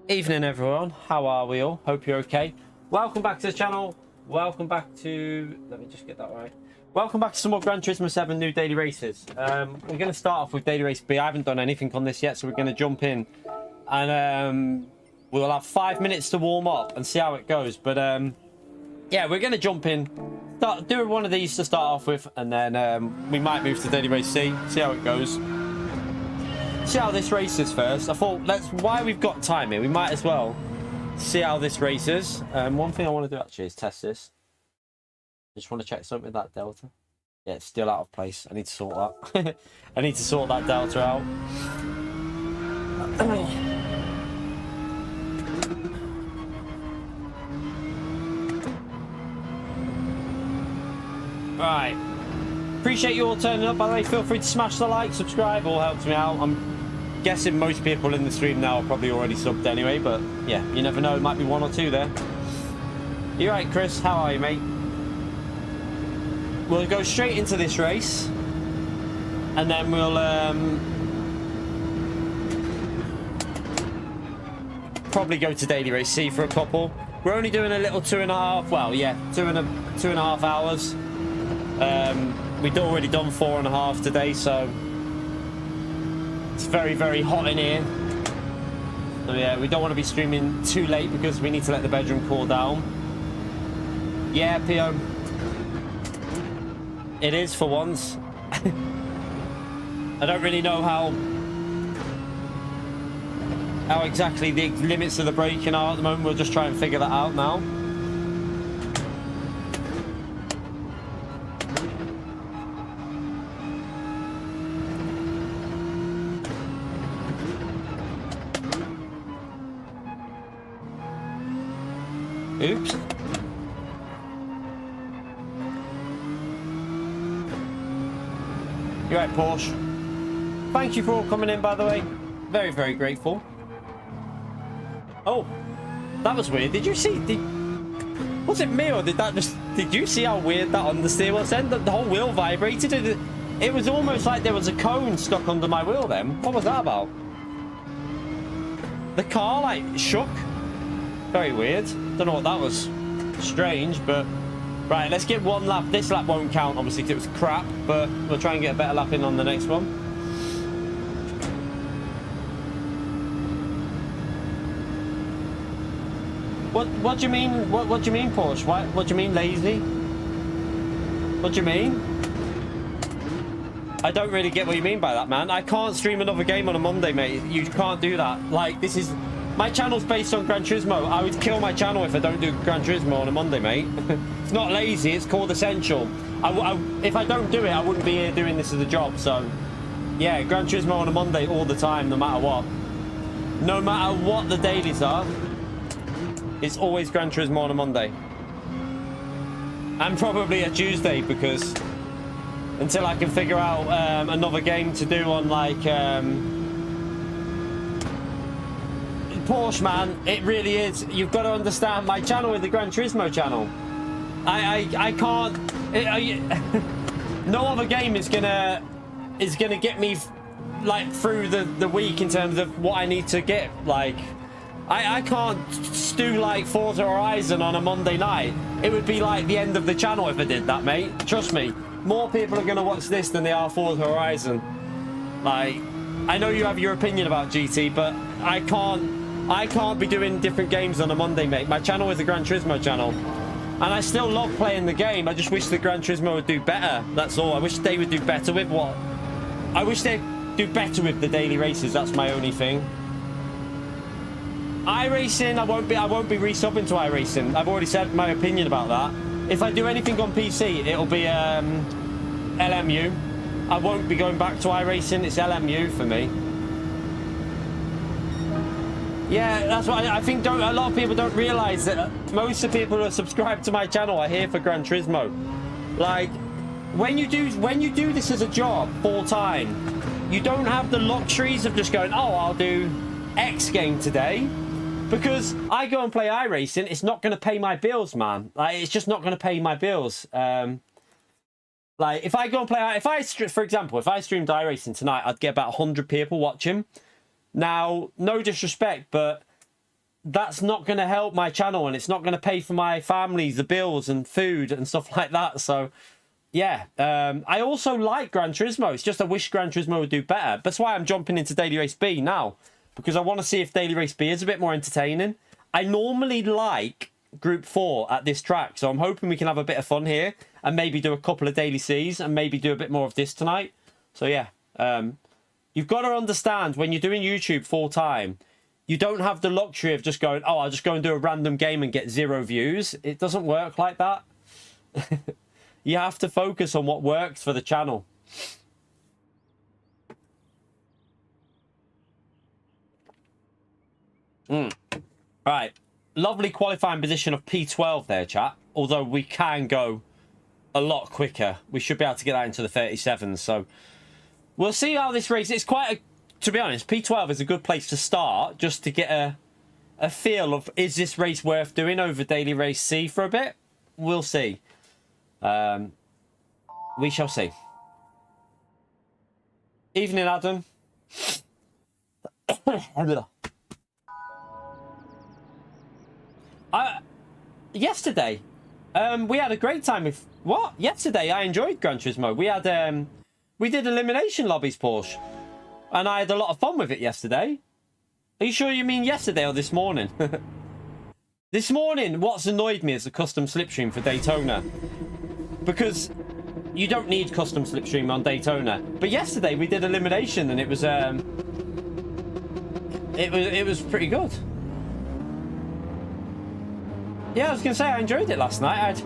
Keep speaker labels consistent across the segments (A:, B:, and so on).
A: Evening everyone, how are we all? Hope you're okay. Welcome back to the channel. Welcome back to, let me just get that right. Welcome back to some more Gran Turismo 7 new daily races. We're going to start off with daily race B. I haven't done anything on this yet, so we're going to jump in. And we'll have 5 minutes to warm up and see how it goes. But yeah, we're going to jump in, do one of these to start off with, and then we might move to daily race C, see how it goes. See how this race is first. I thought, while we've got time here, we might as well see how this race is. One thing I want to do actually is test this. I just want to check something with that delta. Yeah, it's still out of place. I need to sort that. I need to sort that delta out. Right. Appreciate you all turning up. By the way, feel free to smash the like, subscribe, all helps me out. I'm guessing most people in the stream now are probably already subbed anyway, but yeah, you never know, it might be one or two there. You right, Chris? How are you, mate? We'll go straight into this race, and then we'll probably go to daily race C for a couple. We're only doing a little 2.5, well, yeah, two and a half hours. We'd already done 4.5 today, so it's very, very hot in here. So yeah, we don't want to be streaming too late because we need to let the bedroom cool down. Yeah, Pio. It is for once. I don't really know how exactly the limits of the braking are at the moment. We'll just try and figure that out now. Oops. You're right, Porsche. Thank you for all coming in, by the way. Very, very grateful. Oh, that was weird. Did you see? Was it me or did you see how weird that understeer was then? The whole wheel vibrated. It was almost like there was a cone stuck under my wheel then. What was that about? The car like shook. Very weird. Don't know what that was. Strange, but right, let's get one lap. This lap won't count obviously because it was crap, but we'll try and get a better lap in on the next one. What do you mean? What do you mean, Porsche? What do you mean lazy? What do you mean? I don't really get what you mean by that, man. I can't stream another game on a Monday, mate. You can't do that. Like, this is my channel's based on Gran Turismo. I would kill my channel if I don't do Gran Turismo on a Monday, mate. It's not lazy, it's called essential. If I don't do it, I wouldn't be here doing this as a job. So, yeah, Gran Turismo on a Monday all the time, no matter what. No matter what the dailies are, it's always Gran Turismo on a Monday. And probably a Tuesday, because until I can figure out another game to do on, like, Porsche, man, it really is. You've got to understand, my channel is the Gran Turismo channel. I can't. No other game is gonna get me like through the week in terms of what I need to get. Like, I can't do like Forza Horizon on a Monday night. It would be like the end of the channel if I did that, mate. Trust me. More people are gonna watch this than they are Forza Horizon. Like, I know you have your opinion about GT, but I can't be doing different games on a Monday, mate. My channel is the Gran Turismo channel. And I still love playing the game. I just wish the Gran Turismo would do better. That's all. I wish they would do better with what? I wish they'd do better with the daily races. That's my only thing. iRacing, I won't be resubbing to iRacing. I've already said my opinion about that. If I do anything on PC, it'll be LMU. I won't be going back to iRacing. It's LMU for me. Yeah, that's what I think. A lot of people don't realize that most of the people who are subscribed to my channel are here for Gran Turismo. Like, when you do this as a job full time, you don't have the luxuries of just going, oh, I'll do X game today, because I go and play iRacing. It's not going to pay my bills, man. Like, it's just not going to pay my bills. Like, if I go and play, for example, if I streamed iRacing tonight, I'd get about 100 people watching. Now, no disrespect, but that's not going to help my channel, and it's not going to pay for my family, the bills and food and stuff like that. So yeah, I also like Gran Turismo. It's just I wish Gran Turismo would do better. That's why I'm jumping into Daily Race B now, because I want to see if Daily Race B is a bit more entertaining. I normally like Group 4 at this track, so I'm hoping we can have a bit of fun here and maybe do a couple of Daily Cs and maybe do a bit more of this tonight. So yeah, you've got to understand, when you're doing YouTube full time, you don't have the luxury of just going, oh, I'll just go and do a random game and get 0 views. It doesn't work like that. You have to focus on what works for the channel. Right. Lovely qualifying position of P12 there, chat. Although we can go a lot quicker. We should be able to get that into the 37s. So we'll see how this race... It's quite a... To be honest, P12 is a good place to start, just to get a feel of, is this race worth doing over Daily Race C for a bit? We'll see. We shall see. Evening, Adam. Yesterday, we had a great time with... What? Yesterday, I enjoyed Gran Turismo. We had... we did elimination lobbies, Porsche. And I had a lot of fun with it yesterday. Are you sure you mean yesterday or this morning? This morning, what's annoyed me is the custom slipstream for Daytona. Because you don't need custom slipstream on Daytona. But yesterday, we did elimination and it was pretty good. Yeah, I was going to say, I enjoyed it last night.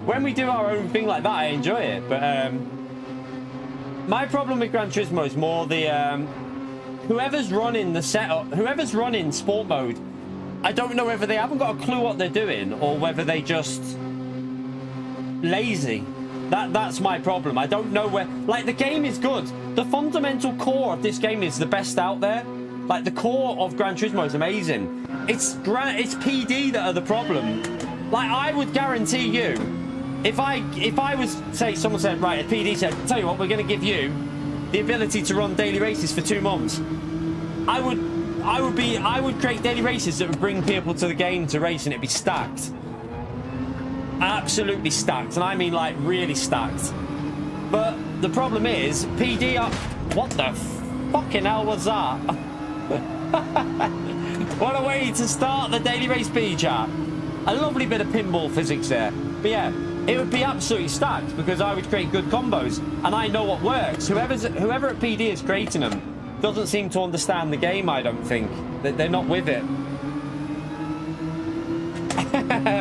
A: When we do our own thing like that, I enjoy it. But my problem with Gran Turismo is more the whoever's running the setup, whoever's running sport mode, I don't know whether they haven't got a clue what they're doing or whether they just lazy. That's my problem. I don't know where... Like, the game is good. The fundamental core of this game is the best out there. Like, the core of Gran Turismo is amazing. It's PD that are the problem. Like, I would guarantee you, if I was, say, someone said, right, a PD said, tell you what, we're going to give you the ability to run daily races for 2 months. I would create daily races that would bring people to the game to race, and it'd be stacked. Absolutely stacked, and I mean like really stacked. But the problem is, PD are... What the fucking hell was that? What a way to start the Daily Race B, chat. A lovely bit of pinball physics there. But yeah, it would be absolutely stacked because I would create good combos, and I know what works. Whoever at PD is creating them doesn't seem to understand the game, I don't think. They're not with it.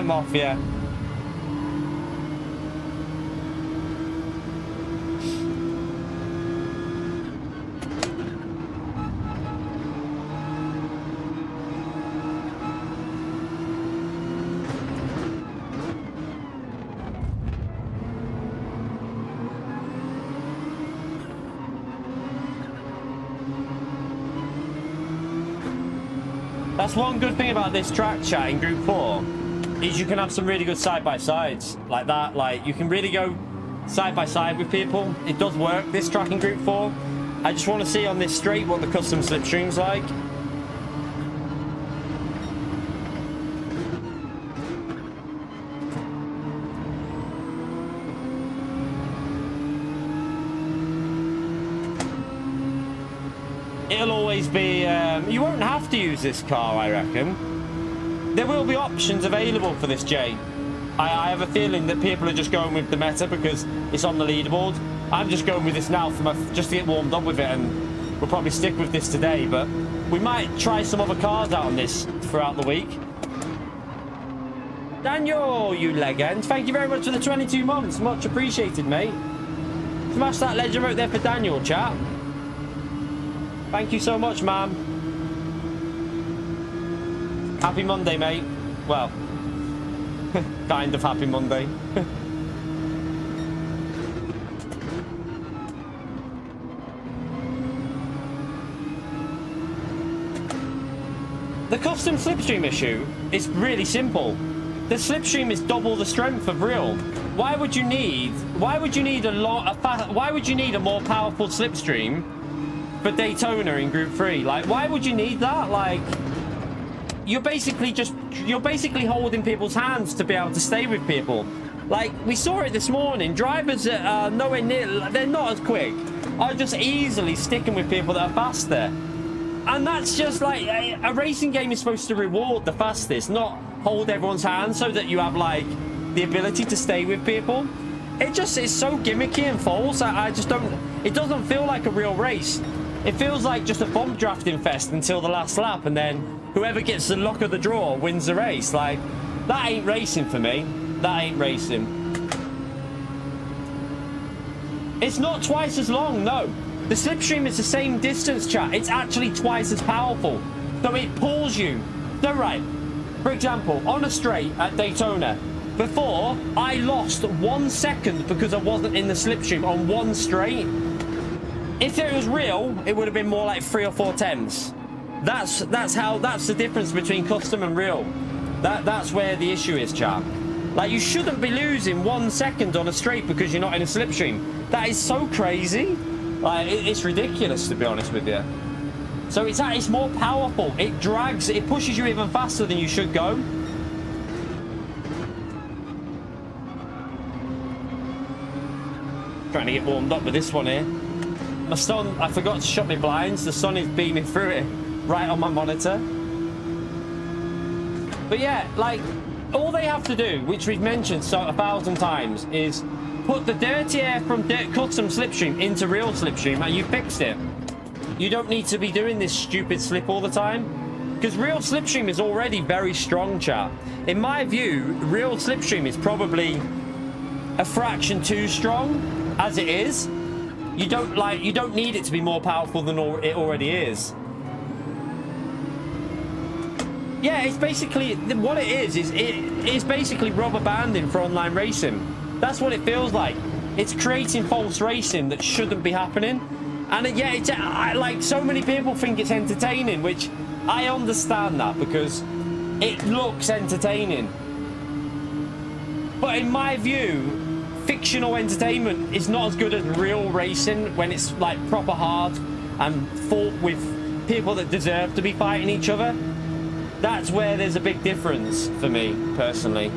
A: Mafia. That's one good thing about this track, chat, in Group 4, is you can have some really good side-by-sides like that. Like, you can really go side-by-side with people. It does work, this track in Group 4. I just want to see on this straight what the custom slipstream's like. It'll always be... you won't have to use this car, I reckon. There will be options available for this J. I have a feeling that people are just going with the meta because it's on the leaderboard. I'm just going with this now for just to get warmed up with it, and we'll probably stick with this today, but we might try some other cars out on this throughout the week. Daniel, you legend. Thank you very much for the 22 months. Much appreciated, mate. Smash that legend right there for Daniel, chat. Thank you so much, man. Happy Monday, mate. Well, kind of happy Monday. The custom slipstream issue is really simple. The slipstream is double the strength of real. Why would you need a more powerful slipstream for Daytona in Group 3? Like, why would you need that? Like, you're basically holding people's hands to be able to stay with people. Like, we saw it this morning. Drivers that are nowhere near, they're not as quick, are just easily sticking with people that are faster. And that's just like, a racing game is supposed to reward the fastest, not hold everyone's hands so that you have, like, the ability to stay with people. It just is so gimmicky and false. I just don't, it doesn't feel like a real race. It feels like just a bump drafting fest until the last lap, and then whoever gets the luck of the draw wins the race. Like, that ain't racing for me. That ain't racing. It's not twice as long, no. The Slipstream is the same distance, chat. It's actually twice as powerful. So it pulls you. So, right, for example, on a straight at Daytona, before, I lost 1 second because I wasn't in the Slipstream on one straight. If it was real, it would have been more like 3 or 4 tenths. That's the difference between custom and real. That's where the issue is, chat. Like, you shouldn't be losing 1 second on a straight because you're not in a Slipstream. That is so crazy. Like, it's ridiculous, to be honest with you. So it's more powerful. It drags, it pushes you even faster than you should go. Trying to get warmed up with this one here. My sun, I forgot to shut my blinds. The sun is beaming through it right on my monitor. But yeah, like, all they have to do, which we've mentioned 1,000 times, is put the dirty air from custom Slipstream into real Slipstream, and you fixed it. You don't need to be doing this stupid slip all the time, because real Slipstream is already very strong, chat. In my view, real Slipstream is probably a fraction too strong as it is. You don't need it to be more powerful than it already is. Yeah, it's basically, what it is basically rubber banding for online racing. That's what it feels like. It's creating false racing that shouldn't be happening. And yeah, like, so many people think it's entertaining, which I understand that because it looks entertaining. But in my view, fictional entertainment is not as good as real racing when it's like proper hard and fought with people that deserve to be fighting each other. That's where there's a big difference for me, personally.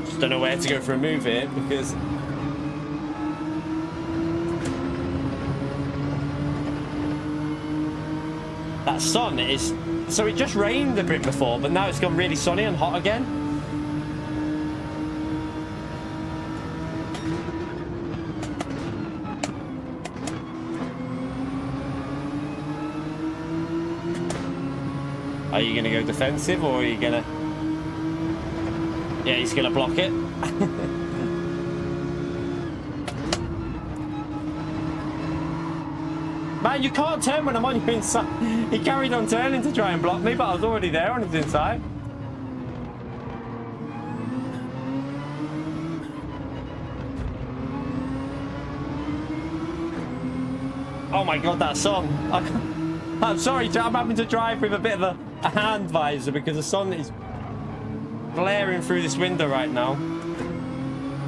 A: Just don't know where to go for a move here, because that sun is... So it just rained a bit before, but now it's gone really sunny and hot again. Are you going to go defensive, or are you going to... Yeah, he's going to block it. Man, you can't turn when I'm on your inside. He carried on turning to try and block me, but I was already there on his inside. Oh my god, that sun. I'm sorry, I'm having to drive with a bit of a hand visor because the sun is blaring through this window right now.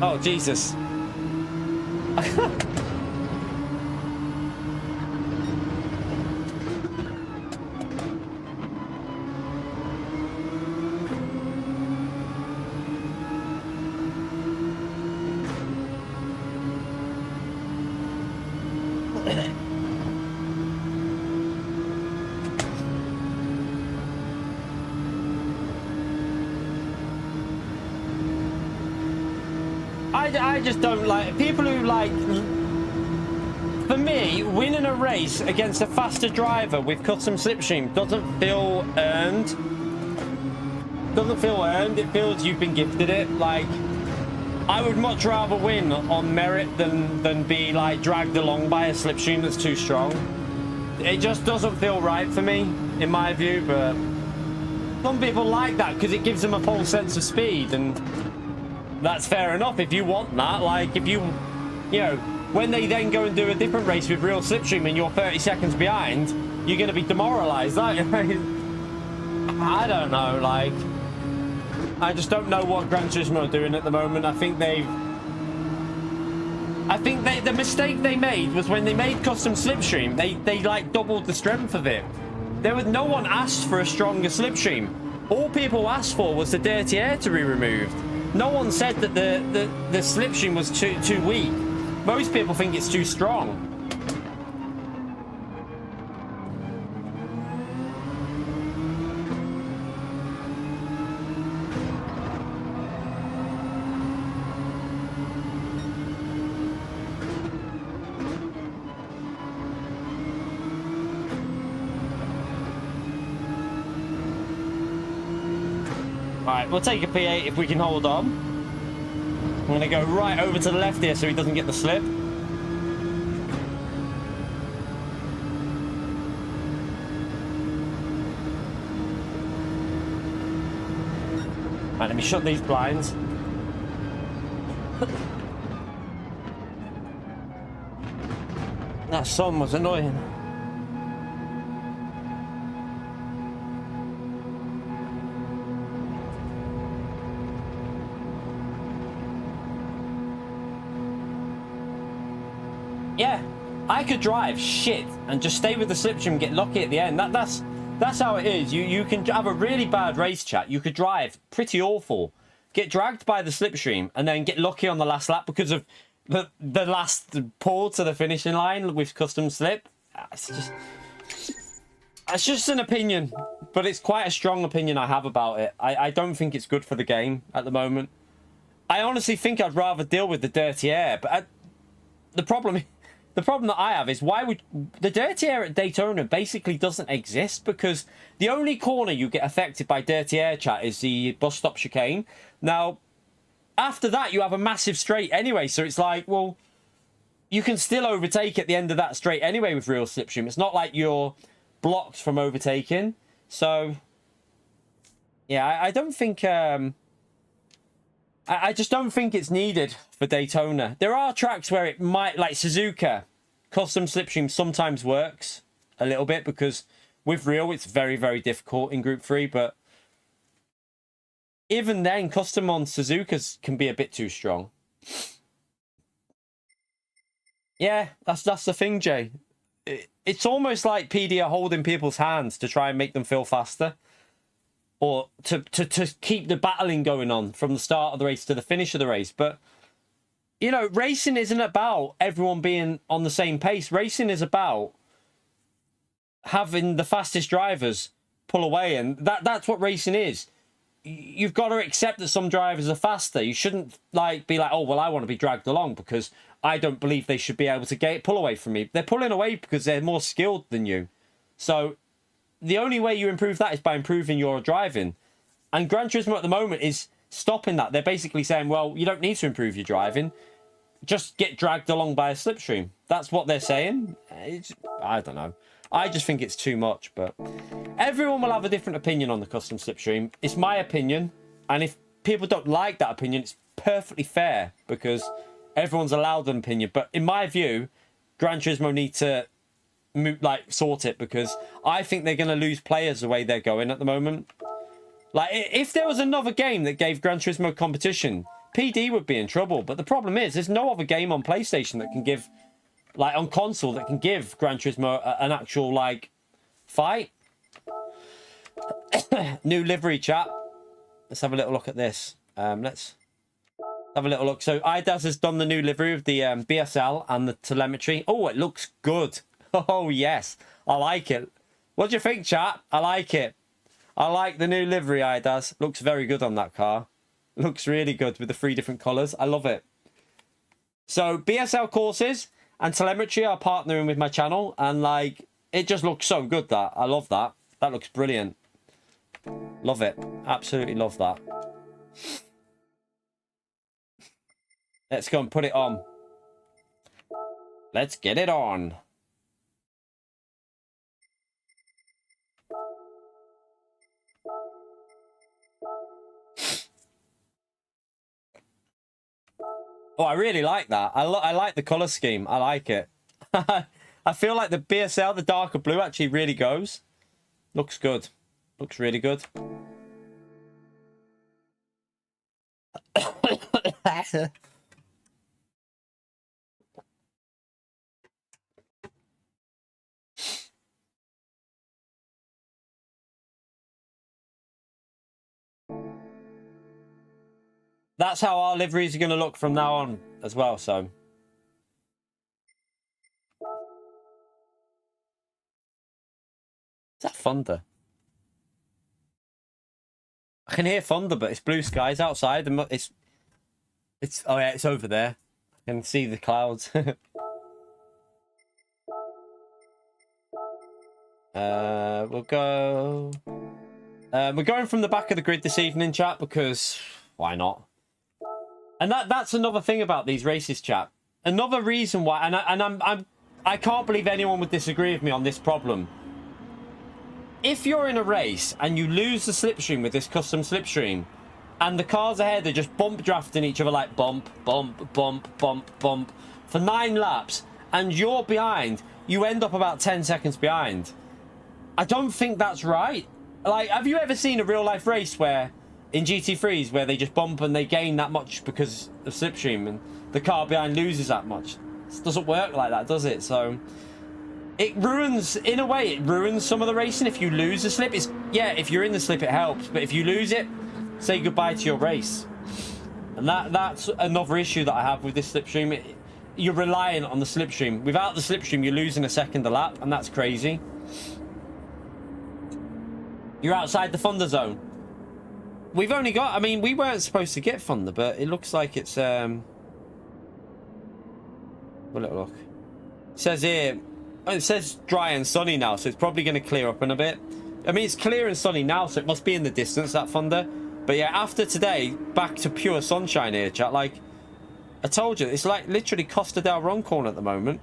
A: Oh, Jesus. I just don't like people who like... For me, winning a race against a faster driver with custom Slipstream doesn't feel earned. Doesn't feel earned. It feels you've been gifted it. Like, I would much rather win on merit than be like dragged along by a Slipstream that's too strong. It just doesn't feel right for me, in my view. But some people like that because it gives them a false sense of speed, and that's fair enough if you want that. Like, if you know, when they then go and do a different race with real Slipstream and you're 30 seconds behind, you're going to be demoralized, aren't you? I don't know, like, I just don't know what Gran Turismo are doing at the moment. I think they've I think the mistake they made was when they made custom Slipstream, they like doubled the strength of it. No one asked for a stronger Slipstream. All people asked for was the dirty air to be removed. No one said that the Slipstream was too weak. Most people think it's too strong. Right, we'll take a P8 if we can hold on. I'm going to go right over to the left here so he doesn't get the slip. Right, let me shut these blinds. That sun was annoying. Yeah, I could drive shit and just stay with the Slipstream and get lucky at the end. That's how it is. You can have a really bad race, chat. You could drive pretty awful, get dragged by the Slipstream, and then get lucky on the last lap because of the last pull to the finishing line with custom slip. It's just an opinion, but it's quite a strong opinion I have about it. I don't think it's good for the game at the moment. I honestly think I'd rather deal with the dirty air, but the problem that I have is why would the dirty air at Daytona basically doesn't exist, because the only corner you get affected by dirty air, chat, is the bus stop chicane. Now, after that, you have a massive straight anyway, so it's like, well, you can still overtake at the end of that straight anyway with real Slipstream. It's not like you're blocked from overtaking. So, yeah, I don't think... I just don't think it's needed for Daytona. There are tracks where it might, like Suzuka, custom Slipstream sometimes works a little bit, because with real it's very, very difficult in Group 3, but even then, custom on Suzukas can be a bit too strong. Yeah, that's the thing, Jay. It's almost like PD are holding people's hands to try and make them feel faster. Or to keep the battling going on from the start of the race to the finish of the race. But, you know, racing isn't about everyone being on the same pace. Racing is about having the fastest drivers pull away. And that's what racing is. You've got to accept that some drivers are faster. You shouldn't be like, oh, well, I want to be dragged along because I don't believe they should be able to pull away from me. They're pulling away because they're more skilled than you. So the only way you improve that is by improving your driving. And Gran Turismo at the moment is stopping that. They're basically saying, well, you don't need to improve your driving. Just get dragged along by a Slipstream. That's what they're saying. I don't know. I just think it's too much. But everyone will have a different opinion on the custom Slipstream. It's my opinion. And if people don't like that opinion, it's perfectly fair, because everyone's allowed an opinion. But in my view, Gran Turismo need to sort it, because I think they're going to lose players the way they're going at the moment. Like, if there was another game that gave Gran Turismo competition, PD would be in trouble. But the problem is, there's no other game on PlayStation that can give, on console, that can give Gran Turismo an actual, fight. New livery, chat. Let's have a little look at this. Let's have a little look. So, IDAS has done the new livery with the BSL and the telemetry. Oh, it looks good. Oh, yes. I like it. What do you think, chat? I like it. I like the new livery, IDAS. Looks very good on that car. Looks really good with the 3 different colours. I love it. So, BSL courses and telemetry are partnering with my channel. And, it just looks so good, that. I love that. That looks brilliant. Love it. Absolutely love that. Let's go and put it on. Let's get it on. Oh, I really like that. I like the colour scheme. I like it. I feel like the BSL, the darker blue, actually really goes. Looks good. Looks really good. That's how our liveries are going to look from now on as well, so. Is that thunder? I can hear thunder, but it's blue skies outside. And it's oh yeah, it's over there. I can see the clouds. We'll go. We're going from the back of the grid this evening, chat, because why not? And that's another thing about these races, chat. Another reason why, I can't believe anyone would disagree with me on this problem. If you're in a race and you lose the slipstream with this custom slipstream, and the cars ahead are just bump drafting each other like bump, bump, bump, bump, bump for 9 laps, and you're behind, you end up about 10 seconds behind. I don't think that's right. Like, have you ever seen a real life race where, in GT3s, where they just bump and they gain that much because of slipstream and the car behind loses that much? It doesn't work like that, does it? So it ruins, in a way, it ruins some of the racing if you lose the slip. Yeah, if you're in the slip, it helps. But if you lose it, say goodbye to your race. And that's another issue that I have with this slipstream. You're relying on the slipstream. Without the slipstream, you're losing a second a lap, and that's crazy. You're outside the thunder zone. We've only got, I mean, we weren't supposed to get thunder, but it looks like it's, well, look. It says here, it says dry and sunny now, so it's probably going to clear up in a bit. I mean, it's clear and sunny now, so it must be in the distance, that thunder. But yeah, after today, back to pure sunshine here, chat. Like, I told you, it's like literally Costa del Runcorn at the moment.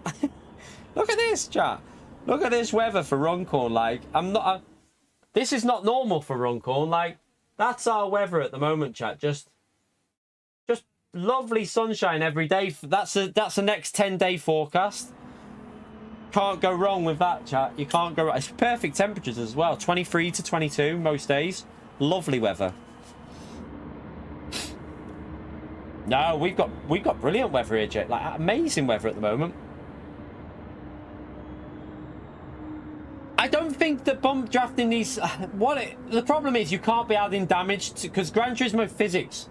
A: Look at this, chat. Look at this weather for Runcorn. Like, this is not normal for Runcorn. Like, that's our weather at the moment, chat. Just lovely sunshine every day. That's the next 10-day forecast. Can't go wrong with that, chat. You can't go wrong. It's perfect temperatures as well. 23 to 22 most days. Lovely weather. No, we've got brilliant weather here, Jake. Like, amazing weather at the moment. I don't think that bump drafting these... the problem is you can't be adding damage to... Because Gran Turismo physics,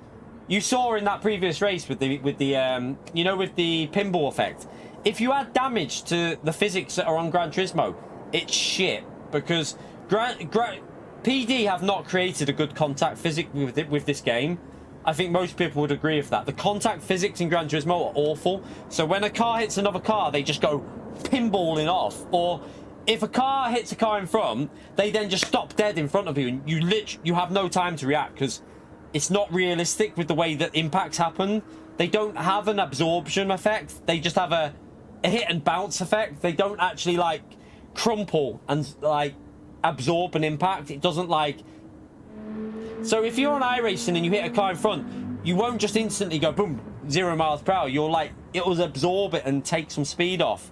A: you saw in that previous race with the you know, with the pinball effect. If you add damage to the physics that are on Gran Turismo, it's shit. Because PD have not created a good contact physics with this game. I think most people would agree with that. The contact physics in Gran Turismo are awful. So when a car hits another car, they just go pinballing off. Or if a car hits a car in front, they then just stop dead in front of you, and you have no time to react because it's not realistic with the way that impacts happen. They don't have an absorption effect. They just have a hit and bounce effect. They don't actually like crumple and like absorb an impact. It doesn't like... So if you're on iRacing and you hit a car in front, you won't just instantly go boom, 0 miles per hour. You're like, it will absorb it and take some speed off.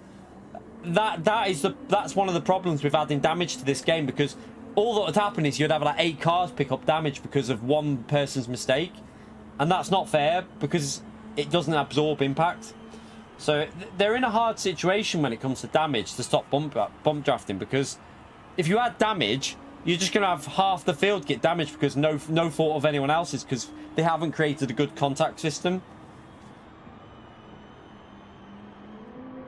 A: That's one of the problems with adding damage to this game, because all that would happen is you'd have like 8 cars pick up damage because of one person's mistake, and that's not fair because it doesn't absorb impact. So they're in a hard situation when it comes to damage to stop bump drafting, because if you add damage, you're just going to have half the field get damaged because no fault of anyone else's, because they haven't created a good contact system.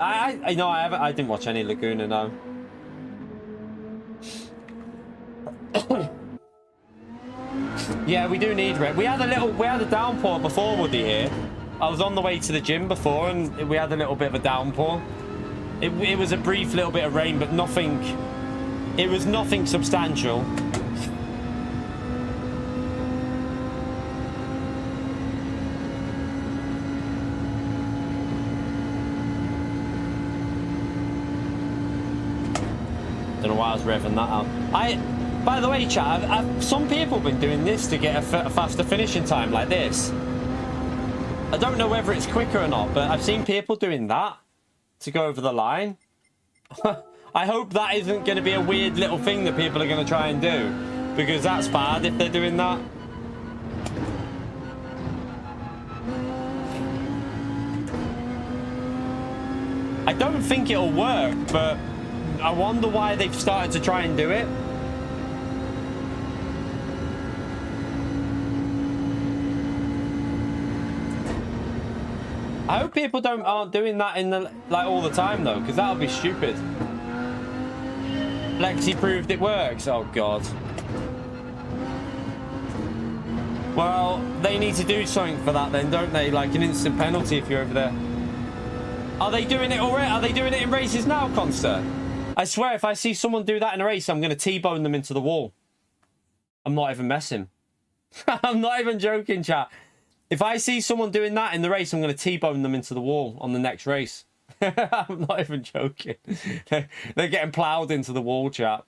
A: I know I didn't watch any Laguna, no. Yeah, we do need red. We had a downpour before, Woody, here. I was on the way to the gym before and we had a little bit of a downpour. It was a brief little bit of rain, but nothing. It was nothing substantial. Don't know why I was revving that up. By the way, chat, some people have been doing this to get a faster finishing time like this. I don't know whether it's quicker or not, but I've seen people doing that to go over the line. I hope that isn't going to be a weird little thing that people are going to try and do, because that's bad if they're doing that. I don't think it'll work, but I wonder why they've started to try and do it. I hope people aren't doing that in the all the time though, because that would be stupid. Lexi proved it works. Oh god. Well, they need to do something for that then, don't they? Like an instant penalty if you're over there. Are they doing it already? Are they doing it in races now, Conster? I swear, if I see someone do that in a race, I'm going to T-bone them into the wall. I'm not even messing. I'm not even joking, chat. If I see someone doing that in the race, I'm going to T-bone them into the wall on the next race. I'm not even joking. They're getting ploughed into the wall, chat.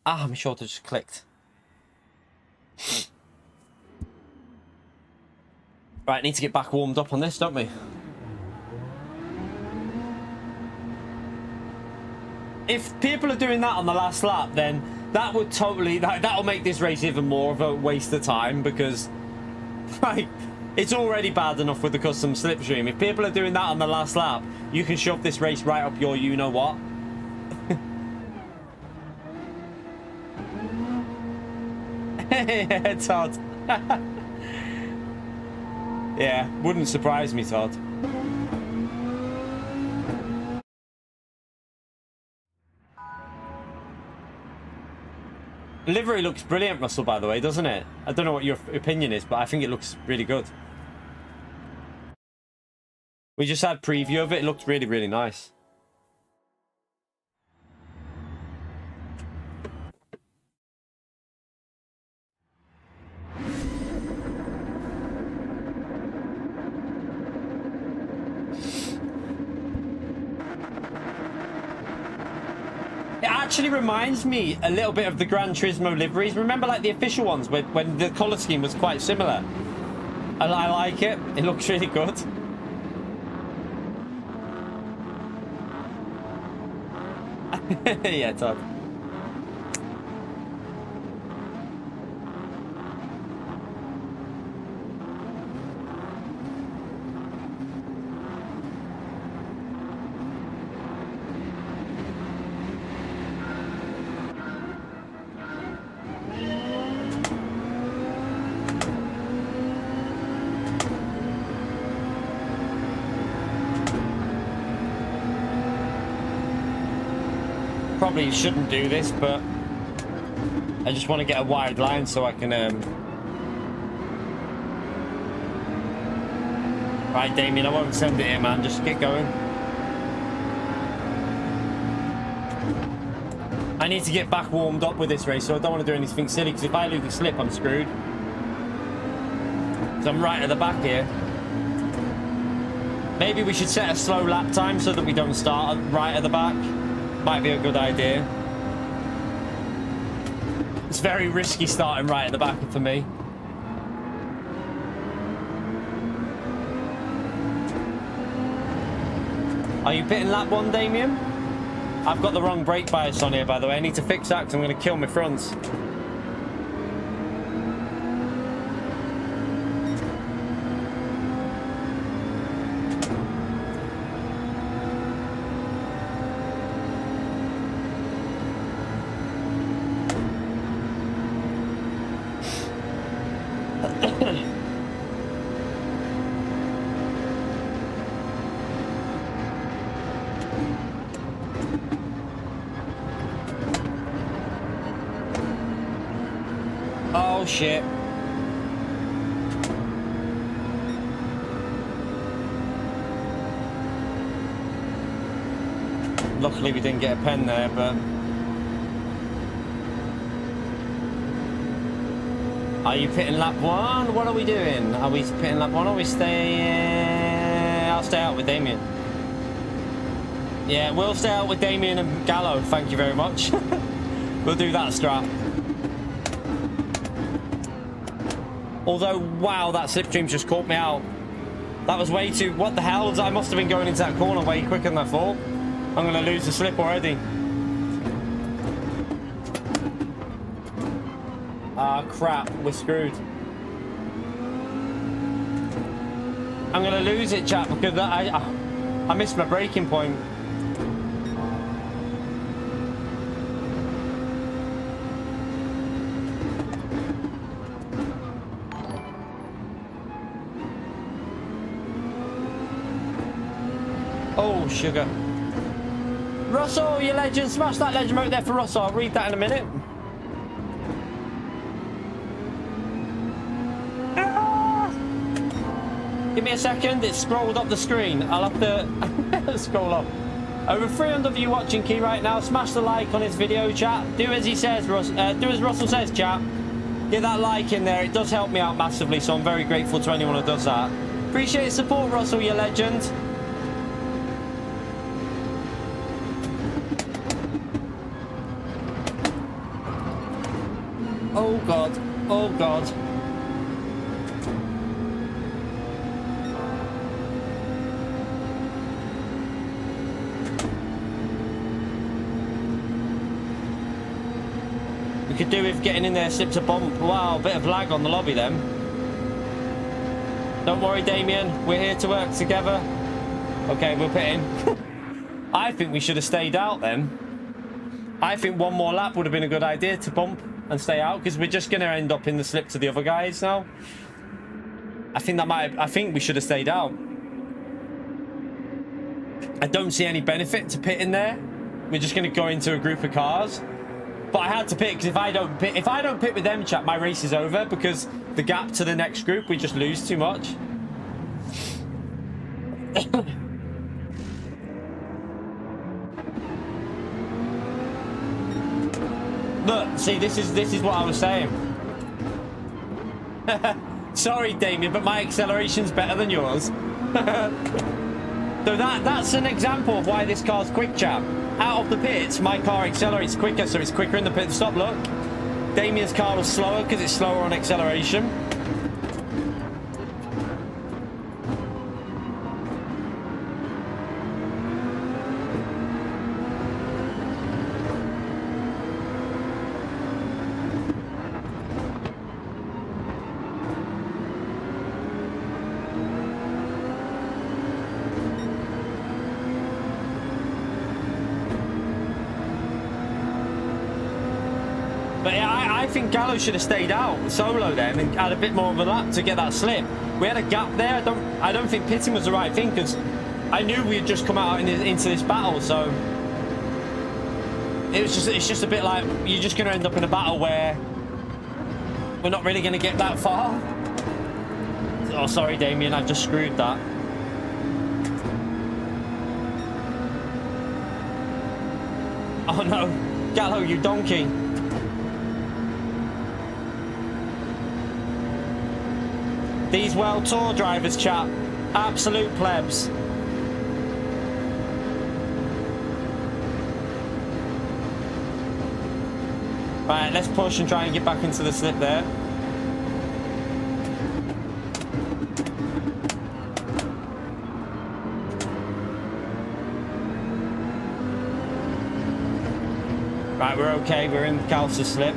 A: Ah, my shoulder just clicked. Right, need to get back warmed up on this, don't we? If people are doing that on the last lap, then that would totally... That'll make this race even more of a waste of time, because... Like, it's already bad enough with the custom slipstream. If people are doing that on the last lap, you can shove this race right up your you-know-what. Yeah, Todd. Yeah, wouldn't surprise me, Todd. Livery looks brilliant, Russell, by the way, doesn't it? I don't know what your opinion is, but I think it looks really good. We just had preview of it. It looked really, really nice. It actually reminds me a little bit of the Gran Turismo liveries. Remember, like the official ones, when the colour scheme was quite similar. I like it. It looks really good. Yeah, Todd. Probably shouldn't do this, but I just want to get a wide line so I can Right, Damien, I won't send it here, man. Just get going. I need to get back warmed up with this race, so I don't want to do anything silly, because if I lose the slip, I'm screwed. So I'm right at the back here. Maybe we should set a slow lap time so that we don't start right at the back. Might be a good idea. It's very risky starting right at the back for me. Are you pitting lap 1, Damien? I've got the wrong brake bias on here, by the way. I need to fix that because I'm going to kill my fronts. Oh shit. Luckily we didn't get a pen there, but... Are you pitting lap 1? What are we doing? Are we pitting lap 1 or we stay... I'll stay out with Damien. Yeah, we'll stay out with Damien and Gallo, thank you very much. We'll do that strat. Although, wow, that slipstream just caught me out. That was way too... What the hell? I must have been going into that corner way quicker than I thought. I'm going to lose the slip already. Ah, crap. We're screwed. I'm going to lose it, chap, because I I missed my braking point. Oh, sugar. Russell, you legend. Smash that legend right there for Russell. I'll read that in a minute. Give me a second, it's scrolled up the screen. I'll have to scroll up. Over 300 of you watching Key right now. Smash the like on his video, chat. Do as he says, do as Russell says, chat. Get that like in there. It does help me out massively, so I'm very grateful to anyone who does that. Appreciate your support, Russell, you legend. Oh God, oh God. We could do with getting in there, slips a bump. Wow, bit of lag on the lobby then. Don't worry, Damien, we're here to work together. Okay, we'll put in. I think we should have stayed out then. I think one more lap would have been a good idea to bump and stay out, because we're just going to end up in the slip to the other guys now. I think we should have stayed out. I don't see any benefit to pitting there. We're just going to go into a group of cars. But I had to pit, because if I don't pit with them, chat, my race is over, because the gap to the next group, we just lose too much. Look, see, this is what I was saying. Sorry, Damien, but my acceleration's better than yours. So that's an example of why this car's quick, chap. Out of the pits, my car accelerates quicker, so it's quicker in the pit stop. Look, Damien's car was slower because it's slower on acceleration. But yeah, I think Gallo should have stayed out solo then and had a bit more of a lap to get that slip. We had a gap there. I don't think pitting was the right thing, because I knew we had just come out into this battle, so it's just a bit like you're just going to end up in a battle where we're not really going to get that far. Oh, sorry, Damien, I've just screwed that. Oh no, Gallo, you donkey. These World Tour drivers, chat, absolute plebs. Right, let's push and try and get back into the slip there. Right, we're okay, we're in Calce's slip.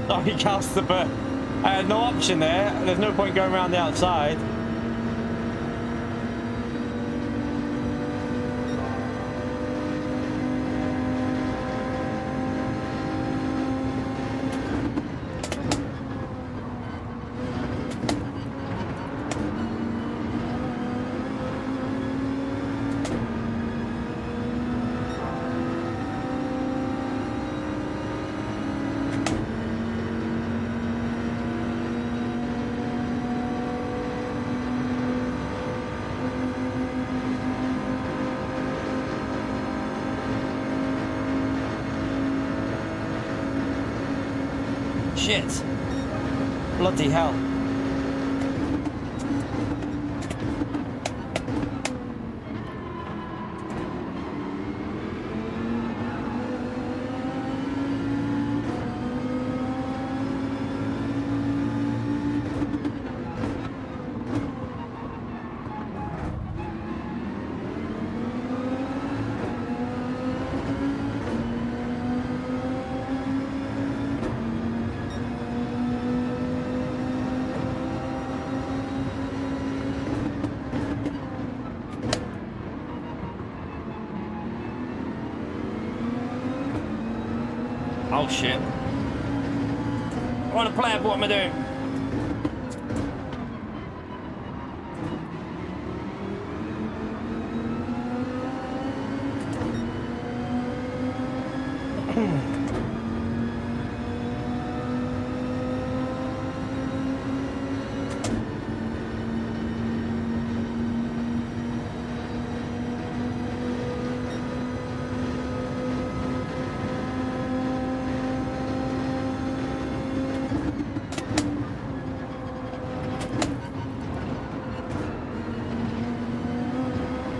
A: Sorry, Calster, but I had no option there. There's no point going around the outside. shit. Bloody hell. Oh shit. I want to play it, but what am I doing?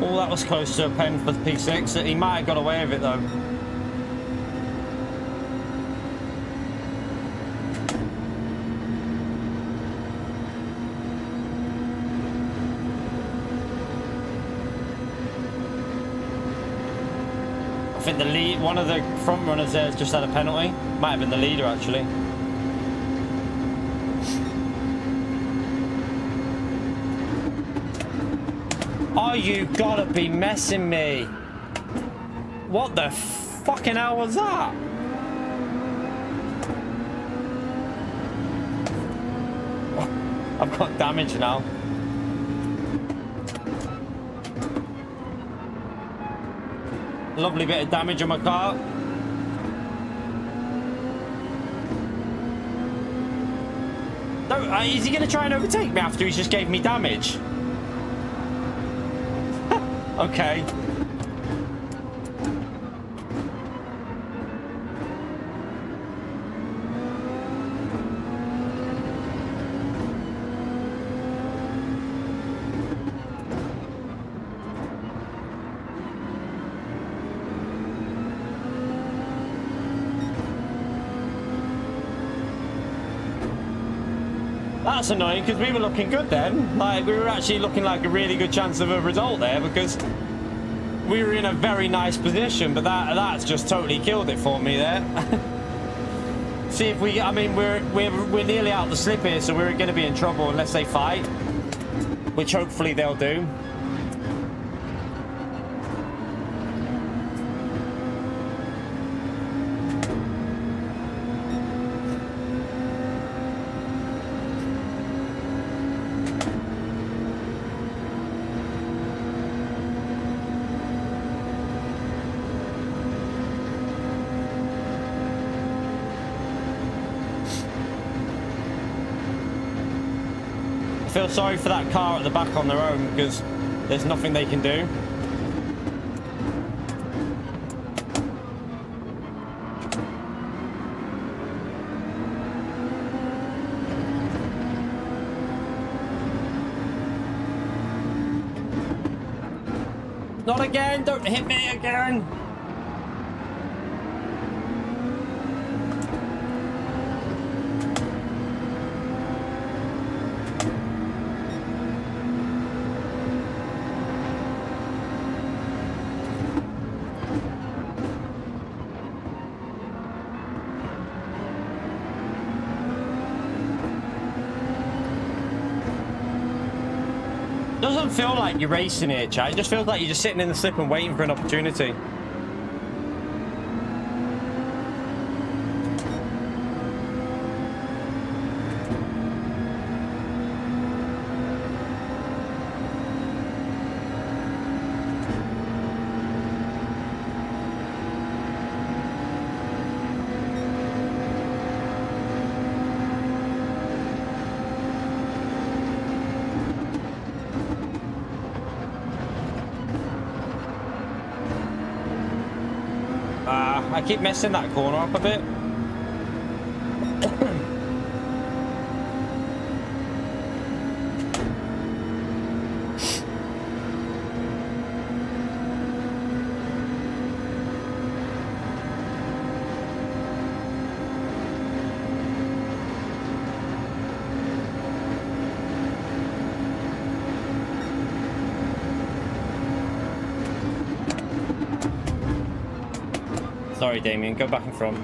A: Oh, that was close to a pen for the P6. He might have got away with it though. I think the lead, one of the front runners there has just had a penalty. Might have been the leader actually. Oh, you gotta be messing me. What the fucking hell was that? I've got damage now. Lovely bit of damage on my car. No, is he gonna try and overtake me after he's just gave me damage? Okay. That's annoying because we were looking good then. Like, we were actually looking like a really good chance of a result there because we were in a very nice position, but that's just totally killed it for me there. See if we, I mean, we're nearly out the slip here, so we're going to be in trouble unless they fight, which hopefully they'll do. I feel sorry for that car at the back on their own because there's nothing they can do. Not again! Don't hit me again! Doesn't feel like you're racing here, chat. It just feels like you're just sitting in the slip and waiting for an opportunity. I keep messing that corner up a bit. Sorry, Damien. Go back in front.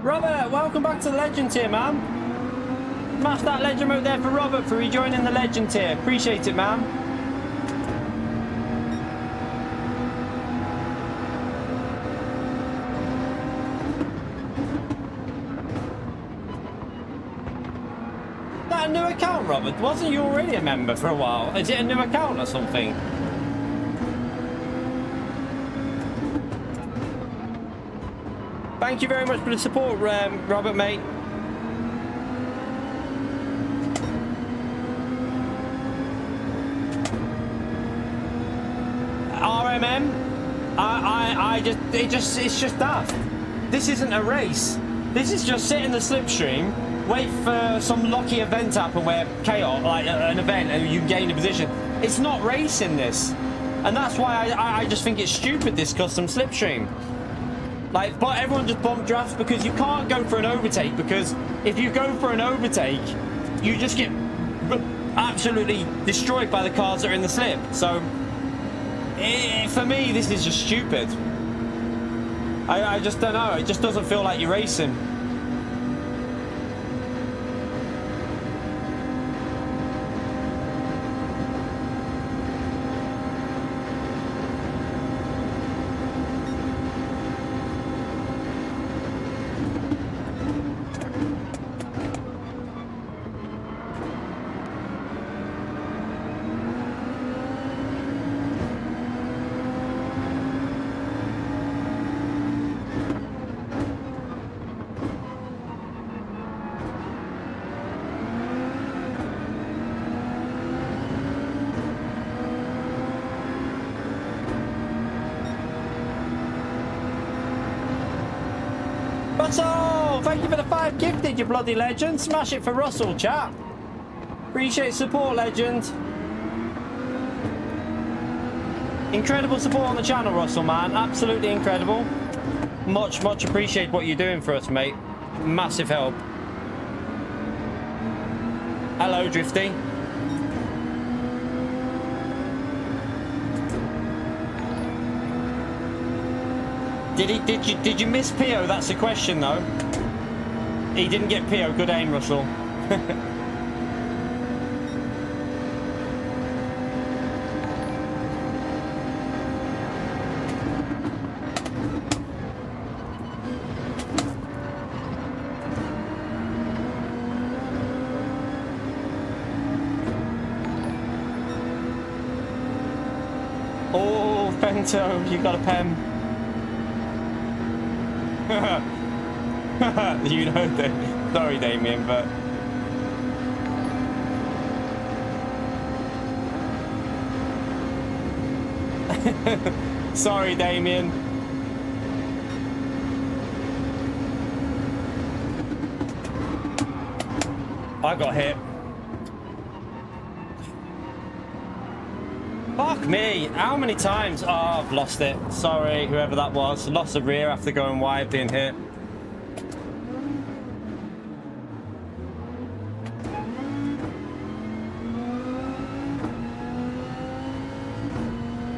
A: Robert, welcome back to the Legend tier, man. Smash that Legend mode there for Robert for rejoining the Legend tier. Appreciate it, man. Is that a new account, Robert? Wasn't you already a member for a while? Is it a new account or something? Thank you very much for the support, Robert, mate. RMM, it's just daft. This isn't a race. This is just sit in the slipstream, wait for some lucky event to happen where chaos, like an event, and you gain a position. It's not racing this, and that's why I just think it's stupid, this custom slipstream. Like, but everyone just bump drafts because you can't go for an overtake, because if you go for an overtake, you just get absolutely destroyed by the cars that are in the slip. So, for me, this is just stupid. I just don't know. It just doesn't feel like you're racing. Russell, thank you for the 5 gifted, you bloody legend. Smash it for Russell, chat. Appreciate support, legend. Incredible support on the channel, Russell, man. Absolutely incredible. Much appreciate what you're doing for us, mate. Massive help. Hello, Drifty. Did you miss Pio? That's the question, though. He didn't get Pio. Good aim, Russell. Oh, Bento, you got a pen. You know that. Sorry, Damien, but sorry, Damien. I got hit. Fuck me. How many times? Oh, I've lost it. Sorry, whoever that was. Lost the rear after going wide, being hit.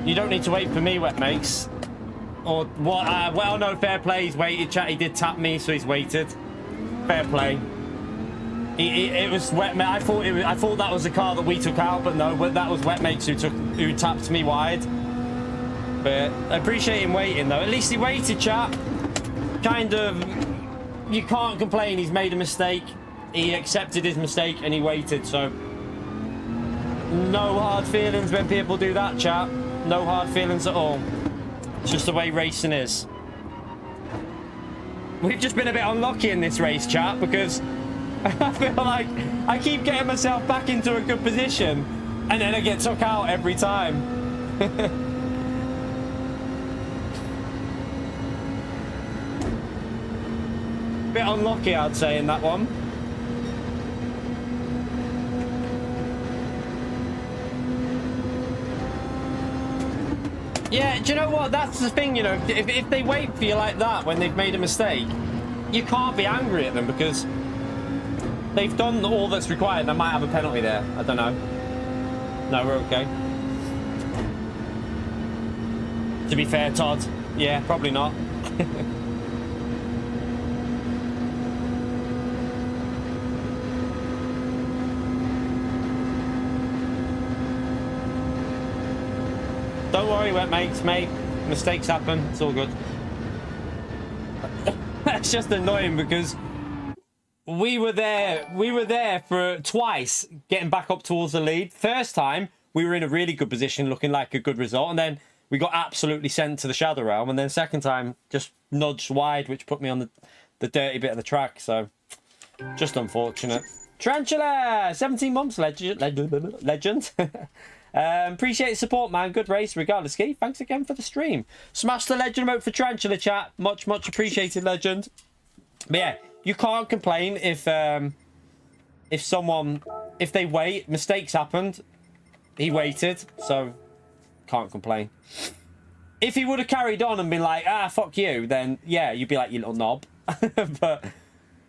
A: You don't need to wait for me, wet makes. Or what? Well, no, fair play. He's waited. Chat. He did tap me, so he's waited. Fair play. It was wet. I thought that was the car that we took out, but no, that was wet makes who tapped me wide. But I appreciate him waiting though. At least he waited, chat. Kind of. You can't complain. He's made a mistake. He accepted his mistake and he waited. So no hard feelings when people do that, chat. No hard feelings at all. It's just the way racing is. We've just been a bit unlucky in this race, chat, because I feel like I keep getting myself back into a good position and then I get took out every time. Bit unlucky, I'd say, in that one. Yeah, do you know what? That's the thing, you know, if they wait for you like that when they've made a mistake, you can't be angry at them because they've done all that's required. They might have a penalty there. I don't know. No, we're okay. To be fair, Todd, yeah, probably not. Don't worry, wet mates, mate. Mistakes happen. It's all good. That's just annoying because we were there for twice getting back up towards the lead. First time we were in a really good position, looking like a good result, and then we got absolutely sent to the shadow realm. And then second time just nudged wide, which put me on the dirty bit of the track. So just unfortunate. Tarantula, 17 months, legend. Appreciate the support, man. Good race regardless. Keith, thanks again for the stream. Smash the legend emote for Tarantula, chat. Much appreciated, legend. But yeah, you can't complain if they wait. Mistakes happened. He waited, so can't complain. If he would have carried on and been like, fuck you, then yeah, you'd be like, you little knob. But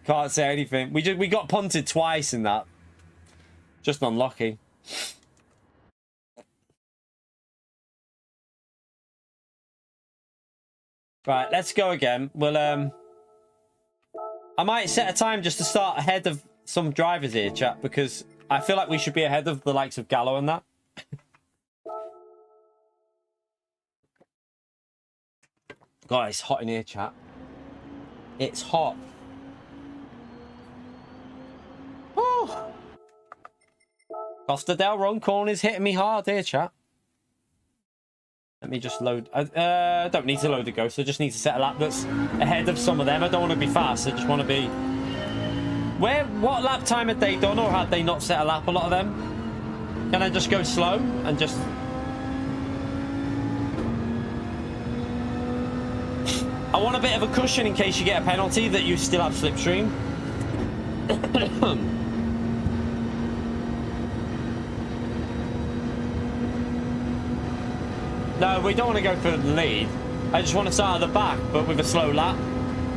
A: can't say anything. We got punted twice in that. Just unlucky. Right, let's go again. We'll I might set a time just to start ahead of some drivers here, chat, because I feel like we should be ahead of the likes of Gallo and that. God, it's hot in here, chat. It's hot. Oh. Costa del Ron corner's hitting me hard here, chat. Let me just load. I don't need to load the Ghost. I just need to set a lap that's ahead of some of them. I don't want to be fast. I just want to be... What lap time had they done, or had they not set a lap, a lot of them? Can I just go slow and just... I want a bit of a cushion in case you get a penalty that you still have slipstream. No, we don't want to go for the lead. I just want to start at the back, but with a slow lap.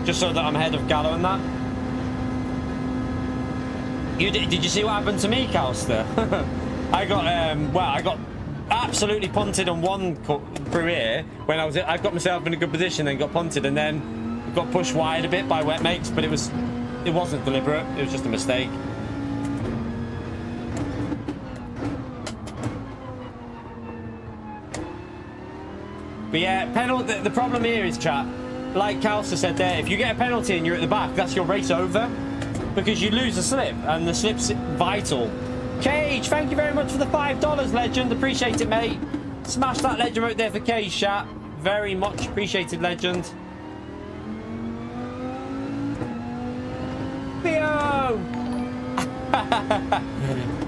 A: Just so that I'm ahead of Gallo and that. Did you see what happened to me, Calster? I got absolutely punted on one through here when I got myself in a good position, then got punted, and then got pushed wide a bit by wet mates, but it wasn't deliberate. It was just a mistake. But yeah, penalty. The problem here is, chat, like Calster said there, if you get a penalty and you're at the back, that's your race over, because you lose the slip, and the slip's vital. Cage, thank you very much for the $5, legend. Appreciate it, mate. Smash that legend right there for Cage, chat. Very much appreciated, legend. Theo!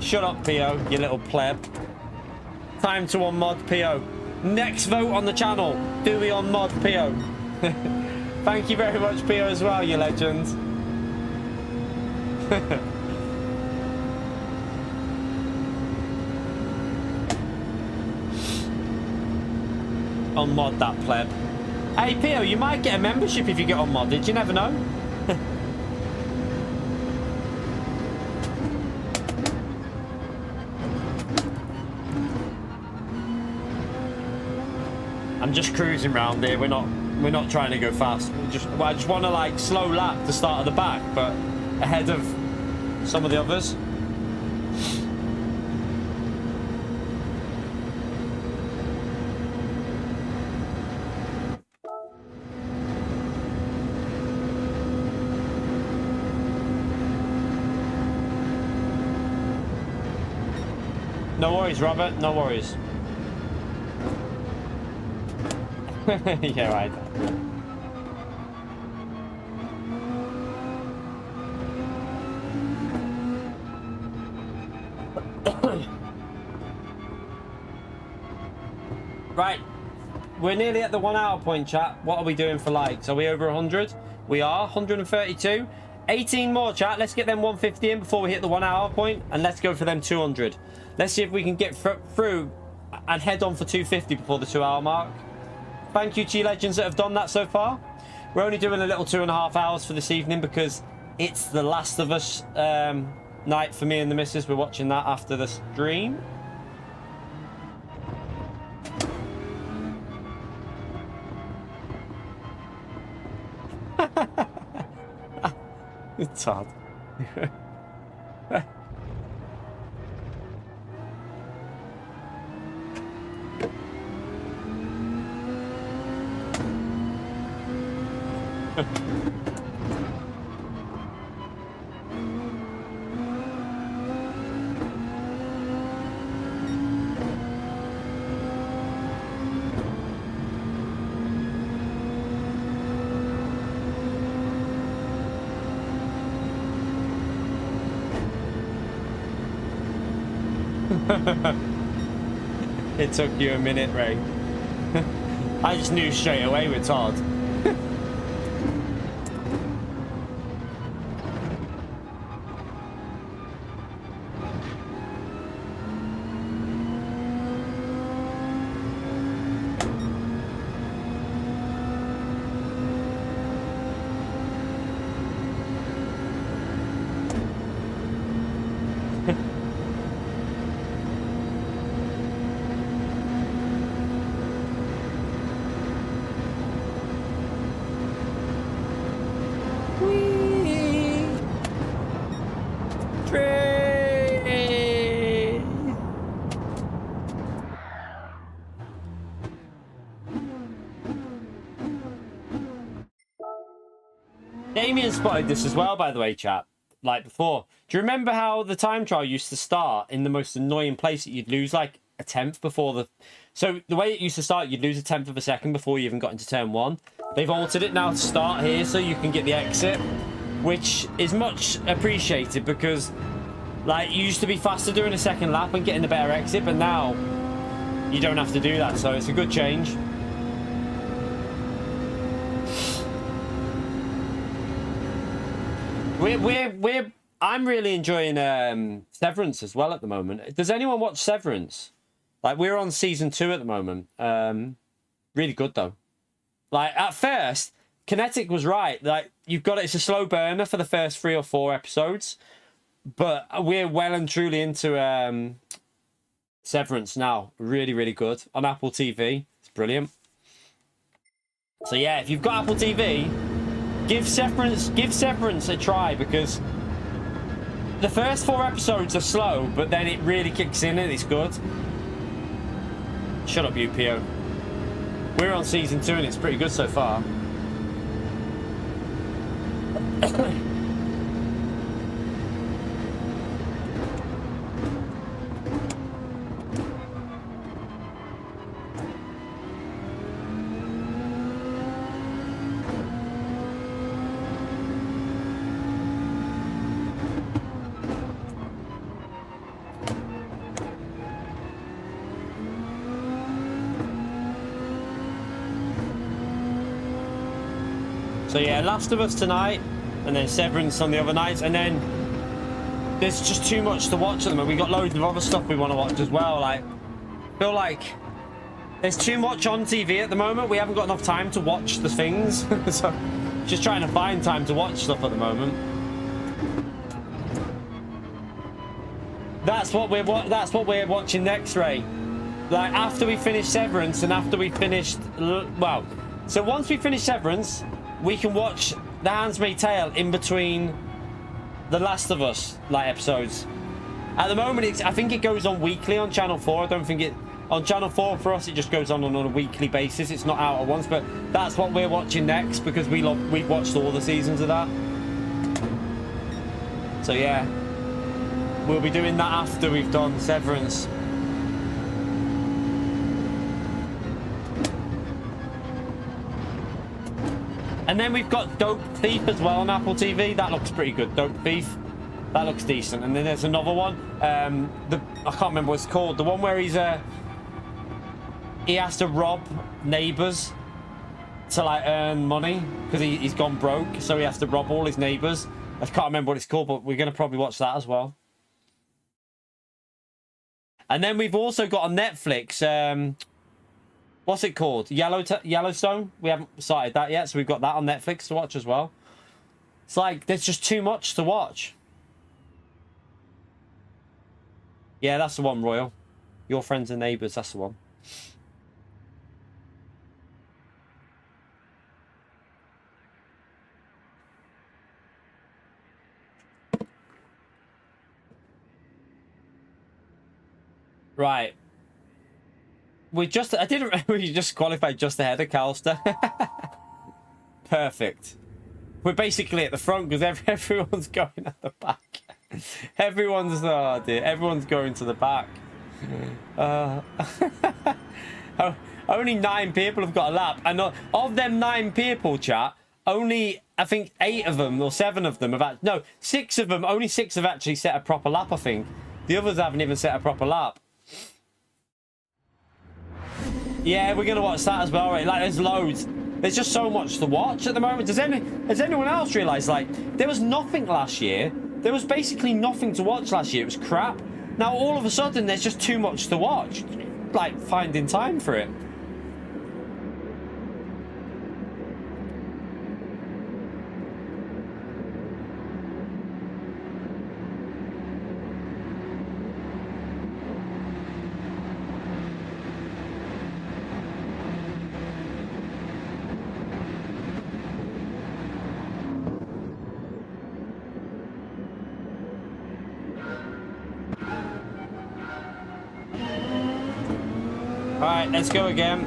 A: Shut up, Theo, you little pleb. Time to unmod Theo. Next vote on the channel. Do we unmod Theo? Thank you very much, Theo, as well, you legend. Unmod that pleb. Hey, Theo, you might get a membership if you get unmodded. You never know. I'm just cruising around here. We're not trying to go fast. I just want to like slow lap to start at the back, but ahead of some of the others. No worries, Robert. No worries. Yeah, right. Right. We're nearly at the 1 hour point, chat. What are we doing for likes? Are we over 100? We are. 132. 18 more, chat. Let's get them 150 in before we hit the 1 hour point, and let's go for them 200. Let's see if we can get through and head on for 250 before the 2 hour mark. Thank you to you legends that have done that so far. We're only doing a little 2.5 hours for this evening because it's The Last of Us night for me and the missus. We're watching that after the stream. It's hard. It took you a minute, Ray. I just knew straight away with Todd. Damien spotted this as well, by the way, chat. Like before. Do you remember how the time trial used to start in the most annoying place that you'd lose like a tenth before the... So the way it used to start, you'd lose a tenth of a second before you even got into turn one. They've altered it now to start here so you can get the exit, which is much appreciated because like you used to be faster doing a second lap and getting the better exit, but now you don't have to do that, so it's a good change. I'm really enjoying Severance as well at the moment. Does anyone watch Severance? Like, we're on season 2 at the moment. Really good though. Like, at first, Kinetic was right. Like, you've got it. It's a slow burner for the first 3 or 4 episodes, but we're well and truly into Severance now. Really, really good on Apple TV. It's brilliant. So yeah, if you've got Apple TV, give Severance a try because the first 4 episodes are slow, but then it really kicks in and it's good. Shut up, UPO. We're on season 2 and it's pretty good so far. So yeah, Last of Us tonight, and then Severance on the other nights, and then there's just too much to watch at the moment. We got loads of other stuff we want to watch as well. Like, I feel like there's too much on TV at the moment. We haven't got enough time to watch the things, so just trying to find time to watch stuff at the moment. That's what we're watching next, Ray. Like after we finish Severance and after we finished, well, so once we finish Severance, we can watch The Handmaid's Tale in between The Last of Us like episodes. At the moment, I think it goes on weekly on Channel 4. I don't think it on Channel 4 for us. It just goes on a weekly basis. It's not out at once, but that's what we're watching next because we've watched all the seasons of that. So yeah, we'll be doing that after we've done Severance. And then we've got Dope Thief as well on Apple TV. That looks pretty good. Dope Thief. That looks decent. And then there's another one. I can't remember what it's called. The one where he has to rob neighbours to like earn money because he's gone broke. So he has to rob all his neighbours. I can't remember what it's called, but we're going to probably watch that as well. And then we've also got on Netflix, What's it called? Yellowstone. We haven't started that yet, so we've got that on Netflix to watch as well. It's like there's just too much to watch. Yeah, that's the one, Royal. Your Friends and Neighbours, that's the one. Right. We just qualified just ahead of Calster. Perfect. We're basically at the front because everyone's going at the back. Everyone's going to the back. Only 9 people have got a lap, and of them 9 people, chat, only I think 8 of them or 7 of them have no 6 of them. Only 6 have actually set a proper lap. I think the others haven't even set a proper lap. Yeah, we're gonna watch that as well, right? Like, there's loads. There's just so much to watch at the moment. Has anyone else realised, like, there was nothing last year? There was basically nothing to watch last year. It was crap. Now, all of a sudden, there's just too much to watch. Like, finding time for it. Alright, let's go again.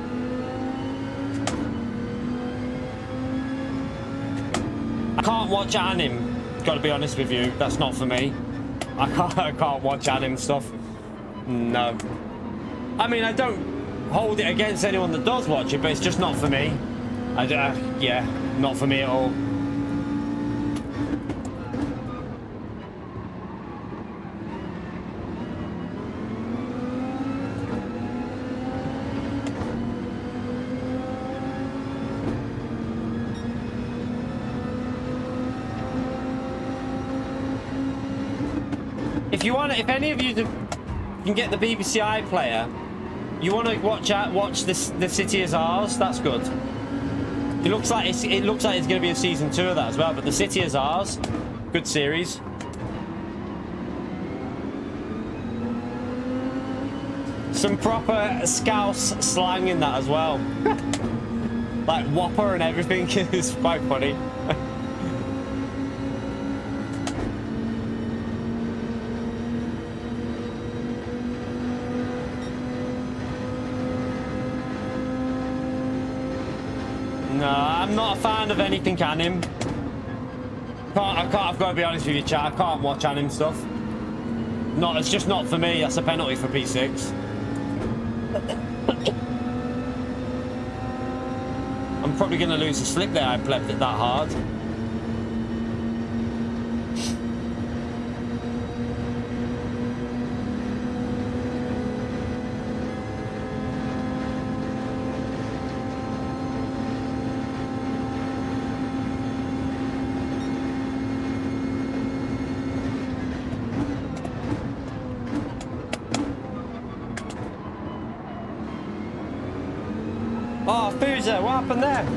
A: I can't watch anime, gotta be honest with you. That's not for me. I can't watch anime stuff. No. I mean, I don't hold it against anyone that does watch it, but it's just not for me. Yeah, not for me at all. If any of you can get the BBC iPlayer, you want to watch this, The City Is Ours. That's good. It looks like it's going to be a season 2 of that as well. But The City Is Ours, good series. Some proper Scouse slang in that as well. Like whopper and everything is quite funny. No, I'm not a fan of anything anime. I've got to be honest with you, chat. I can't watch anime stuff. It's just not for me. That's a penalty for P6. I'm probably going to lose a slip there. I blebbed it that hard. Oh, Fuser, what happened there?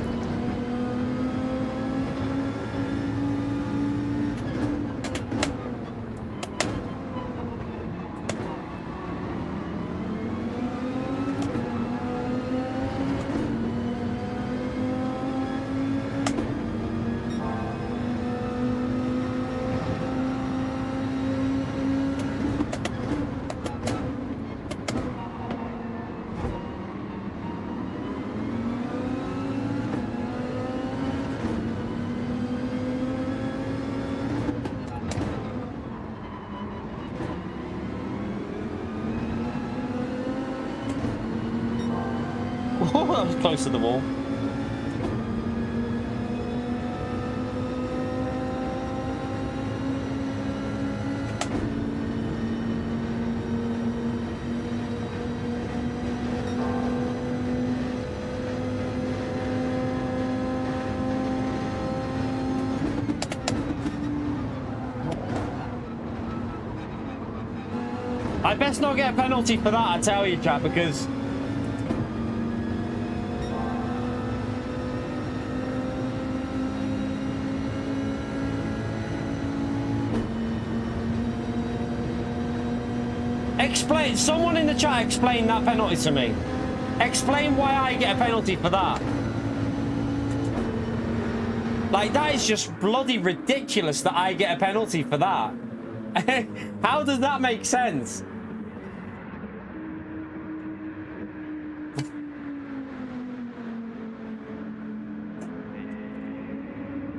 A: Oh, that was close to the wall. I best not get a penalty for that, I tell you, chap, because Explain. Someone in the chat explain that penalty to me. Explain why I get a penalty for that. Like, that is just bloody ridiculous that I get a penalty for that. How does that make sense?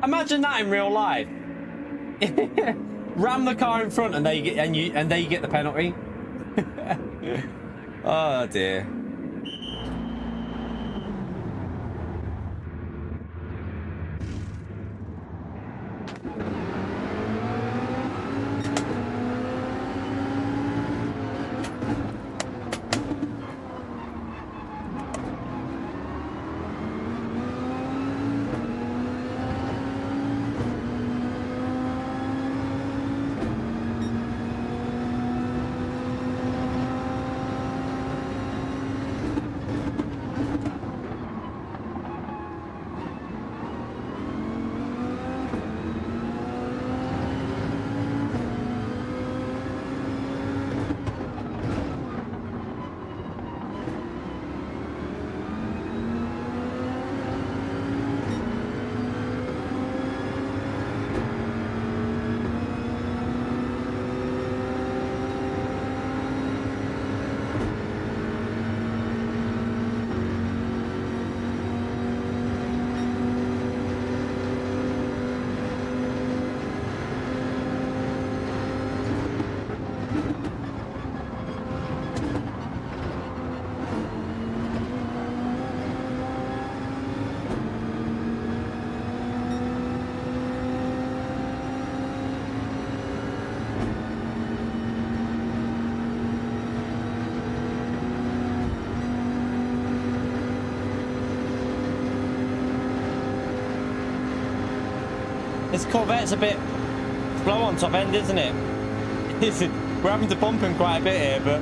A: Imagine that in real life. Ram the car in front and they get the penalty. Oh dear. This Corvette's a bit slow on top end, isn't it? We're having to bump him quite a bit here, but...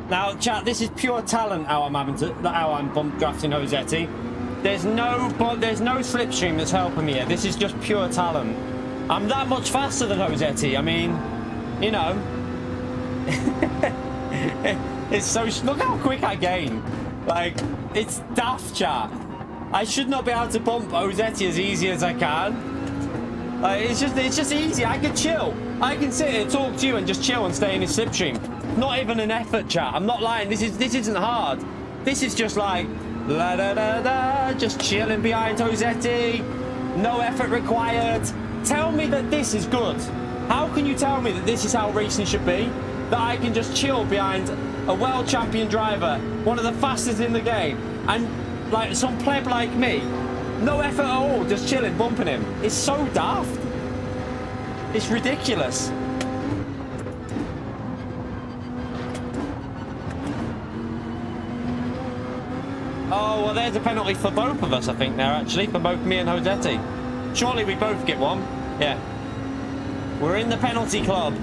A: Now, chat, this is pure talent how I'm bump drafting Josetti. There's no slipstream that's helping me here. This is just pure talent. I'm that much faster than Josetti. I mean, you know, it's so. Look how quick I gain. Like, it's daft, chat. I should not be able to bump Josetti as easy as I can. Like, it's just easy. I can chill. I can sit here, talk to you, and just chill and stay in his slipstream. Not even an effort, chat. I'm not lying. This isn't hard. This is just like. La da da da, just chilling behind Josetti, no effort required. Tell me that this is good. How can you tell me that this is how racing should be? That I can just chill behind a world champion driver, one of the fastest in the game, and like some pleb like me, no effort at all, just chilling, bumping him. It's so daft. It's ridiculous. Oh, well, there's a penalty for both of us, I think, there, actually, for both me and Josetti. Surely we both get one. Yeah. We're in the penalty club.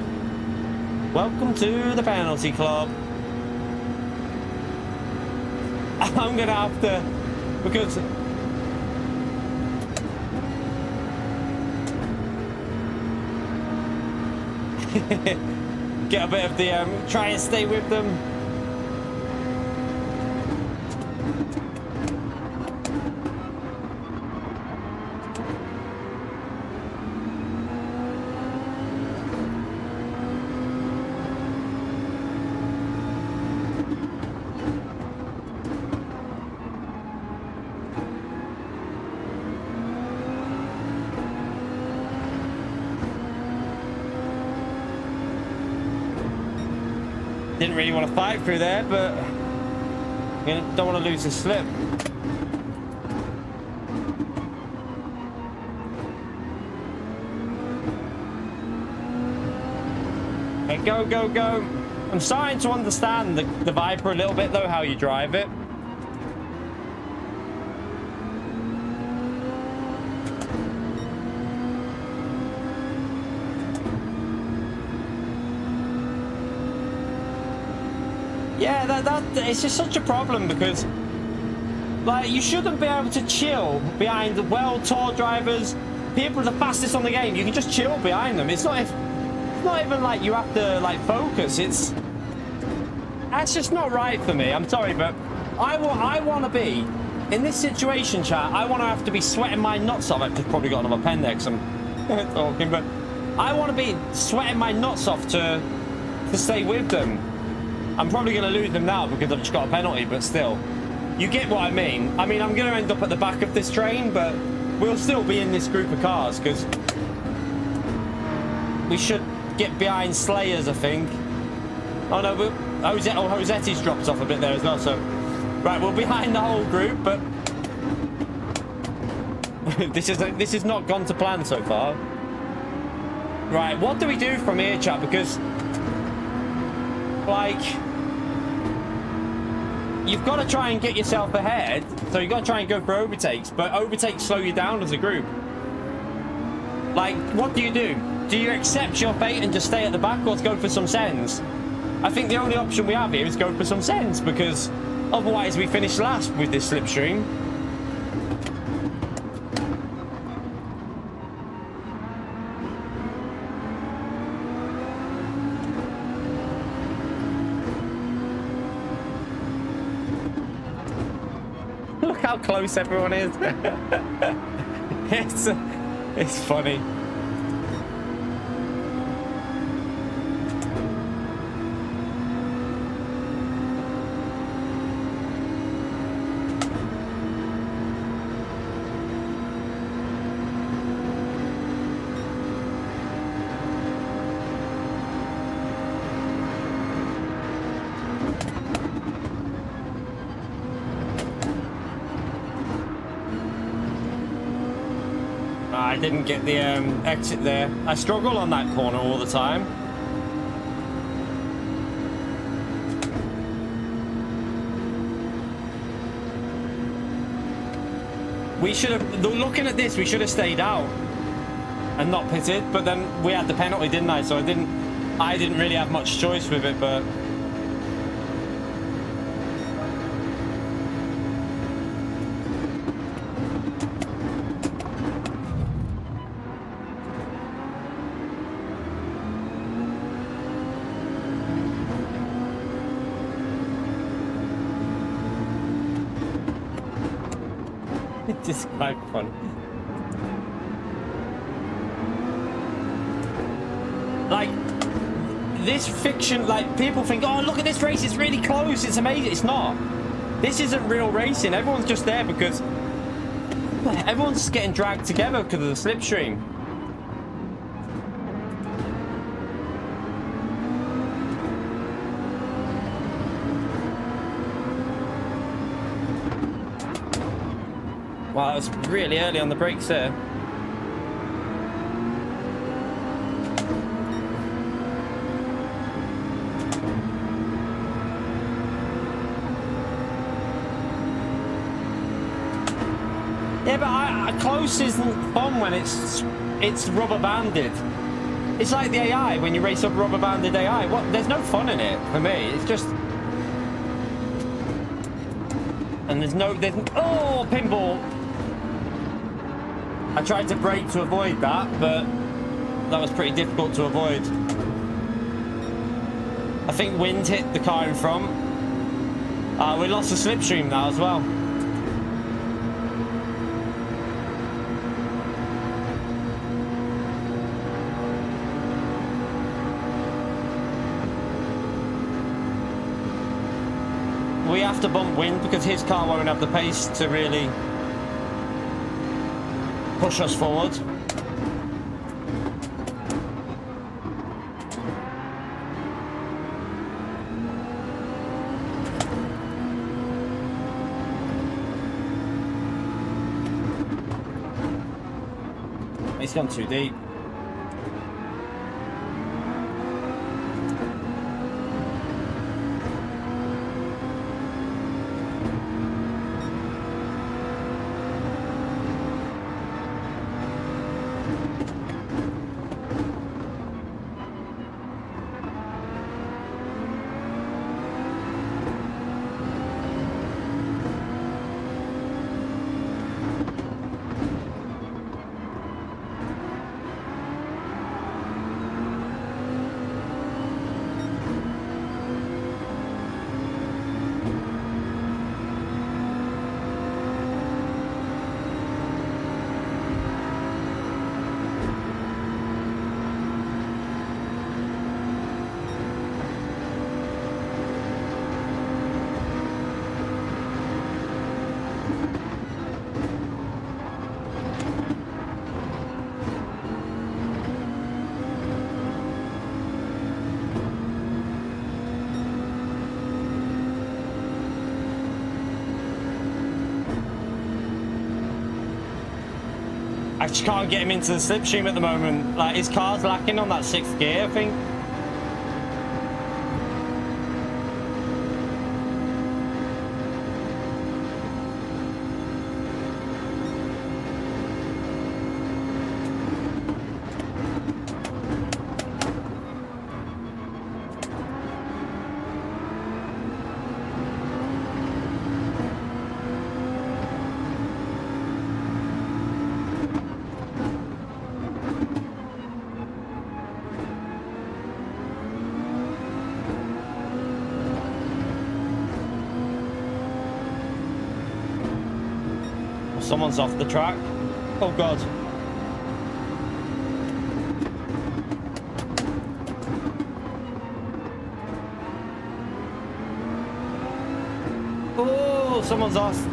A: Welcome to the penalty club. I'm going to have to... Because... Get a bit of the... try and stay with them. Didn't really want to fight through there, but don't want to lose the slip. Okay, go, go, go. I'm starting to understand the Viper a little bit, though, how you drive it. Yeah, it's just such a problem because, like, you shouldn't be able to chill behind the well-taught drivers, people the fastest on the game. You can just chill behind them. It's not even like you have to like focus. That's just not right for me. I'm sorry, but I want to be in this situation, chat. I want to have to be sweating my nuts off. I've just probably got another pen there because I'm talking, but I want to be sweating my nuts off to stay with them. I'm probably going to lose them now because I've just got a penalty, but still. You get what I mean. I mean, I'm going to end up at the back of this train, but we'll still be in this group of cars because we should get behind Slayers, I think. Oh, no, Rosetti's dropped off a bit there as well, so... Right, we're behind the whole group, but... this is not gone to plan so far. Right, what do we do from here, chat? Because... like... you've got to try and get yourself ahead, so you've got to try and go for overtakes, but overtakes slow you down as a group. Like, what do? Do you accept your fate and just stay at the back, or go for some sends? I think the only option we have here is go for some sends, because otherwise we finish last with this slipstream. Look how close everyone is. It's funny. I didn't get the exit there. I struggle on that corner all the time. We should have, looking at this, we should have stayed out and not pitted, but then we had the penalty, didn't I? So I didn't really have much choice with it, but... It's just quite funny. Like, this fiction, like, people think, oh, look at this race, it's really close, it's amazing. It's not. This isn't real racing. Everyone's just there because everyone's just getting dragged together because of the slipstream. Wow, that was really early on the brakes there. Yeah, but close isn't fun when it's rubber banded. It's like the AI when you race up rubber banded AI. What? There's no fun in it for me. It's just, and there's oh, pinball. I tried to brake to avoid that, but that was pretty difficult to avoid. I think wind hit the car in front. We lost the slipstream now as well. We have to bump wind because his car won't have the pace to really push us forward. He's gone too deep. I just can't get him into the slipstream at the moment. Like, his car's lacking on that 6th gear, I think. Someone's off the track. Oh God. Oh, someone's off.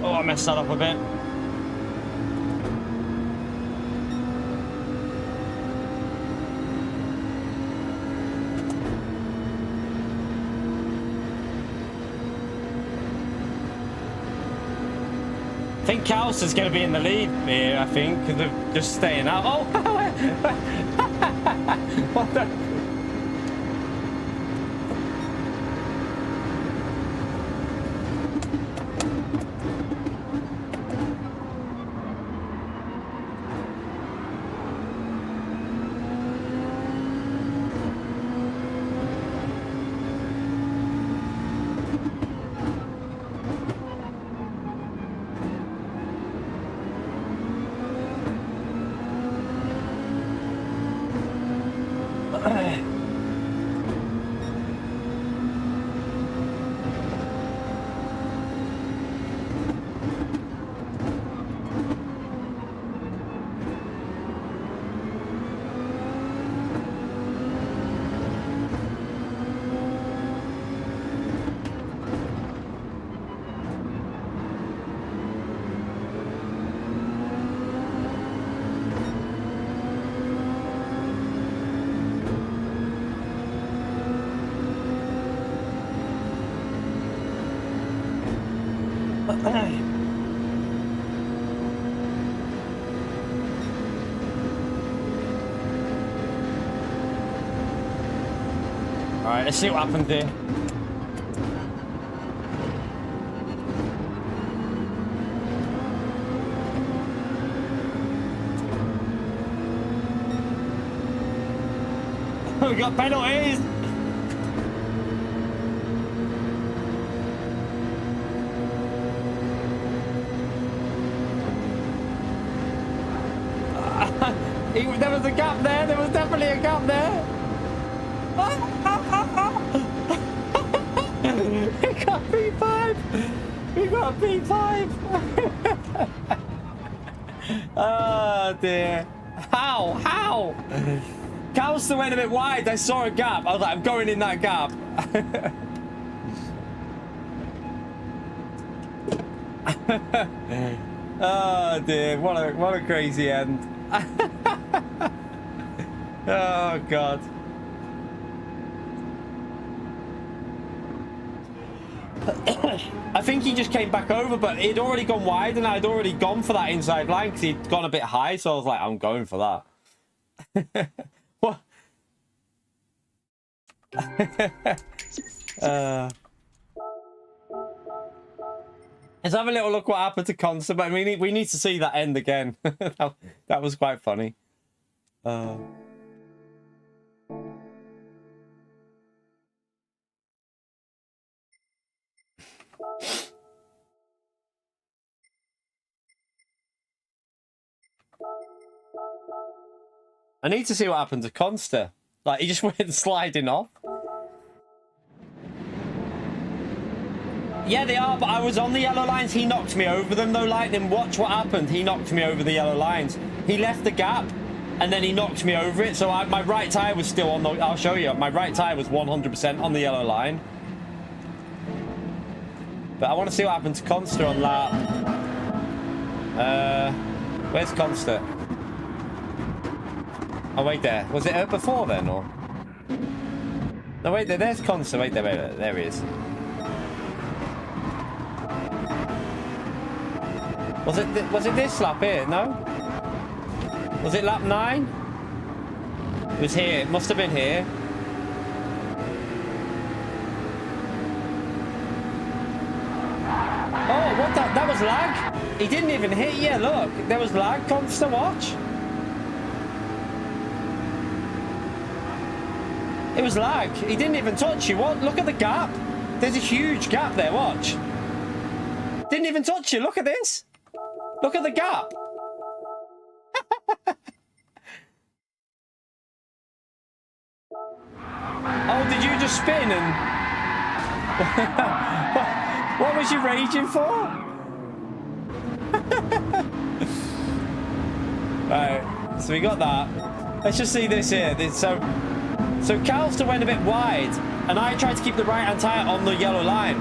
A: I messed that up a bit. I think Kaos is going to be in the lead here, I think, because they're just staying out. Oh, what the? Alright, let's see what happens here. We got penalties! There was a gap there, there was definitely a gap there. We got P5! We got P5! Oh dear. How? How? Calster went a bit wide, I saw a gap. I was like, I'm going in that gap. Oh dear, what a crazy end. Oh God. I think he just came back over, but he'd already gone wide and I'd already gone for that inside line because he'd gone a bit high, so I was like, I'm going for that. What? Let's have a little look what happened to Constant, but we need to see that end again. That was quite funny. I need to see what happened to Conster. Like, he just went sliding off. Yeah, they are, but I was on the yellow lines. He knocked me over them, though, Lightning. Watch what happened. He knocked me over the yellow lines. He left the gap, and then he knocked me over it. So my right tyre was still on the... I'll show you. My right tyre was 100% on the yellow line. But I want to see what happened to Consta on lap. Where's Consta? Oh, wait there. Was it her before then, or...? No, wait there. There's Consta. Wait there, wait there. There he is. Was it this lap here? No? Was it lap 9? It was here. It must have been here. Oh, what that was lag. He didn't even hit. Yeah, look. There was lag. Constant watch. It was lag. He didn't even touch you. What? Look at the gap. There's a huge gap there. Watch. Didn't even touch you. Look at this. Look at the gap. Oh, did you just spin and... what was you raging for? Right, so we got that. Let's just see this here. So Calster went a bit wide, and I tried to keep the right-hand tyre on the yellow line.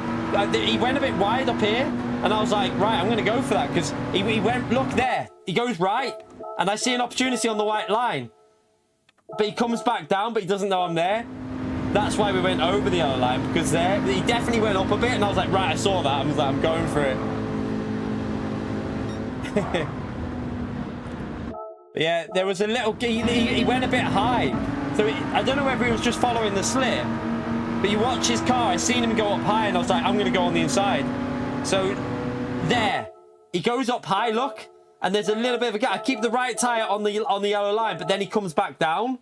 A: He went a bit wide up here. And I was like, right, I'm going to go for that, because he went, look there. He goes right, and I see an opportunity on the white line. But he comes back down, but he doesn't know I'm there. That's why we went over the yellow line, because there, he definitely went up a bit, and I was like, right, I saw that. I was like, I'm going for it. But yeah, there was a little, he went a bit high. So I don't know whether he was just following the slip, but you watch his car, I seen him go up high, and I was like, I'm going to go on the inside. So there, he goes up high, look, and there's a little bit of a gap. I keep the right tyre on the yellow line, but then he comes back down,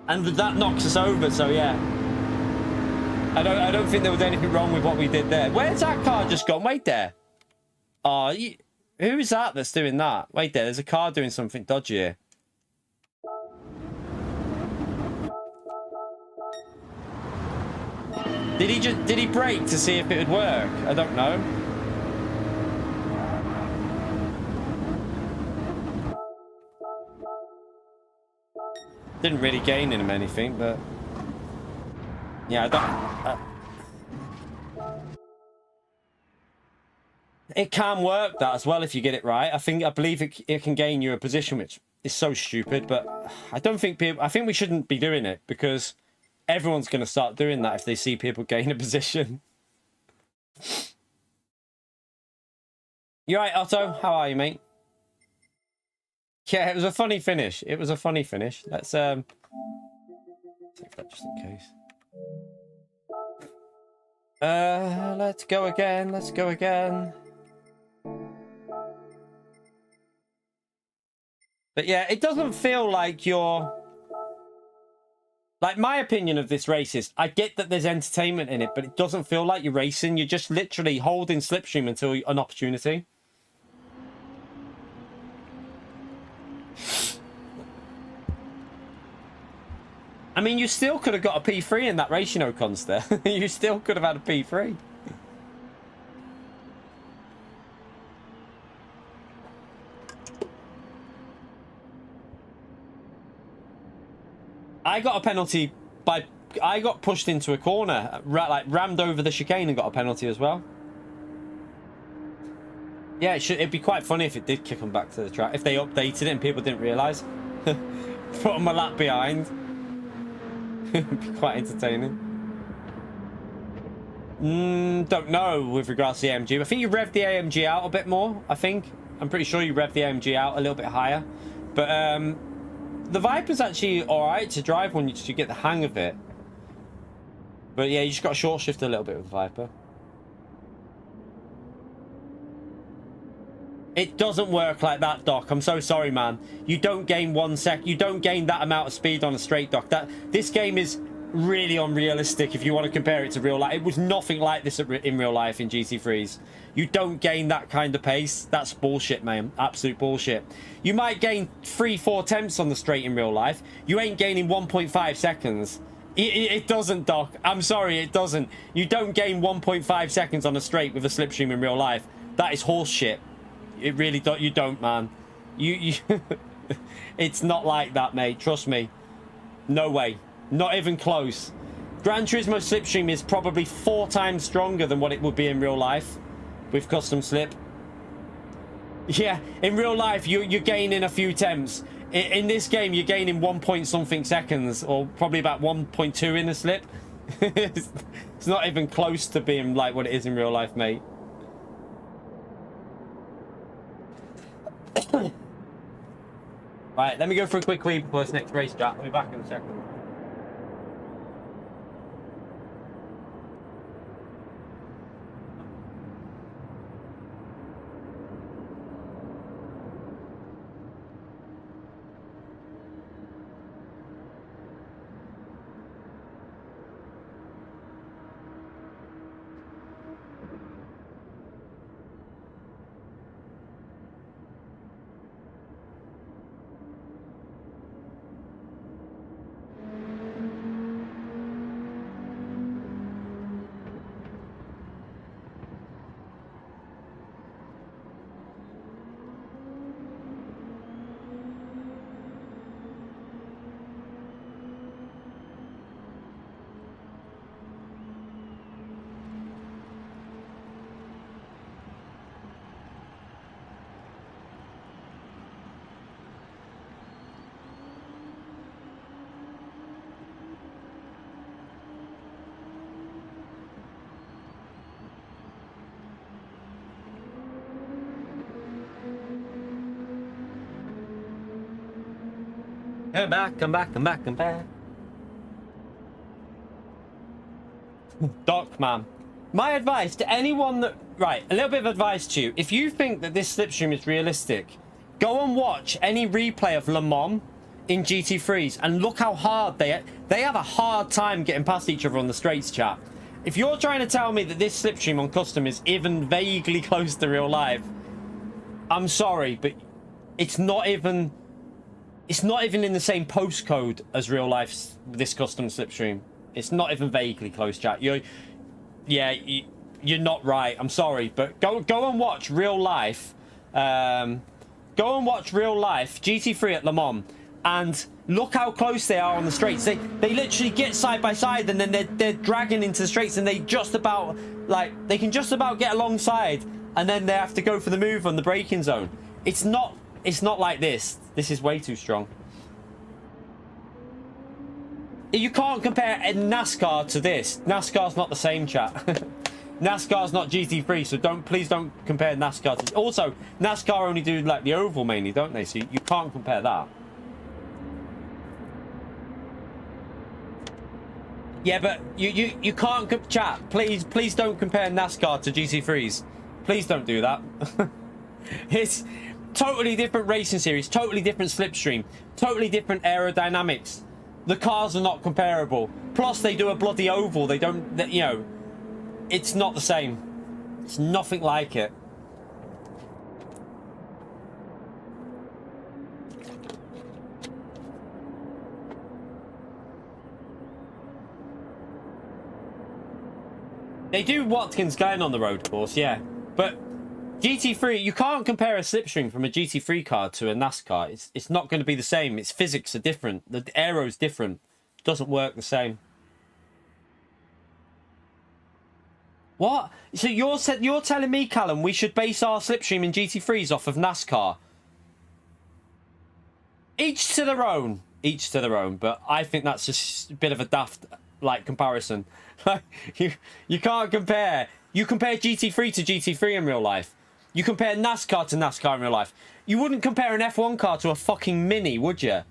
A: and that knocks us over. So yeah, I don't think there was anything wrong with what we did there. Where's that car just gone? Wait there. Oh, who is that that's doing that? Wait there. There's a car doing something dodgy here. Did he brake to see if it would work? I don't know. Didn't really gain in him anything, but yeah, I don't. It can work that as well if you get it right. I believe it can gain you a position, which is so stupid. But I don't think people. I think we shouldn't be doing it, because everyone's going to start doing that if they see people gain a position. You right, Otto? How are you, mate? Yeah, it was a funny finish. It was a funny finish. Let's take that just in case. Let's go again. Let's go again. But yeah, it doesn't feel like you're... Like, my opinion of this race is, I get that there's entertainment in it, but it doesn't feel like you're racing. You're just literally holding Slipstream until an opportunity. I mean, you still could have got a P3 in that race, you know, Conster. You still could have had a P3. I got a penalty by... I got pushed into a corner, like rammed over the chicane and got a penalty as well. Yeah, it'd be quite funny if it did kick them back to the track. If they updated it and people didn't realise. Put them a lap behind. It'd be quite entertaining. Don't know with regards to the AMG. I think you revved the AMG out a bit more, I think. I'm pretty sure you revved the AMG out a little bit higher. But the Viper's actually alright to drive when you get the hang of it. But yeah, you just got to short shift a little bit with the Viper. It doesn't work like that, Doc. I'm so sorry, man. You don't gain 1 sec. You don't gain that amount of speed on a straight, Doc. This game is really unrealistic if you want to compare it to real life. It was nothing like this in real life in GT3s. You don't gain that kind of pace. That's bullshit, man. Absolute bullshit. You might gain 3-4 tenths on the straight in real life. You ain't gaining 1.5 seconds It doesn't, Doc. I'm sorry, it doesn't. You don't gain 1.5 seconds on a straight with a slipstream in real life. That is horse shit. It really don't. You don't, man. You It's not like that, mate. Trust me. No way. Not even close. Gran Turismo slipstream is probably 4 times stronger than what it would be in real life with custom slip. Yeah, in real life, you're gaining a few temps. In this game, you're gaining 1 point something seconds, or probably about 1.2 in the slip. It's not even close to being like what it is in real life, mate. Right, let me go for a quick wee before this next race, Jack. I'll be back in a second. Come back. Doc, man. My advice to anyone that... Right, a little bit of advice to you. If you think that this slipstream is realistic, go and watch any replay of Le Mans in GT3s and look how hard they have a hard time getting past each other on the straights, chat. If you're trying to tell me that this slipstream on custom is even vaguely close to real life, I'm sorry, but it's not even in the same postcode as real life, this custom slipstream. It's not even vaguely close, chat. You're not right. I'm sorry, but go and watch real life. Go and watch real life GT3 at Le Mans and look how close they are on the straights. They literally get side by side and then they're dragging into the straights and they can just about get alongside and then they have to go for the move on the braking zone. It's not like this. This is way too strong. You can't compare a NASCAR to this. NASCAR's not the same, chat. NASCAR's not GT3, so please don't compare NASCAR to... Also, NASCAR only do like the oval mainly, don't they? So you can't compare that. Yeah, but you can't... Chat, please don't compare NASCAR to GT3s. Please don't do that. It's totally different racing series, totally different slipstream, totally different aerodynamics. The cars are not comparable. Plus, they do a bloody oval. They don't, you know, it's not the same. It's nothing like it. They do Watkins Glen on the road course, yeah. But GT3, you can't compare a slipstream from a GT3 car to a NASCAR. It's not going to be the same. Its physics are different. The aero's different. It doesn't work the same. What? So you're telling me, Callum, we should base our slipstream in GT3s off of NASCAR? Each to their own. Each to their own. But I think that's just a bit of a daft comparison. you can't compare. You compare GT3 to GT3 in real life. You compare NASCAR to NASCAR in real life. You wouldn't compare an F1 car to a fucking Mini, would you?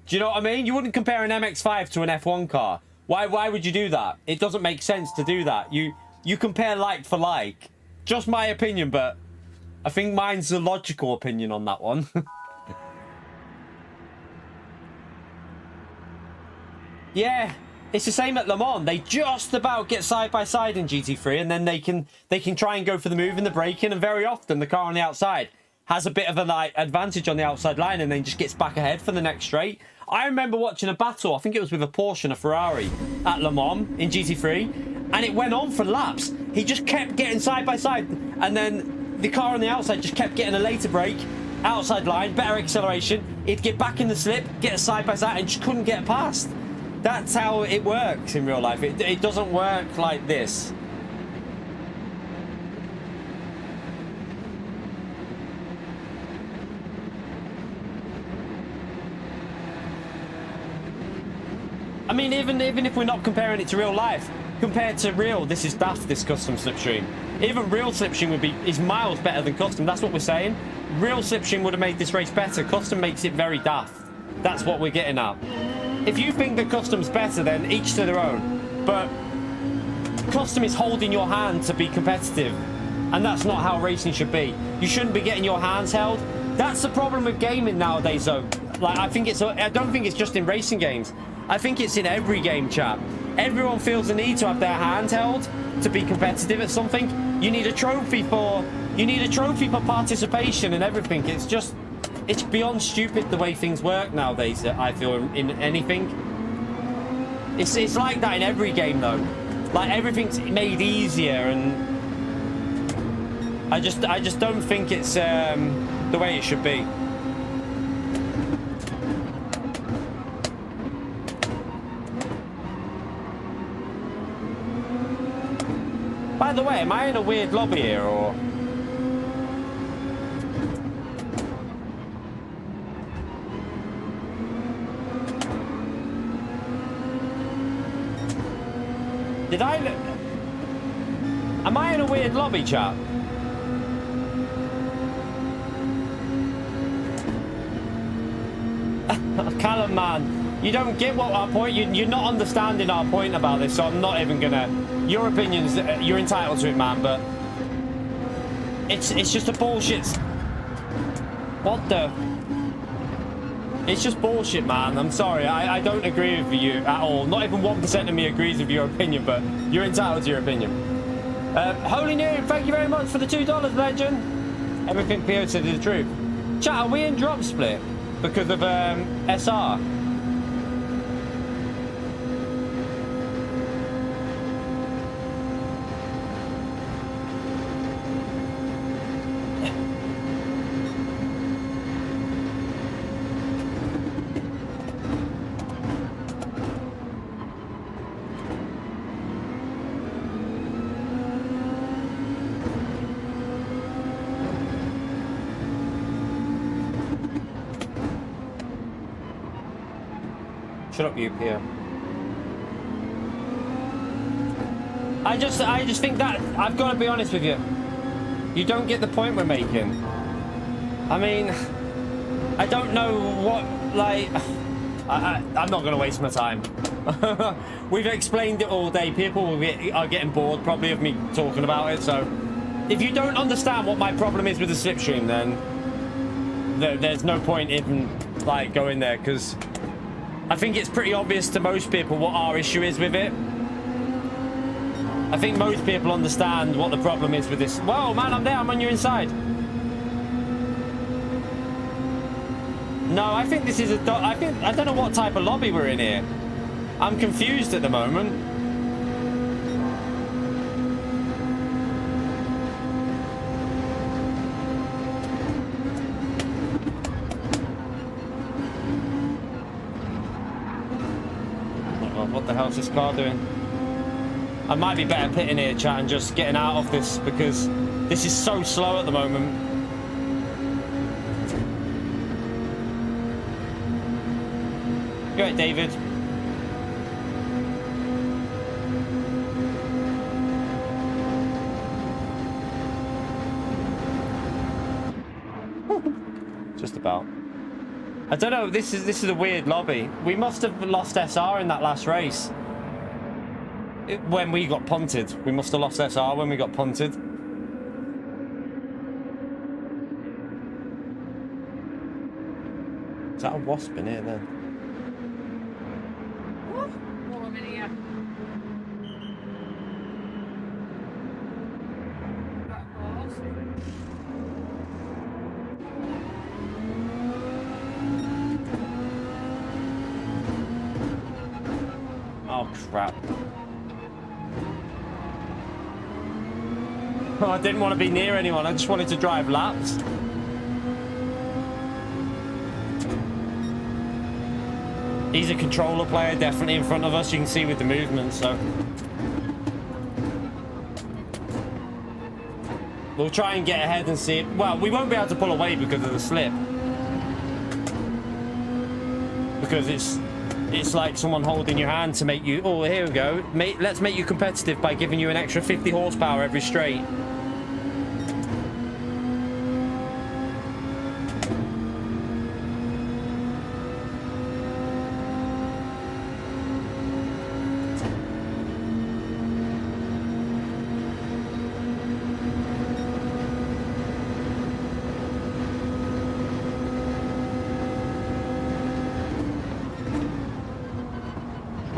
A: Do you know what I mean? You wouldn't compare an MX-5 to an F1 car. Why would you do that? It doesn't make sense to do that. You compare like for like. Just my opinion, but I think mine's the logical opinion on that one. Yeah. It's the same at Le Mans. They just about get side by side in GT3, and then they can try and go for the move in the braking, and very often the car on the outside has a bit of an advantage on the outside line, and then just gets back ahead for the next straight. I remember watching a battle, I think it was with a Porsche and a Ferrari at Le Mans in GT3, and it went on for laps. He just kept getting side by side, and then the car on the outside just kept getting a later brake, outside line, better acceleration. He'd get back in the slip, get a side by side, and just couldn't get past. That's how it works in real life. It doesn't work like this. I mean, even if we're not comparing it to real life, compared to real, this is daft, this custom slipstream. Even real slipstream is miles better than custom. That's what we're saying. Real slipstream would have made this race better. Custom makes it very daft. That's what we're getting at. If you think the custom's better, then each to their own. But custom is holding your hand to be competitive, and that's not how racing should be. You shouldn't be getting your hands held. That's the problem with gaming nowadays, though. Like, I don't think it's just in racing games. I think it's in every game, chat. Everyone feels the need to have their hand held to be competitive at something. You need a trophy for participation and everything. It's beyond stupid the way things work nowadays, I feel, in anything. It's like that in every game, though. Like, everything's made easier, and I just don't think it's the way it should be. By the way, am I in a weird lobby here, or...? Am I in a weird lobby, chat? Callum, man, you don't get what our point... You're not understanding our point about this, so I'm not even gonna... Your opinions, you're entitled to it, man, but... It's just a bullshit... What the... It's just bullshit, man. I'm sorry. I don't agree with you at all. Not even 1% of me agrees with your opinion, but you're entitled to your opinion. Holy New, thank you very much for the $2, legend. Everything Pio said is the truth. Chat, are we in drop split because of SR? Shut up, you, Pierre. I just think that I've got to be honest with you. You don't get the point we're making. I mean, I don't know what, like, I'm not going to waste my time. We've explained it all day. People are getting bored probably of me talking about it. So if you don't understand what my problem is with the slipstream, then there's no point in, like, going there, because I think it's pretty obvious to most people what our issue is with it. I think most people understand what the problem is with this. Whoa, man, I'm there. I'm on your inside. No, I think this is I don't know what type of lobby we're in here. I'm confused at the moment. What the hell's this car doing? I might be better pitting here, chat, and just getting out of this, because this is so slow at the moment. Go ahead, David. Just about. I don't know. This is a weird lobby. We must have lost SR in that last race. When we got punted. We must have lost SR when we got punted. Is that a wasp in here then?
B: What? Oh, I'm in here. That was.
A: Oh, crap. Oh, I didn't want to be near anyone. I just wanted to drive laps. He's a controller player, definitely in front of us. You can see with the movement, so... We'll try and get ahead and see it. Well, we won't be able to pull away because of the slip. Because it's like someone holding your hand to make you... Oh, here we go. Let's make you competitive by giving you an extra 50 horsepower every straight.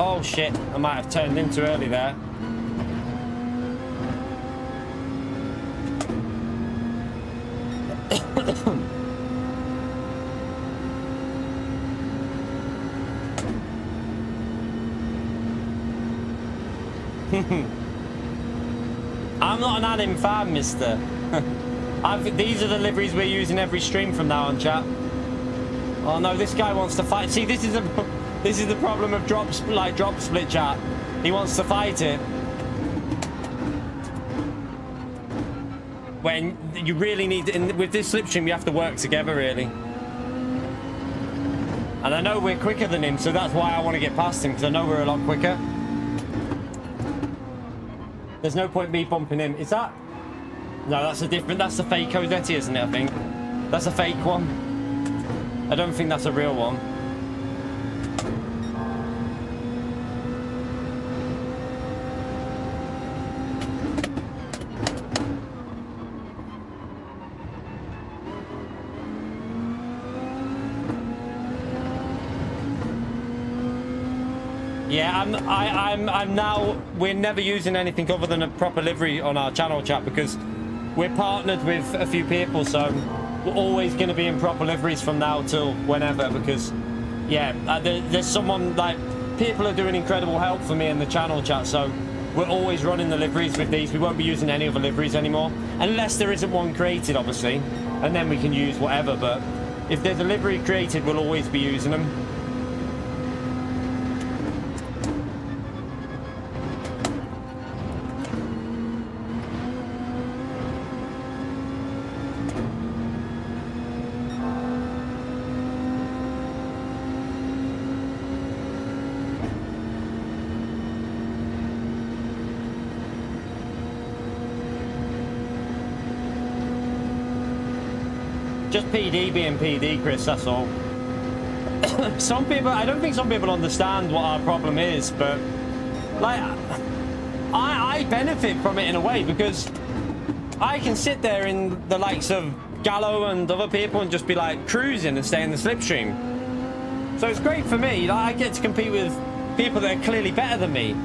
A: Oh shit, I might have turned in too early there. I'm not an anime fan, mister. These are the liveries we're using every stream from now on, chat. Oh no, this guy wants to fight. See, this is the problem of drop split, chat. He wants to fight it. When you really need to, with this Slipstream, you have to work together, really. And I know we're quicker than him, so that's why I want to get past him, because I know we're a lot quicker. There's no point me bumping him. Is that? No, that's a different, that's the fake Cosetti, isn't it, I think? That's a fake one. I don't think that's a real one. Yeah, I'm now, we're never using anything other than a proper livery on our channel, chat, because we're partnered with a few people, so we're always going to be in proper liveries from now till whenever, because yeah, there's someone, like, people are doing incredible help for me in the channel, chat, so we're always running the liveries with these. We won't be using any other liveries anymore, unless there isn't one created, obviously, and then we can use whatever, but if there's a livery created, we'll always be using them. Just PD being PD, Chris, that's all. Some people, I don't think some people understand what our problem is, but like, I benefit from it in a way, because I can sit there in the likes of Gallo and other people and just be like cruising and stay in the Slipstream. So it's great for me. Like, I get to compete with people that are clearly better than me.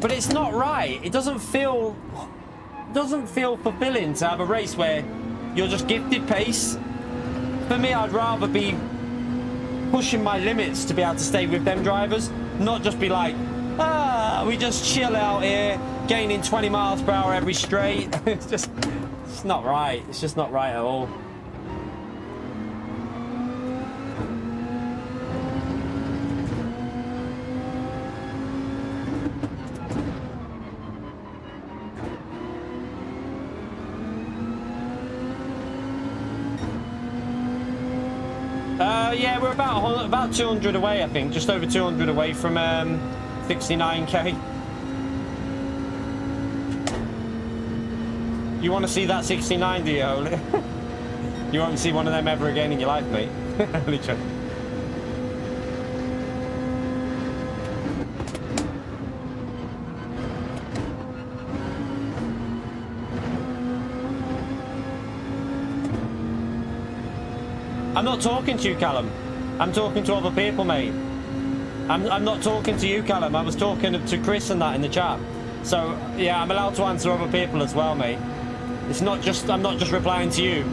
A: But it's not right. It doesn't feel fulfilling to have a race where you're just gifted pace. For me, I'd rather be pushing my limits to be able to stay with them drivers, not just be like, we just chill out here, gaining 20 miles per hour every straight. It's not right. It's just not right at all. Yeah, we're about 200 away, I think, just over 200 away from 69k. You want to see that 69, do you, Holy? You won't see one of them ever again in your life, mate. Literally. I'm not talking to you, Callum. I'm talking to other people, mate. I'm not talking to you, Callum. I was talking to Chris and that in the chat. So, yeah, I'm allowed to answer other people as well, mate. It's not just, I'm not just replying to you.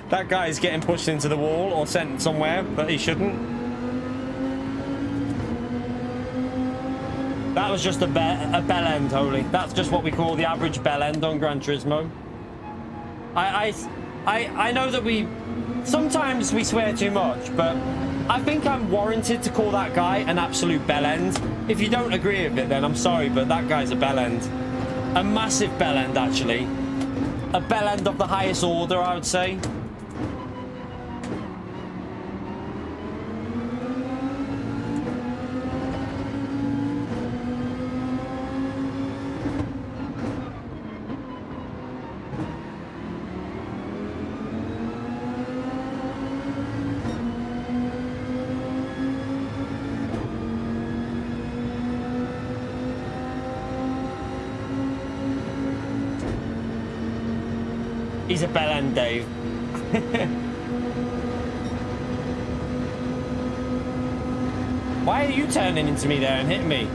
A: That guy's getting pushed into the wall or sent somewhere that he shouldn't. That was just a bell end, Holy. That's just what we call the average bell end on Gran Turismo. I know that sometimes we swear too much, but I think I'm warranted to call that guy an absolute bell end. If you don't agree with it, then I'm sorry, but that guy's a bell end. A massive bell end, actually. A bell end of the highest order, I would say. He's a bell end, Dave. Why are you turning into me there and hitting me?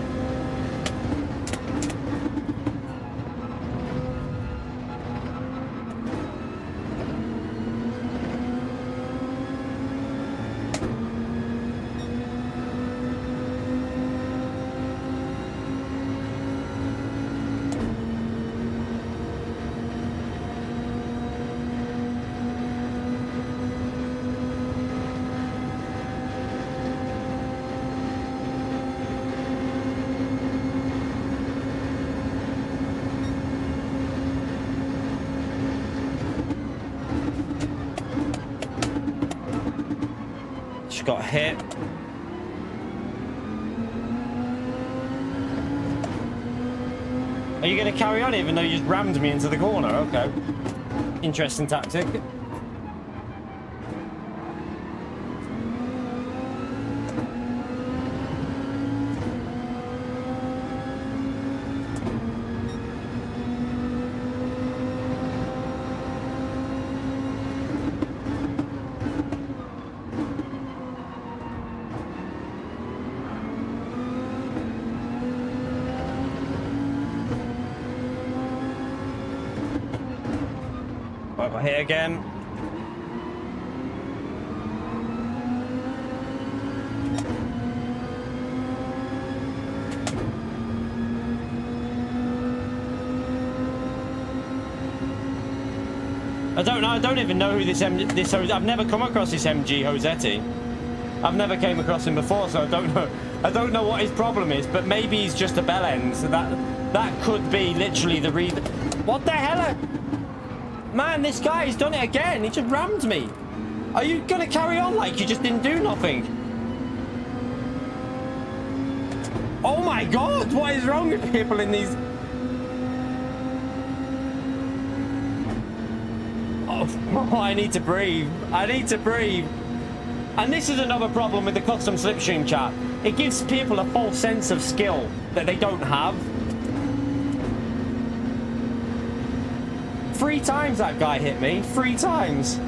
A: Got hit. Are you going to carry on even though you just rammed me into the corner? Okay. Interesting tactic. Hit again. I don't know. I don't even know who this I've never come across this MG Josetti. I've never came across him before, so I don't know. I don't know what his problem is, but maybe he's just a bell end. So that could be literally the reason. What the hell? Man, this guy's done it again. He just rammed me. Are you gonna carry on like you just didn't do nothing? Oh my God, what is wrong with people in these? Oh, I need to breathe. I need to breathe. And this is another problem with the custom Slipstream chat. It gives people a false sense of skill that they don't have. 3 times that guy hit me. 3 times.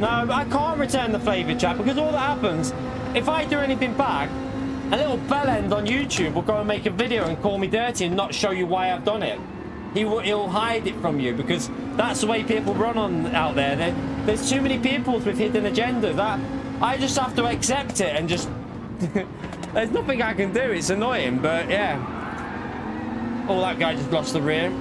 A: No, I can't return the flavor chat because all that happens, if I do anything back, a little bell end on YouTube will go and make a video and call me dirty and not show you why I've done it. He'll hide it from you because that's the way people run on out there. There's too many people with hidden agendas. I just have to accept it and just... There's nothing I can do. It's annoying, but yeah. Oh, that guy just lost the rear.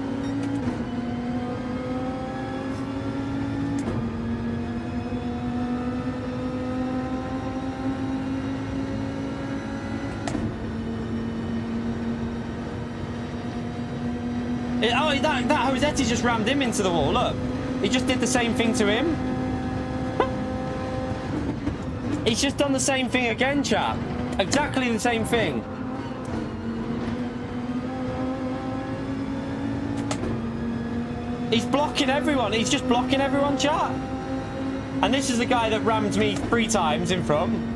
A: Oh, that Josetti just rammed him into the wall. Look, he just did the same thing to him. He's just done the same thing again, chap. Exactly the same thing. He's blocking everyone. He's just blocking everyone, chat. And this is the guy that rammed me 3 times in front.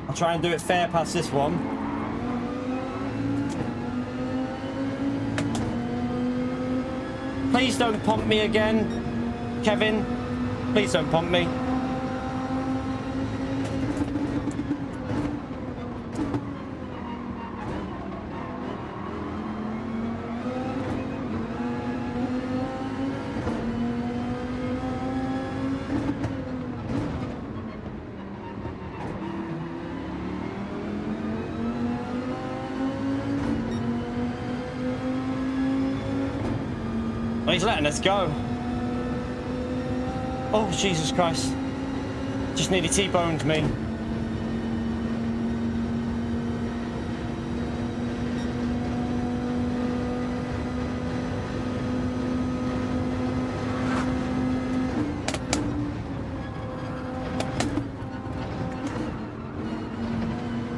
A: I'll try and do it fair past this one. Please don't pump me again, Kevin. Please don't pump me. He's letting us go. Oh, Jesus Christ. Just nearly T-boned me.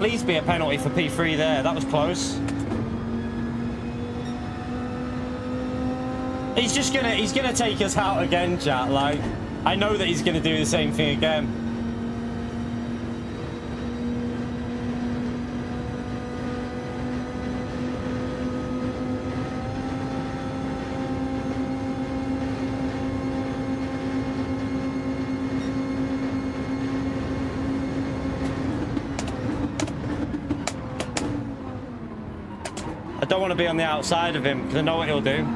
A: Please be a penalty for P3 there. That was close. He's gonna take us out again, chat. Like, I know that he's gonna do the same thing again. I don't want to be on the outside of him because I know what he'll do.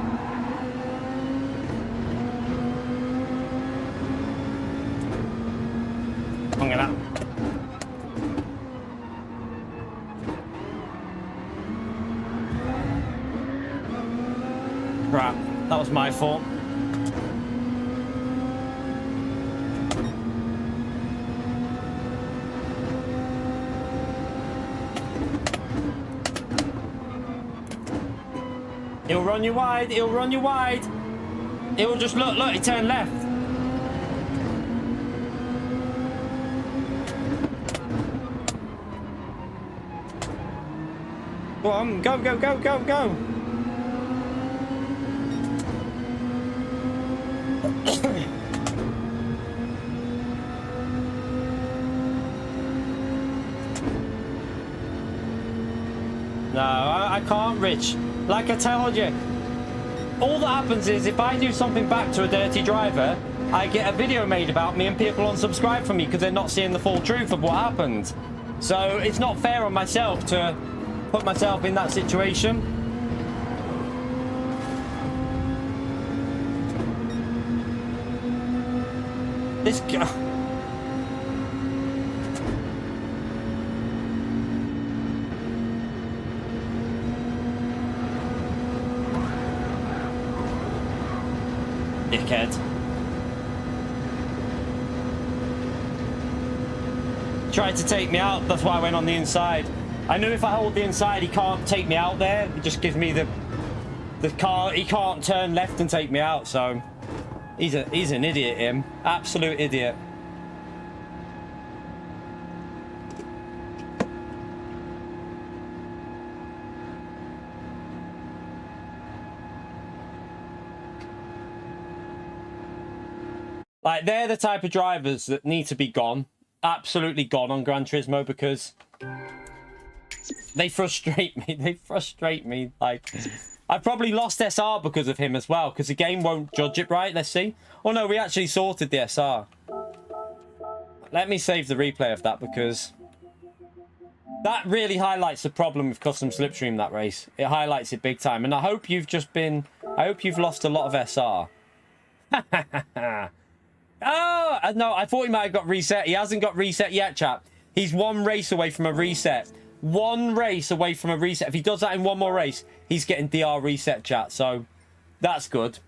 A: I'm gonna. Crap, that was my fault. He'll run you wide, he'll run you wide. He'll just look, he turned left. Go on, go, go, go, go, go. No, I can't, Rich. Like I told you, all that happens is if I do something back to a dirty driver, I get a video made about me and people unsubscribe from me because they're not seeing the full truth of what happened. So it's not fair on myself to put myself in that situation. This guy. Dickhead. Tried to take me out, that's why I went on the inside. I knew if I hold the inside, he can't take me out there. It just gives me the car. He can't turn left and take me out. So he's an idiot, him. Absolute idiot. Like, they're the type of drivers that need to be gone. Absolutely gone on Gran Turismo because they frustrate me. They frustrate me. Like, I probably lost SR because of him as well, because the game won't judge it right. Let's see. Oh no, we actually sorted the SR. Let me save the replay of that because that really highlights the problem with custom Slipstream, that race. It highlights it big time. And I hope you've lost a lot of SR. Oh, no, I thought he might have got reset. He hasn't got reset yet, chap. He's one race away from a reset. One race away from a reset. If he does that in one more race, he's getting DR reset, chat. So That's good.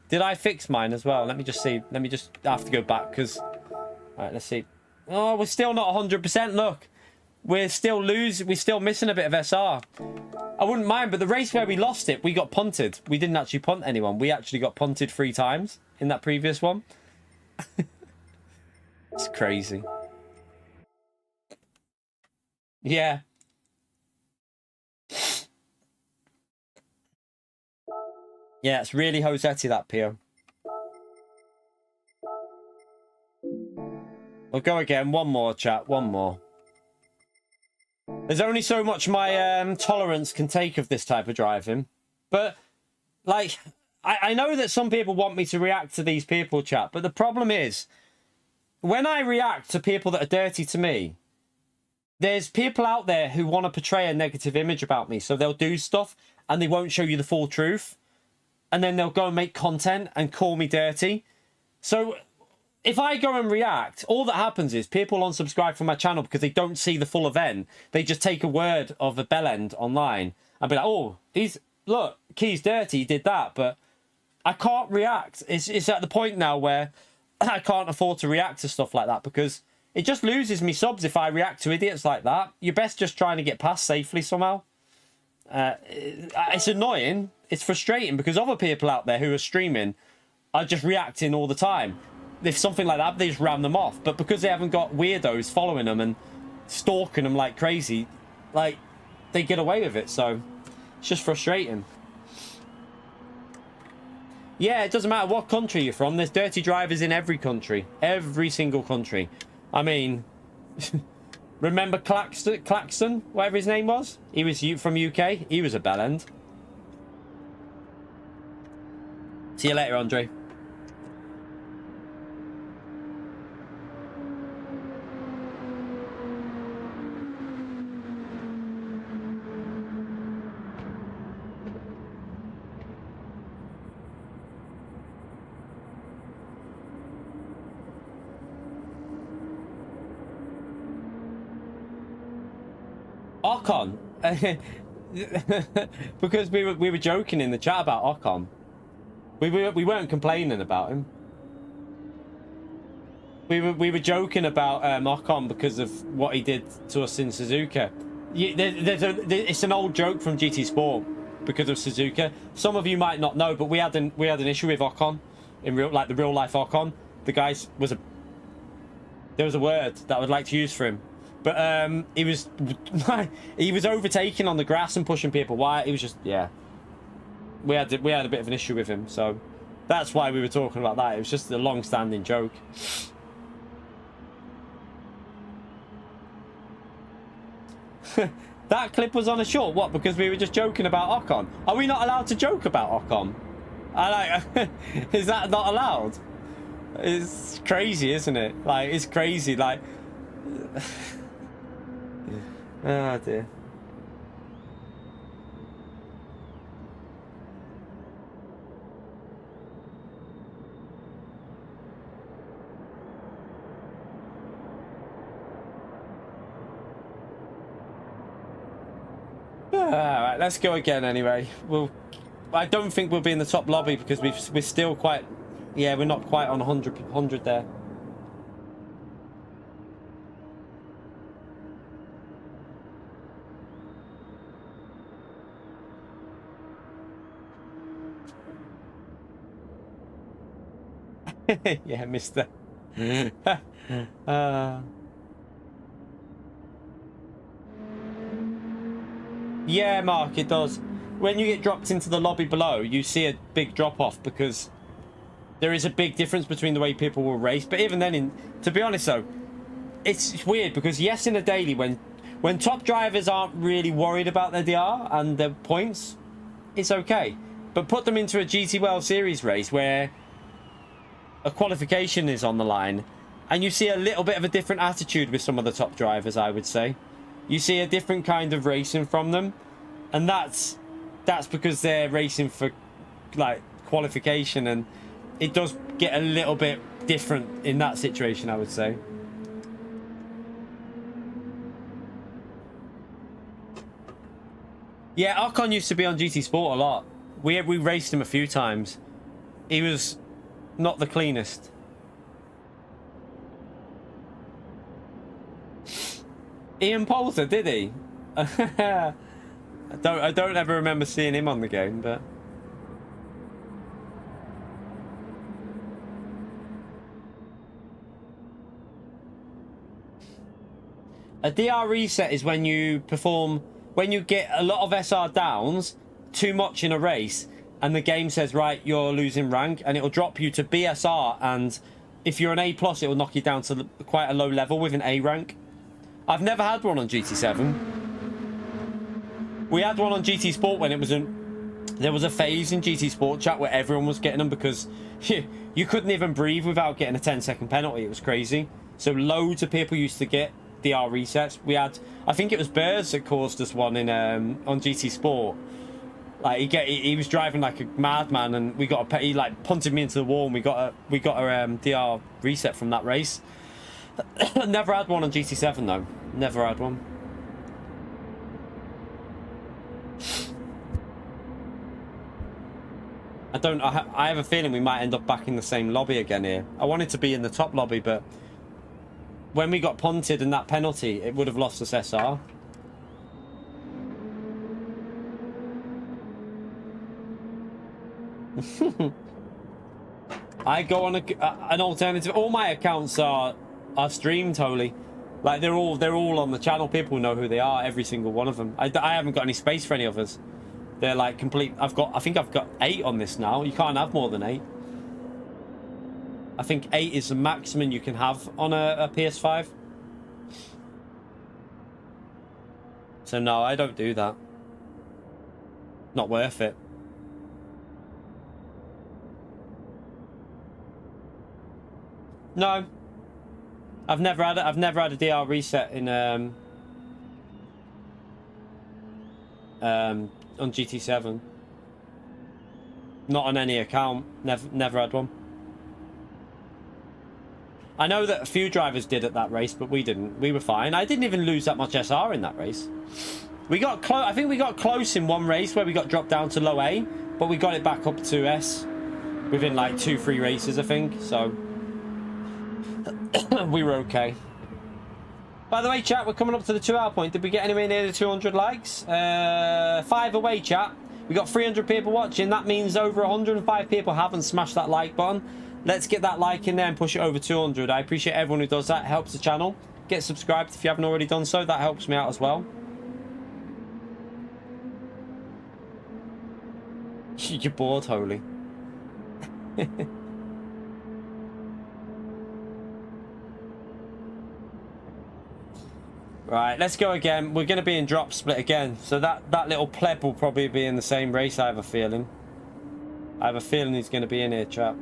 A: Did I fix mine as well? Let me just see. Let me just I have to go back because... All right, let's see. Oh, we're still not 100%. Look, we're still we're still missing a bit of SR. I wouldn't mind, but the race where we lost it, we got punted. We didn't actually punt anyone. We actually got punted 3 times in that previous one. It's crazy. Yeah. Yeah, it's really Hosetti, that Pio. We'll go again. One more, chat. One more. There's only so much my tolerance can take of this type of driving. But, like, I know that some people want me to react to these people, chat. But the problem is, when I react to people that are dirty to me, there's people out there who want to portray a negative image about me. So they'll do stuff and they won't show you the full truth. And then they'll go and make content and call me dirty. So if I go and react, all that happens is people unsubscribe from my channel because they don't see the full event. They just take a word of a bellend online and be like, oh, look, Key's dirty, he did that. But I can't react. It's at the point now where I can't afford to react to stuff like that because it just loses me subs if I react to idiots like that. You're best just trying to get past safely somehow. It's annoying. It's frustrating because other people out there who are streaming are just reacting all the time. If something like that, they just ram them off. But because they haven't got weirdos following them and stalking them like crazy, like, they get away with it. So it's just frustrating. Yeah, it doesn't matter what country you're from. There's dirty drivers in every country. Every single country. I mean, remember Claxton, whatever his name was? He was from UK. He was a bellend. See you later, Andre. Ocon. Because we were joking in the chat about Ocon. We weren't complaining about him. We were joking about Ocon because of what he did to us in Suzuka. It's an old joke from GT Sport because of Suzuka. Some of you might not know, but we had an issue with Ocon in real life Ocon. The guy there was a word that I would like to use for him. But he was overtaking on the grass and pushing people. Why? He was just, yeah. We had a bit of an issue with him, so that's why we were talking about that. It was just a long-standing joke. That clip was on a short. What? Because we were just joking about Ocon. Are we not allowed to joke about Ocon? Is that not allowed? It's crazy, isn't it? Like, it's crazy. Like, oh dear. Alright, let's go again anyway. I don't think we'll be in the top lobby because we're still quite... Yeah, we're not quite on 100 there. Yeah, mister. Yeah, Mark, it does. When you get dropped into the lobby below, you see a big drop-off because there is a big difference between the way people will race. But even then, to be honest though, it's weird because yes, in a daily, when top drivers aren't really worried about their DR and their points, it's okay. But put them into a GT World Series race where a qualification is on the line and you see a little bit of a different attitude with some of the top drivers, I would say. You see a different kind of racing from them, and that's because they're racing for like qualification, and it does get a little bit different in that situation, I would say. Yeah, Ocon used to be on GT Sport a lot. We raced him a few times. He was not the cleanest. Ian Poulter, did he? I don't ever remember seeing him on the game, but a DR reset is when you get a lot of SR downs too much in a race, and the game says, right, you're losing rank, and it'll drop you to BSR, and if you're an A+, it will knock you down to quite a low level with an A rank. I've never had one on GT7. We had one on GT Sport when it was there was a phase in GT Sport chat where everyone was getting them because you couldn't even breathe without getting a 10-second penalty. It was crazy. So loads of people used to get DR resets. We had, I think it was Bears that caused us one in on GT Sport. Like he was driving like a madman, and he like punted me into the wall, and we got a DR reset from that race. Never had one on GT7 though. Never had one. I have a feeling we might end up back in the same lobby again here. I wanted to be in the top lobby, but when we got punted and that penalty, it would have lost us SR. I go on an alternative. All my accounts are streamed wholly. Like they're all on the channel. People know who they are, every single one of them. I haven't got any space for any others. They're like complete. I think I've got 8 on this now. You can't have more than 8. I think 8 is the maximum you can have on a PS5. So no, I don't do that. Not worth it. No. I've never had a DR reset in on GT7. Not on any account. Never had one. I know that a few drivers did at that race, but we didn't. We were fine. I didn't even lose that much SR in that race. We got close. I think we got close in one race where we got dropped down to low A, but we got it back up to S within like 2-3 races, I think. So we were okay. By the way, chat, we're coming up to the 2-hour point. Did we get anywhere near the 200 likes? 5 away, chat. We got 300 people watching. That means over 105 people haven't smashed that like button. Let's get that like in there and push it over 200. I appreciate everyone who does that. It helps the channel. Get subscribed if you haven't already done so. That helps me out as well. You're bored, Holy. Right, let's go again. We're going to be in drop split again. So that little pleb will probably be in the same race, I have a feeling. I have a feeling he's going to be in here, chap.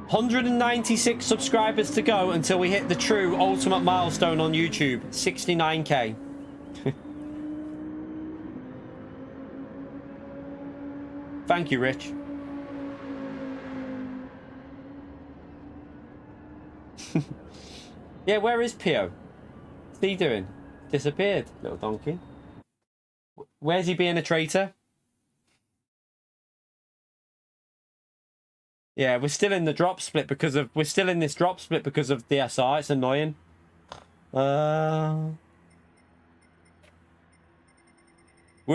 A: 196 subscribers to go until we hit the true ultimate milestone on YouTube. 69k. Thank you, Rich. Yeah, where is Pio? What's he doing? Disappeared, little donkey. Where's he being a traitor? Yeah, we're still in the drop split because of the SR. It's annoying. We're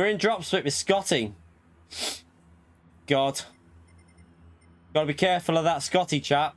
A: in drop split with Scotty. God. Gotta be careful of that Scotty, chap.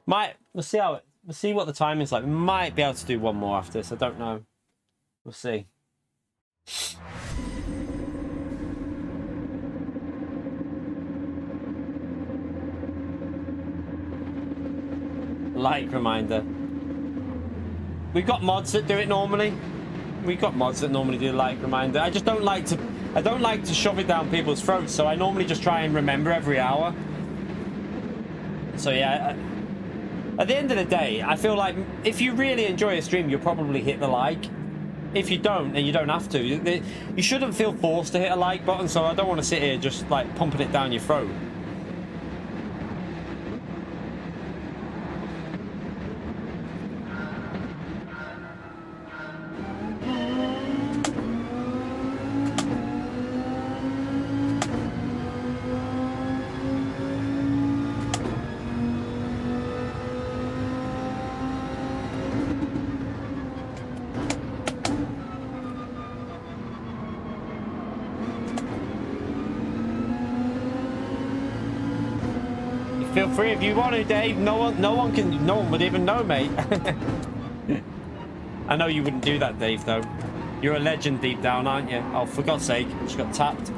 A: Right. We'll see what the time is like. We might be able to do one more after this. I don't know. We'll see. Like reminder. We've got mods that do it normally. We've got mods that normally do like reminder. I just don't like to. I don't like to shove it down people's throats, so I normally just try and remember every hour. So yeah, at the end of the day, I feel like if you really enjoy a stream, you'll probably hit the like. If you don't, and you don't have to, you shouldn't feel forced to hit a like button, so I don't want to sit here just like pumping it down your throat. Feel free if you want to, Dave. No one would even know, mate. I know you wouldn't do that, Dave, though. You're a legend deep down, aren't you? Oh, for God's sake, just got tapped.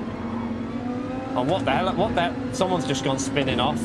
A: Oh, what the hell? What the hell? Someone's just gone spinning off.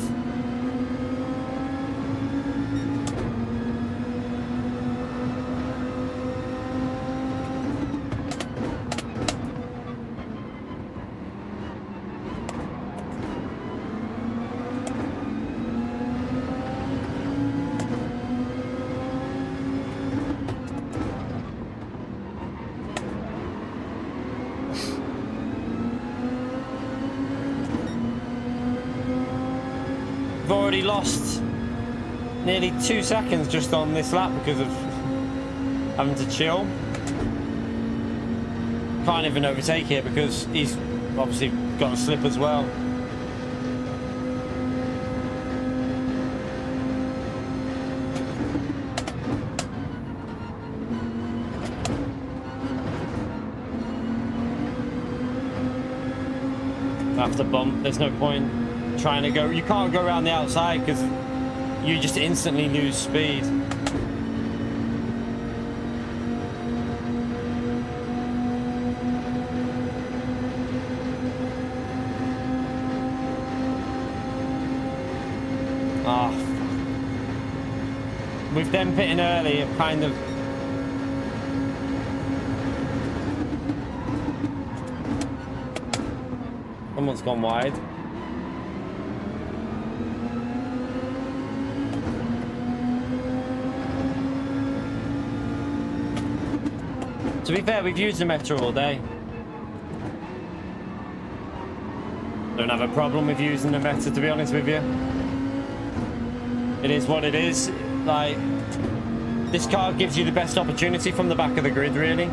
A: I've already lost nearly 2 seconds just on this lap because of having to chill. Can't even overtake here because he's obviously got a slip as well. After bump, there's no point trying to go. You can't go around the outside because you just instantly lose speed. Ah, with them pitting early, it kind of. Someone's gone wide. To be fair, we've used the Metro all day. Don't have a problem with using the Meta, to be honest with you. It is what it is. Like, this car gives you the best opportunity from the back of the grid, really.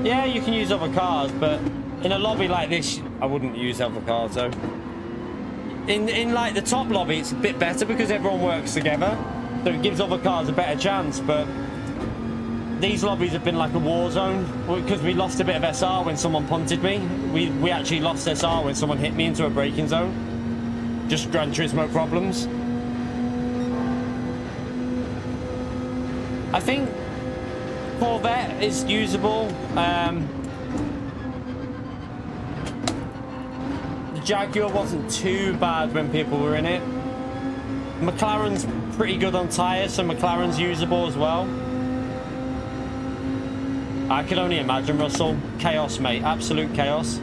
A: Yeah, you can use other cars, but in a lobby like this, I wouldn't use other cars though. In like the top lobby, it's a bit better because everyone works together, so it gives other cars a better chance. But these lobbies have been like a war zone because we lost a bit of SR when someone punted me. We actually lost SR when someone hit me into a braking zone. Just Gran Turismo problems. I think Corvette is usable. The Jaguar wasn't too bad when people were in it. McLaren's pretty good on tyres, so McLaren's usable as well. I can only imagine, Russell. Chaos, mate. Absolute chaos.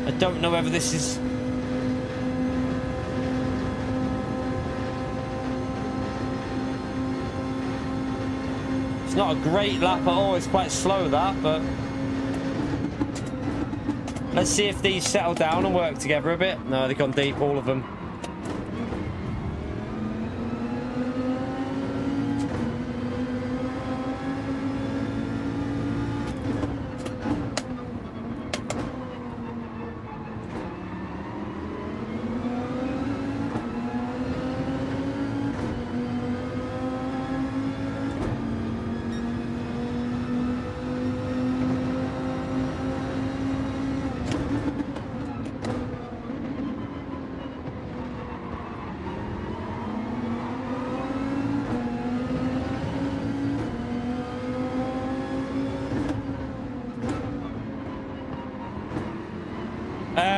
A: I don't know whether this is... It's not a great lap at all. It's quite slow, that, but... Let's see if these settle down and work together a bit. No, they've gone deep, all of them.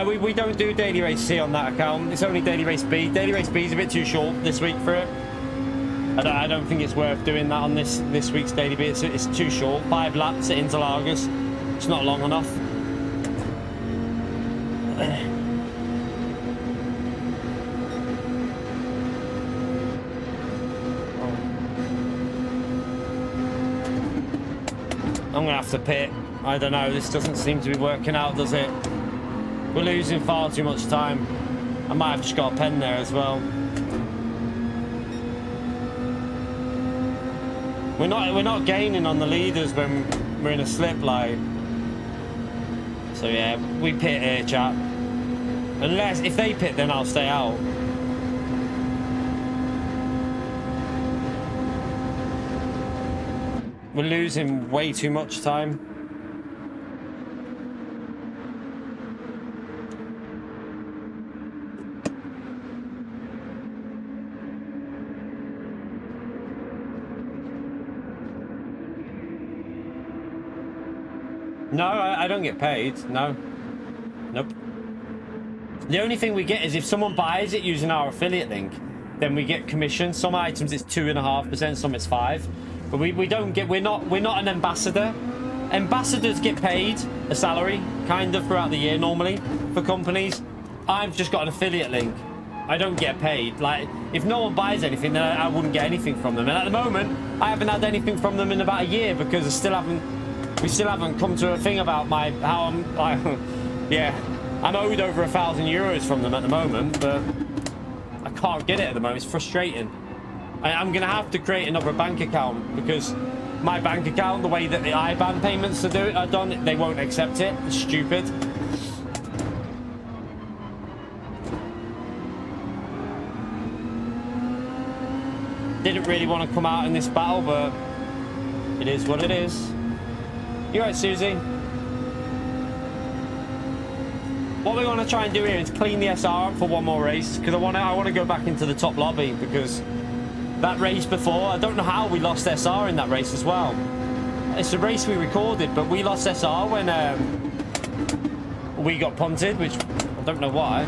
A: No, we don't do Daily Race C on that account. It's only Daily Race B. Daily Race B is a bit too short this week for it. I don't think it's worth doing that on this week's Daily B. It's too short. 5 laps at Interlagos. It's not long enough. I'm gonna have to pit. I don't know, this doesn't seem to be working out, does it? We're losing far too much time. I might have just got a pen there as well. We're not gaining on the leaders when we're in a slip like. So yeah, we pit here, chat. Unless if they pit, then I'll stay out. We're losing way too much time. No, I don't get paid. No. Nope. The only thing we get is if someone buys it using our affiliate link, then we get commission. Some items it's 2.5%, some it's 5%. But we don't get, we're not an ambassador. Ambassadors get paid a salary, kind of, throughout the year normally for companies. I've just got an affiliate link. I don't get paid. Like, if no one buys anything, then I wouldn't get anything from them. And at the moment, I haven't had anything from them in about a year because we still haven't come to a thing about yeah, I'm owed over 1,000 euros from them at the moment, but I can't get it at the moment. It's frustrating. I'm gonna have to create another bank account because my bank account, the way that the IBAN payments are done, they won't accept it. It's stupid. Didn't really want to come out in this battle, but it is what it is. You right, Susie? What we want to try and do here is clean the SR up for one more race because I want to go back into the top lobby because that race before, I don't know how we lost SR in that race as well. It's a race we recorded, but we lost SR when we got punted, which I don't know why.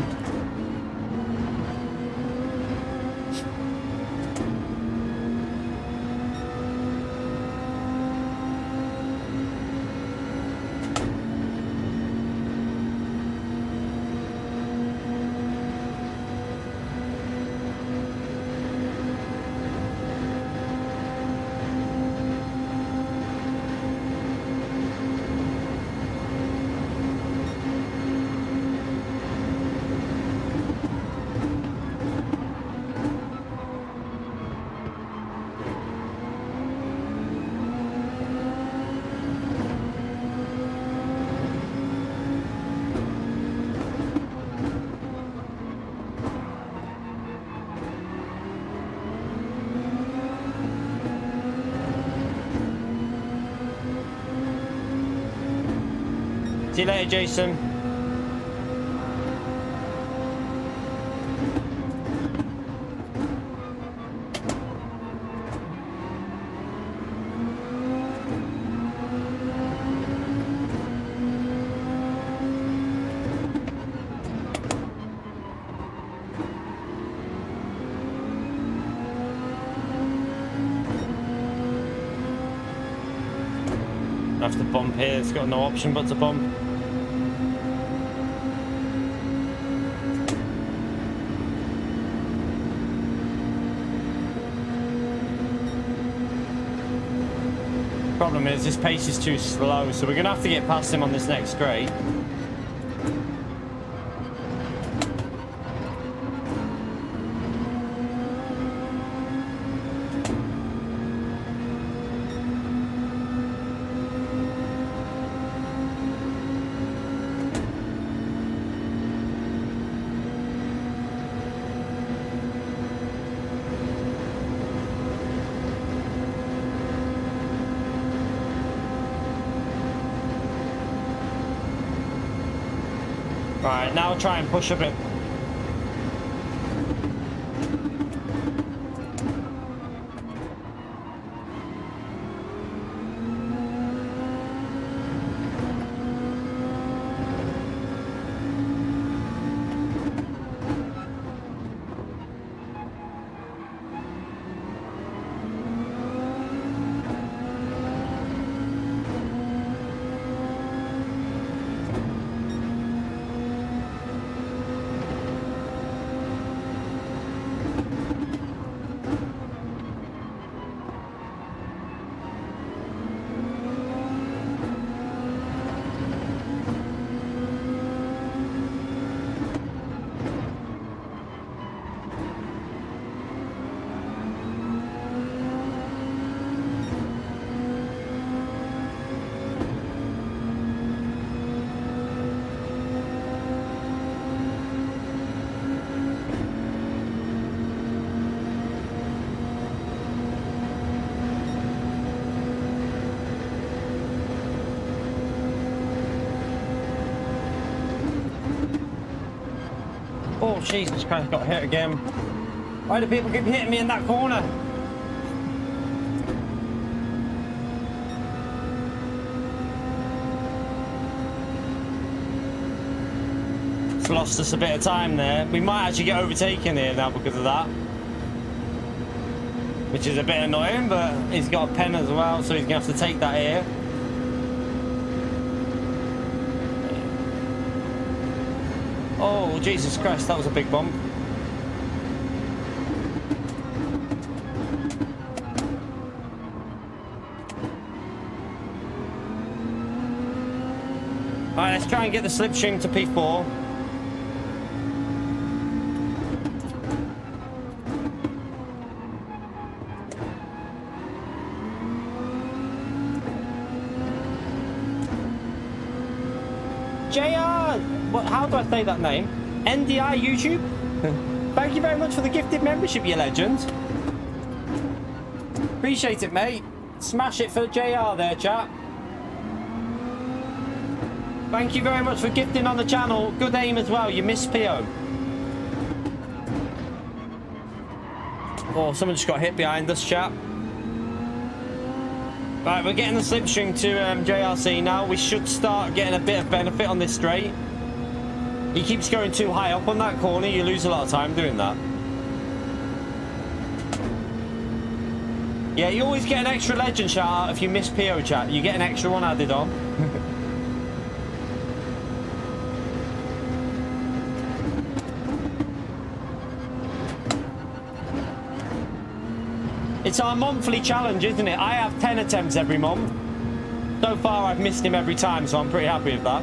A: See you later, Jason. I have to bump here, it's got no option but to bump. Problem is, this pace is too slow, so we're going to have to get past him on this next straight. Right, now I'll try and push a bit. Oh, Jesus Christ, got hit again. Why do people keep hitting me in that corner? It's lost us a bit of time there. We might actually get overtaken here now because of that. Which is a bit annoying, but he's got a pen as well, so he's going to have to take that here. Oh, Jesus Christ, that was a big bump. Alright, let's try and get the slipstream to P4. JR! How do I say that name? NDI YouTube? Thank you very much for the gifted membership, you legend. Appreciate it, mate. Smash it for JR there, chat. Thank you very much for gifting on the channel. Good aim as well. You missed PO. Oh, someone just got hit behind us, chat. Right, we're getting the slipstream to JRC now. We should start getting a bit of benefit on this straight. He keeps going too high up on that corner. You lose a lot of time doing that. Yeah, you always get an extra legend shout out if you miss PO, chat. You get an extra one added on. It's our monthly challenge, isn't it? I have 10 attempts every month. So far, I've missed him every time, so I'm pretty happy with that.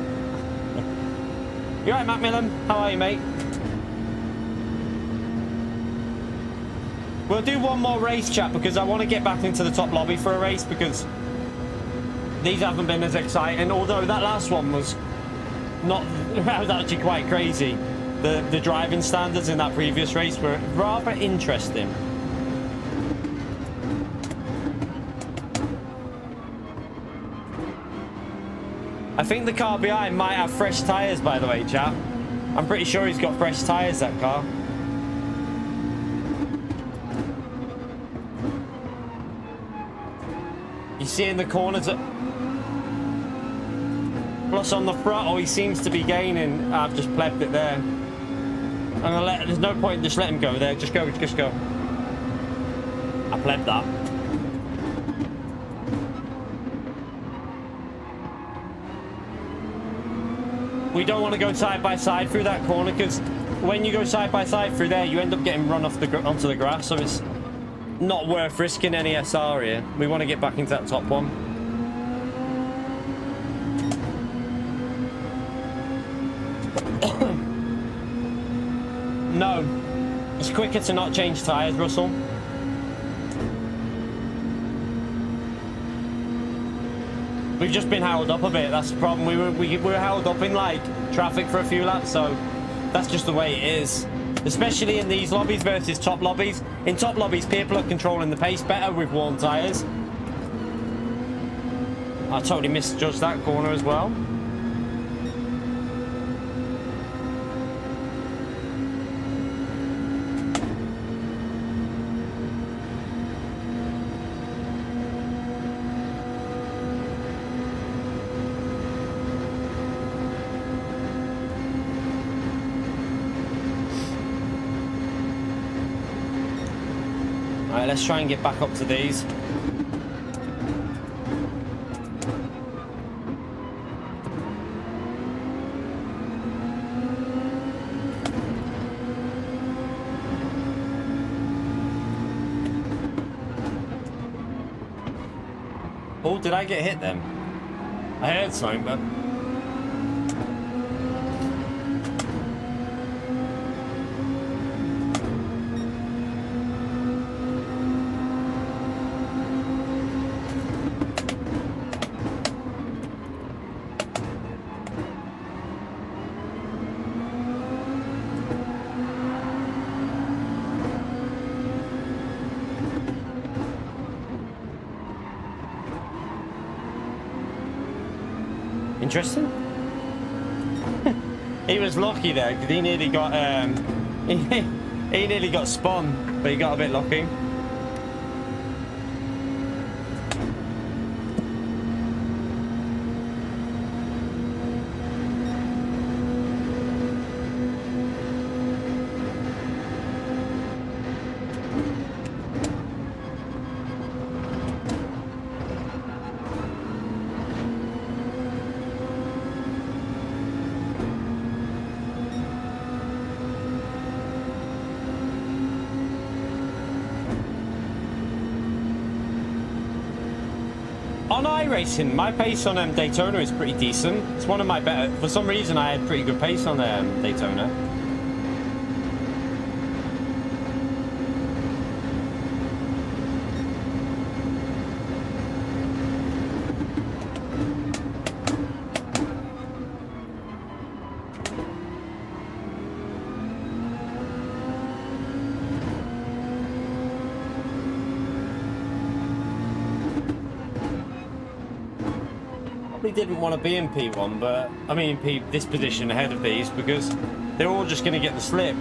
A: You alright, Macmillan? How are you, mate? We'll do one more race, chat, because I want to get back into the top lobby for a race, because these haven't been as exciting, although that last one was not... that was actually quite crazy. The driving standards in that previous race were rather interesting. I think the car behind might have fresh tyres, by the way, chat. I'm pretty sure he's got fresh tyres, that car. You see in the corners that... Plus on the front, oh, he seems to be gaining. I've just plebbed it there. I'm gonna let... There's no point, just let him go there. Just go, just go. I plebbed that. We don't want to go side by side through that corner, because when you go side by side through there, you end up getting run off onto the grass, so it's not worth risking any SR here. We want to get back into that top one. No, it's quicker to not change tyres, Russell. We've just been held up a bit, that's the problem. We were held up in like traffic for a few laps, so that's just the way it is. Especially in these lobbies versus top lobbies. In top lobbies, people are controlling the pace better with worn tyres. I totally misjudged that corner as well. Alright, let's try and get back up to these. Oh, did I get hit then? I heard something, but... Interesting. He was lucky there because he nearly got He nearly got spun, but he got a bit lucky. On iRacing, my pace on Daytona is pretty decent. It's one of my better. For some reason, I had pretty good pace on Daytona. Didn't want to be in P1, but I mean this position ahead of these because they're all just going to get the slip.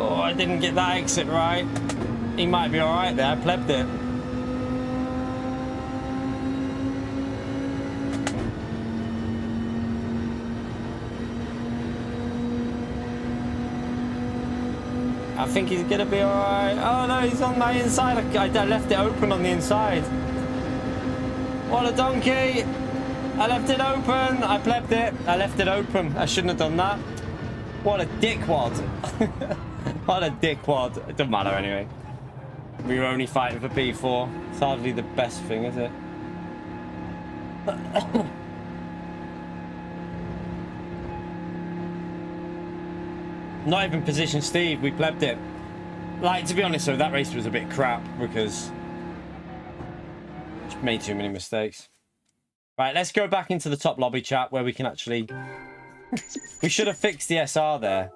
A: I didn't get that exit right. He might be alright there, I plebbed it. I think he's gonna be alright. Oh no, he's on my inside. I left it open on the inside. What a donkey! I left it open. I plebbed it. I left it open. I shouldn't have done that. What a dickwad. What a dickwad. It doesn't matter anyway. We were only fighting for P4. It's hardly the best thing, is it? Not even position Steve. We plebbed it. Like, to be honest though, that race was a bit crap because just made too many mistakes. Right, let's go back into the top lobby chat where we can actually... We should have fixed the SR there.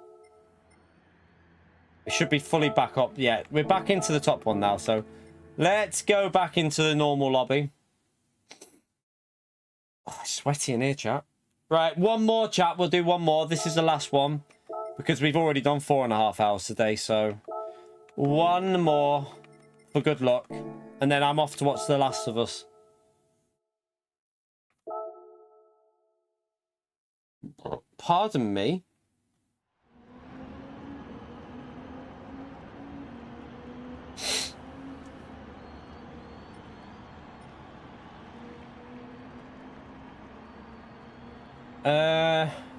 A: It should be fully back up. Yeah, we're back into the top one now, so let's go back into the normal lobby. Oh, it's sweaty in here, chat. Right, one more, chat. We'll do one more. This is the last one because we've already done 4.5 hours today, so one more for good luck. And then I'm off to watch The Last of Us. Pardon me?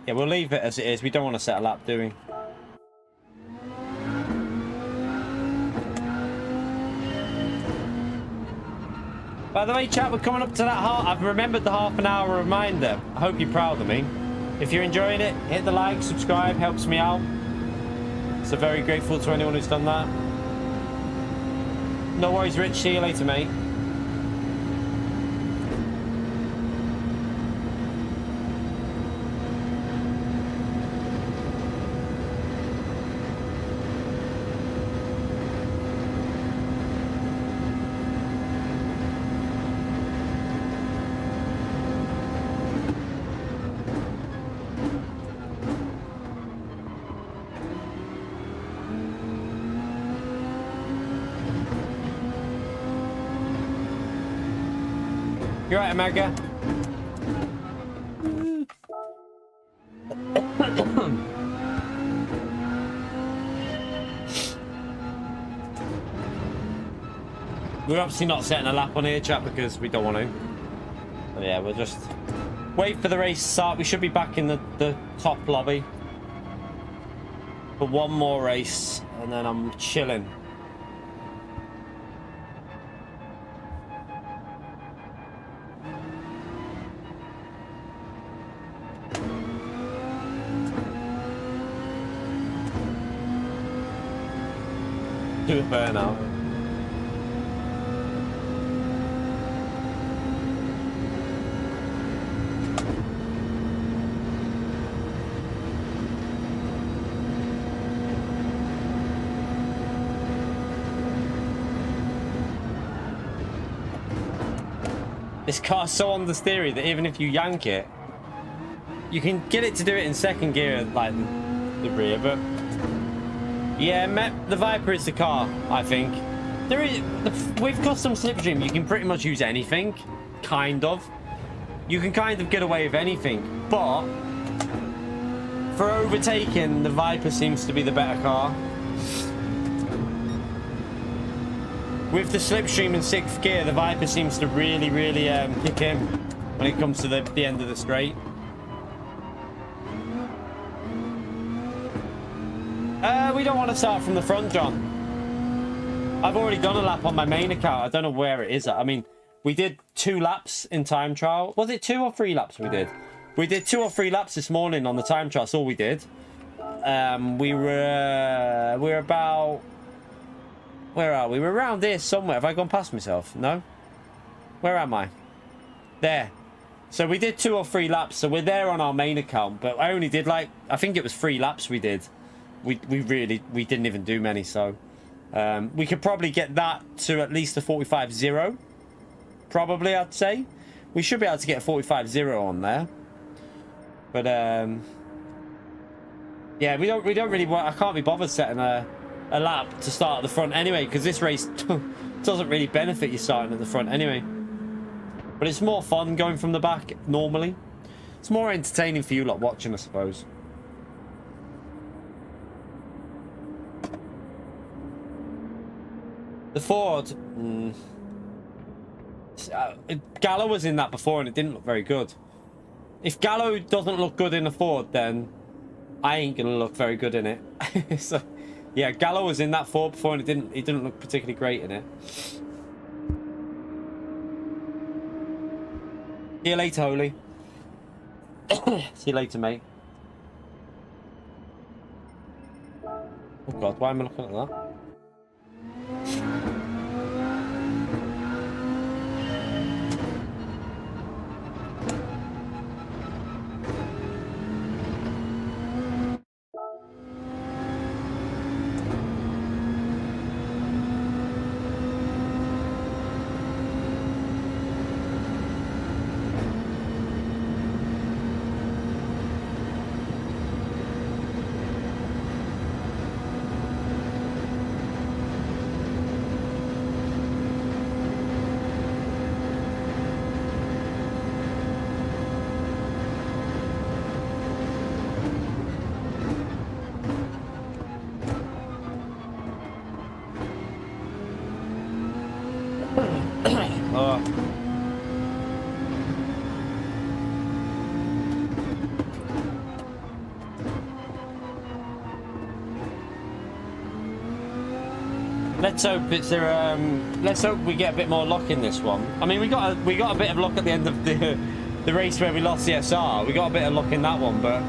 A: Yeah, we'll leave it as it is. We don't want to set a lap, do we? By the way, chat, we're coming up to that I've remembered the half an hour reminder. I hope you're proud of me. If you're enjoying it, hit the like, subscribe, helps me out. So very grateful to anyone who's done that. No worries, Rich. See you later, mate. You're right, America. We're obviously not setting a lap on here, chat, because we don't want to. But yeah, we'll just wait for the race to start. We should be back in the top lobby for one more race, and then I'm chilling. Do a burnout. This car's so understeery that even if you yank it, you can get it to do it in second gear, like the rear, but yeah, the Viper is the car, I think. There is, with custom Slipstream, you can pretty much use anything, kind of. You can kind of get away with anything, but for overtaking, the Viper seems to be the better car. With the Slipstream in 6th gear, the Viper seems to really kick in when it comes to the end of the straight. We don't want to start from the front, John. I've already done a lap on my main account. I don't know where it is. I mean, we did 2 laps in time trial. Was it 2 or 3 laps we did? We did 2 or 3 laps this morning on the time trial. That's all we did. We were about... Where are we? We're around here somewhere. Have I gone past myself? No? Where am I? There. So we did 2 or 3 laps. So we're there on our main account. But I only did like... I think it was 3 laps we did. We didn't even do many. So we could probably get that to at least a 45.0. Probably, I'd say. We should be able to get a 45.0 on there. But yeah, we don't really want... I can't be bothered setting a lap to start at the front anyway, because this race doesn't really benefit you starting at the front anyway. But it's more fun going from the back normally. It's more entertaining for you lot watching, I suppose. The Ford, Gallo was in that before and it didn't look very good. If Gallo doesn't look good in the Ford, then I ain't gonna look very good in it. So yeah, Gallo was in that Ford before and it didn't look particularly great in it. See you later, Holy. See you later, mate. Oh god, why am I looking at that? Let's hope it's there. Let's hope we get a bit more luck in this one. I mean, we got a bit of luck at the end of the race where we lost the SR. We got a bit of luck in that one, but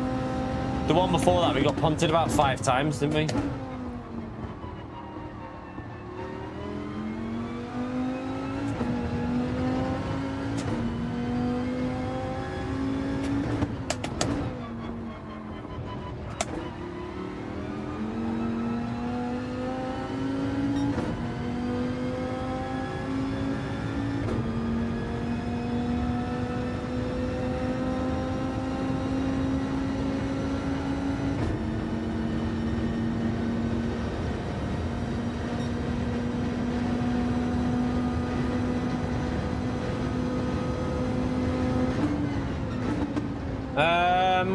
A: the one before that we got punted about 5 times, didn't we?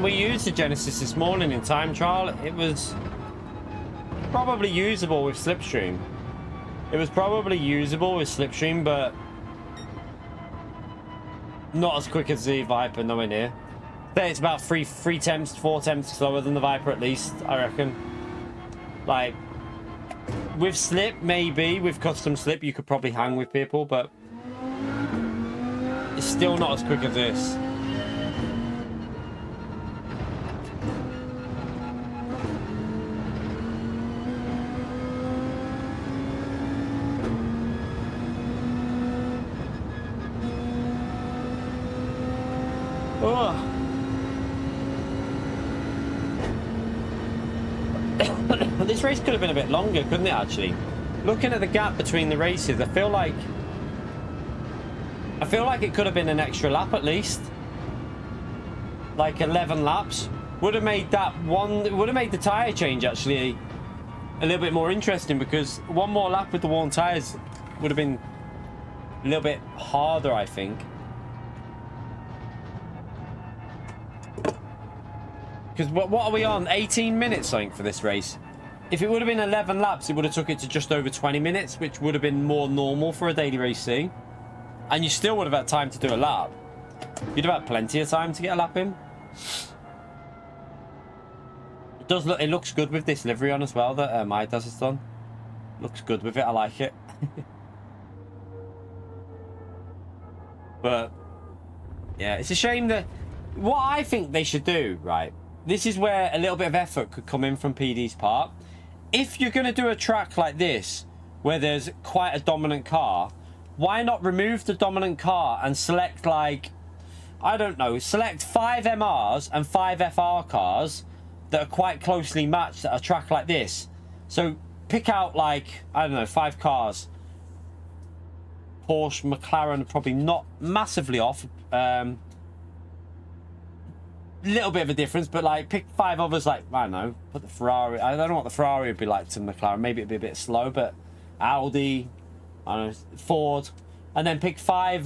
A: We used the Genesis this morning in time trial. It was probably usable with Slipstream. It was probably usable with Slipstream, but not as quick as the Viper, nowhere near. I think it's about 4 tenths slower than the Viper at least, I reckon. Like, with Slip, maybe, with custom Slip, you could probably hang with people, but it's still not as quick as this. Oh. This race could have been a bit longer, couldn't it, actually? Looking at the gap between the races, I feel like it could have been an extra lap at least. Like 11 laps. Would have made the tyre change actually a little bit more interesting, because one more lap with the worn tyres would have been a little bit harder, I think. Because what are we on? 18 minutes, I think, for this race. If it would have been 11 laps, it would have took it to just over 20 minutes, which would have been more normal for a daily race C. And you still would have had time to do a lap. You'd have had plenty of time to get a lap in. It does look. It looks good with this livery on as well that Midas has done. Looks good with it. I like it. But yeah, it's a shame that what I think they should do, right? This is where a little bit of effort could come in from PD's part. If you're going to do a track like this, where there's quite a dominant car, why not remove the dominant car and select, like, I don't know, select 5 MRs and 5 FR cars that are quite closely matched at a track like this. So pick out, like, I don't know, 5 cars. Porsche, McLaren, probably not massively off. Little bit of a difference, but like pick 5 others, like, I don't know, put the Ferrari. I don't know what the Ferrari would be like to McLaren. Maybe it'd be a bit slow, but Audi, I don't know, Ford, and then pick 5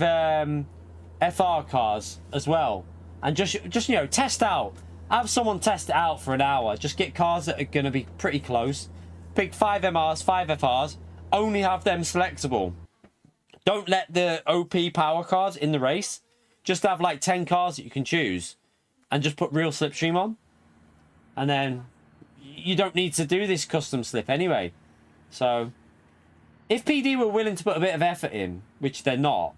A: FR cars as well, and just you know, test out. Have someone test it out for an hour. Just get cars that are going to be pretty close. Pick 5 MRs, 5 FRs. Only have them selectable. Don't let the OP power cars in the race. Just have like 10 cars that you can choose. And just put real Slipstream on. And then you don't need to do this custom slip anyway. So if PD were willing to put a bit of effort in, which they're not,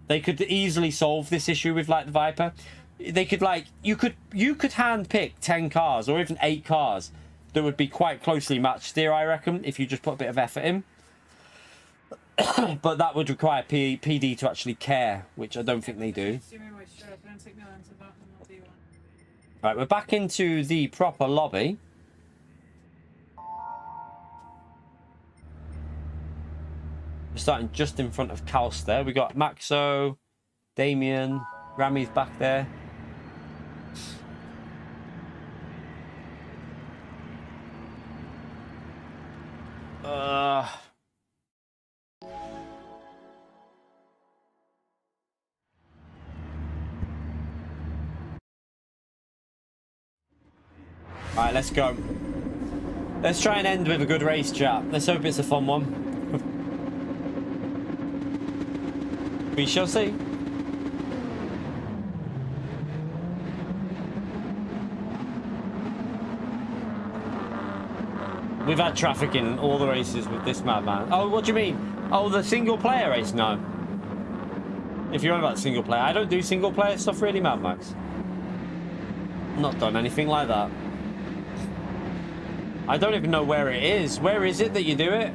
A: they could easily solve this issue with like the Viper. They could, like, you could hand pick 10 cars or even 8 cars that would be quite closely matched here, I reckon, if you just put a bit of effort in. But that would require PD to actually care, which I don't think they do. Right, we're back into the proper lobby. We're starting just in front of Kaus there. We got Maxo, Damien, Rami's back there. Alright, let's go. Let's try and end with a good race, chat. Let's hope it's a fun one. We shall see. We've had traffic in all the races with this madman. Oh, what do you mean? Oh, the single player race? No. If you're on about single player, I don't do single player stuff really, Mad Max. Not done anything like that. I don't even know where it is. Where is it that you do it?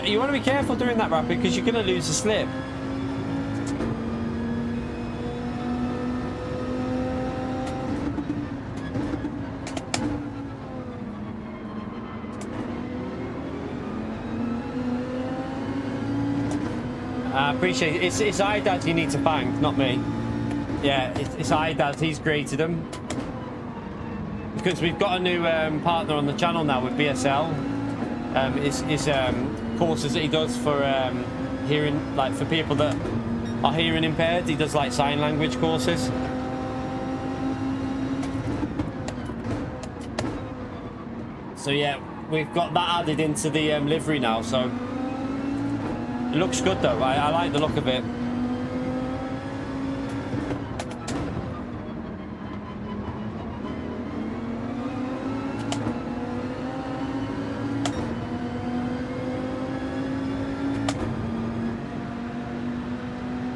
A: You want to be careful doing that, Rapid, because you're going to lose the slip. I appreciate it. It's iDad you need to thank, not me. Yeah, it's iDad. He's created them. Because we've got a new partner on the channel now with BSL. It's courses that he does for hearing, like, for people that are hearing impaired. He does like sign language courses. So yeah, we've got that added into the livery now, so it looks good though. I like the look of it.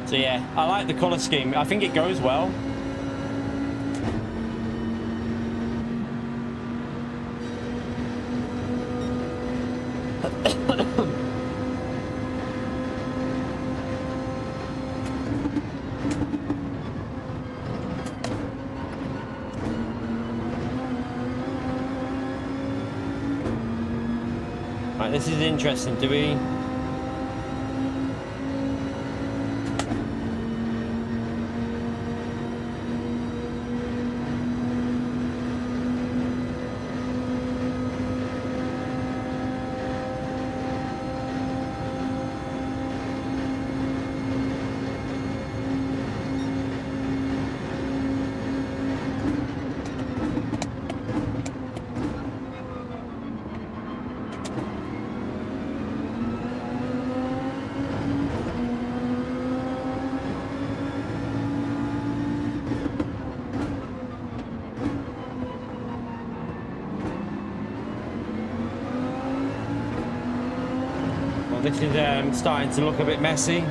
A: So yeah, I like the colour scheme. I think it goes well. Right, this is interesting. Do we... This is starting to look a bit messy.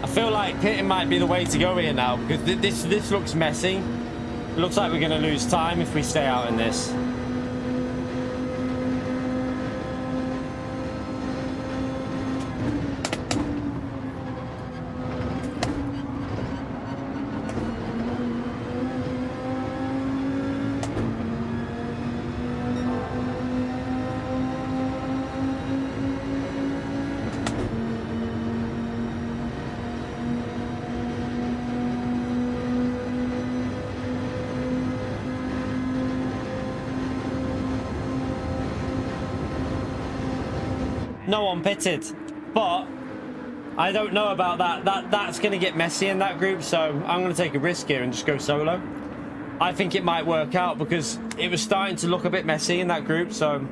A: I feel like pitting might be the way to go here now, because this looks messy. It looks like we're going to lose time if we stay out in this. No one pitted, but I don't know about that. That's going to get messy in that group, so I'm going to take a risk here and just go solo. I think it might work out because it was starting to look a bit messy in that group, so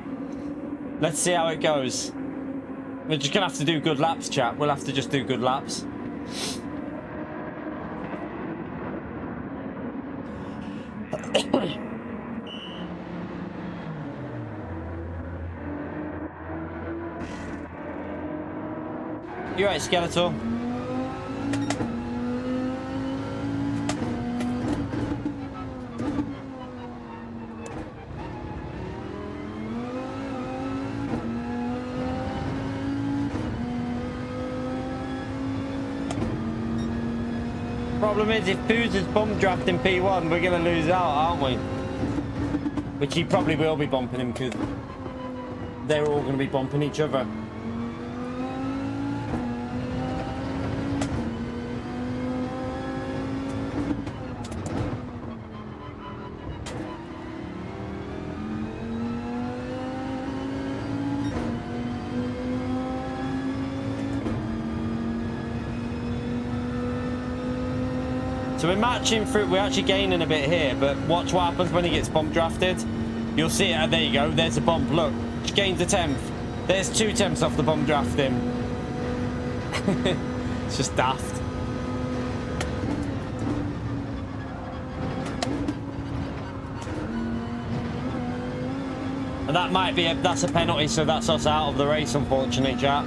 A: let's see how it goes. We're just going to have to do good laps, chat. We'll have to just do good laps. You're right, Skeletor. Problem is, if Foos is bump drafting P1, we're going to lose out, aren't we? Which he probably will be bumping him because they're all going to be bumping each other. So we're matching through, we're actually gaining a bit here, but watch what happens when he gets bump drafted. You'll see it, there you go, there's a bump, look, he gains a 10th. There's 2 tenths off the bump drafting. It's just daft. And that might be, that's a penalty, so that's us out of the race, unfortunately, chat.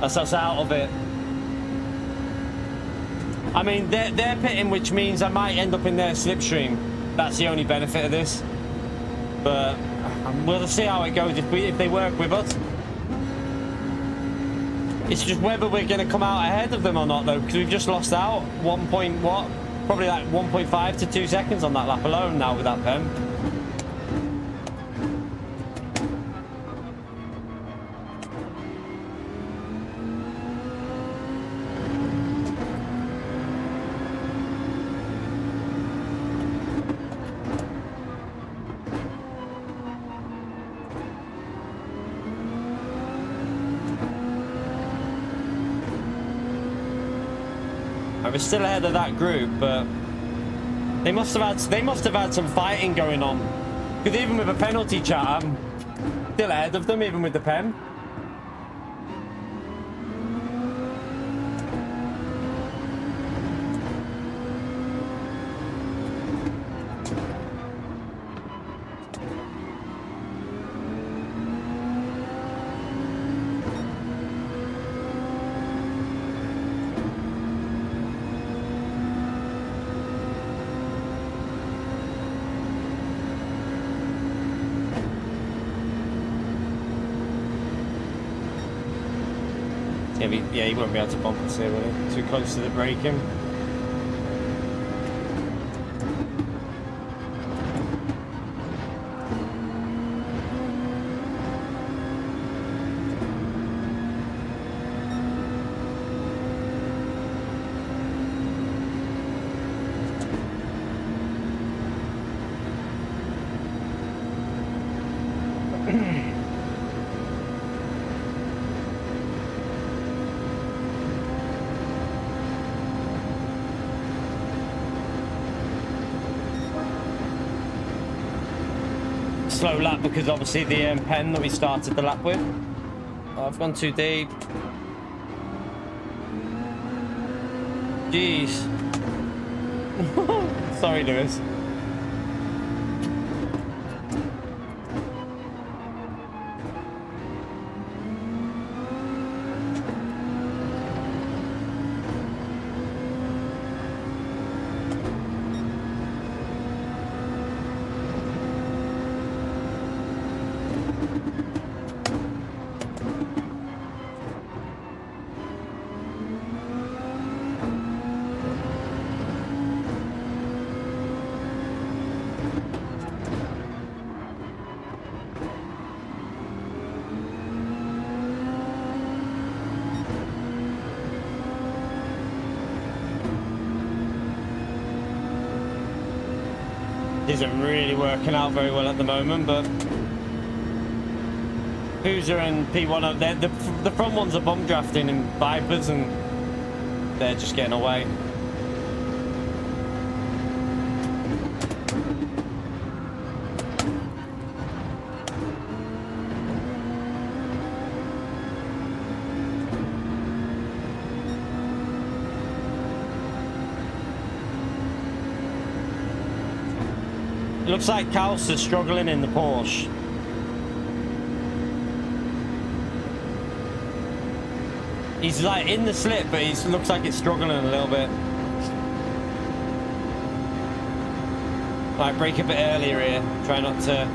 A: That's us out of it. I mean, they're pitting, which means I might end up in their slipstream. That's the only benefit of this. But we'll see how it goes if they work with us. It's just whether we're going to come out ahead of them or not, though, because we've just lost out probably like 1.5 to 2 seconds on that lap alone now with that PEM. We're still ahead of that group, but they must have had some fighting going on. Because even with a penalty chat, I'm still ahead of them, even with the PEM. Yeah, he won't be able to bump us here, will he? Too close to the braking. Slow lap because obviously the pen that we started the lap with. Oh, I've gone too deep. Jeez. Sorry, Lewis. Isn't really working out very well at the moment, but Pooza and P1, the front ones are bump drafting in Vipers and they're just getting away. It looks like Kaus is struggling in the Porsche. He's like in the slip, but he looks like it's struggling a little bit. Like brake a bit earlier here. Try not to.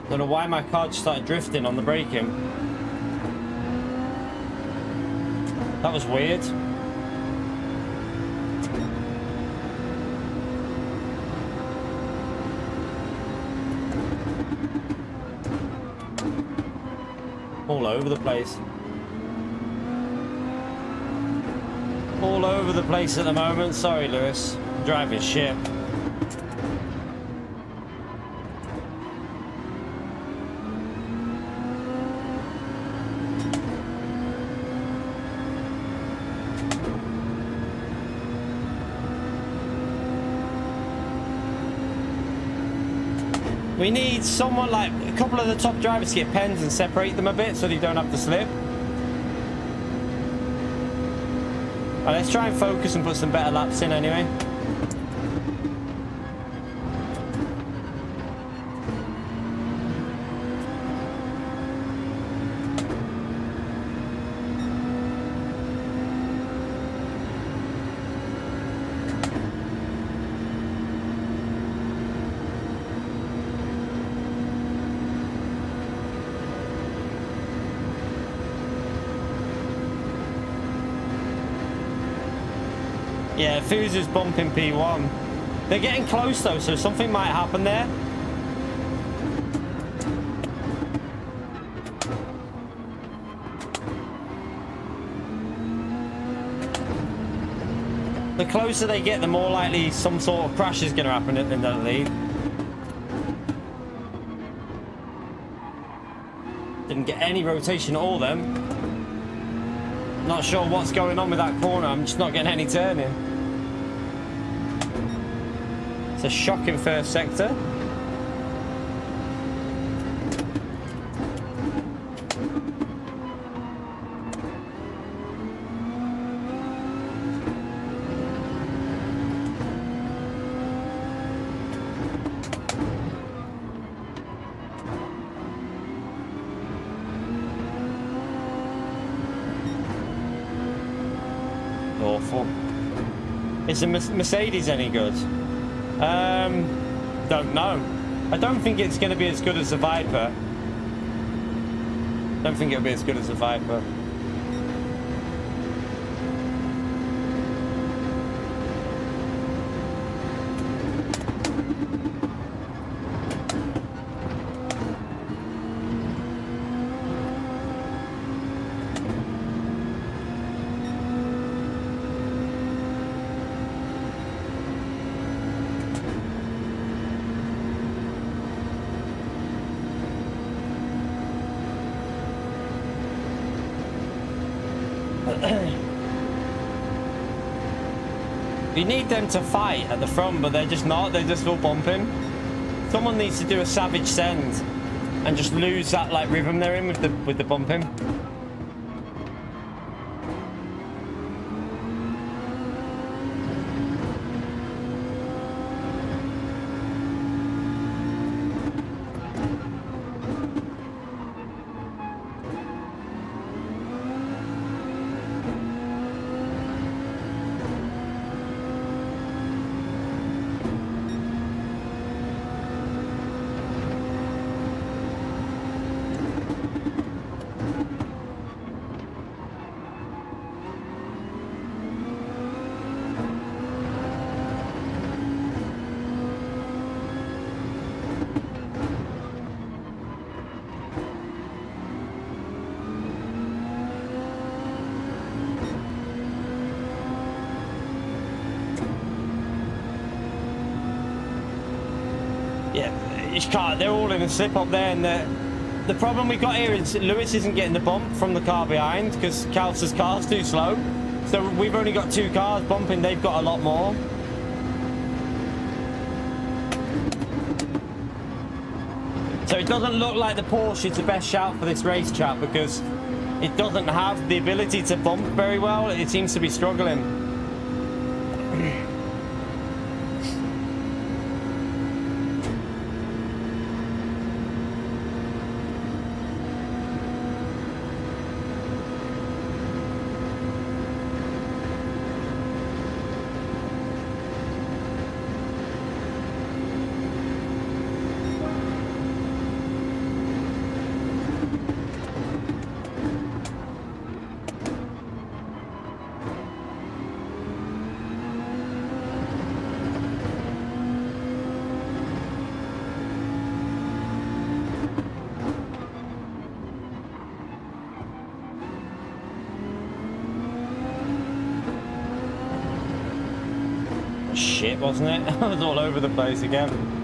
A: I don't know why my car just started drifting on the braking. That was weird. All over the place. All over the place at the moment. Sorry, Lewis. I'm driving shit. We need someone like a couple of the top drivers to get pens and separate them a bit so they don't have to slip. Right, let's try and focus and put some better laps in anyway. Yeah, Fuzu's bumping P1. They're getting close though, so something might happen there. The closer they get, the more likely some sort of crash is going to happen in the lead. Didn't get any rotation at all then. Not sure what's going on with that corner. I'm just not getting any turning. It's a shocking first sector. Awful. Is the Mercedes any good? Don't know. I don't think it's going to be as good as the Viper. Don't think it'll be as good as the Viper. You need them to fight at the front, but they're just not. They're just all bumping. Someone needs to do a savage send and just lose that like rhythm they're in with the bumping. They're all in a slip up there, and the problem we've got here is Lewis isn't getting the bump from the car behind because Kalster's car's too slow. So we've only got 2 cars bumping, they've got a lot more. So it doesn't look like the Porsche is the best shout for this race, chat, because it doesn't have the ability to bump very well. It seems to be struggling. Shit, wasn't it? I was all over the place again.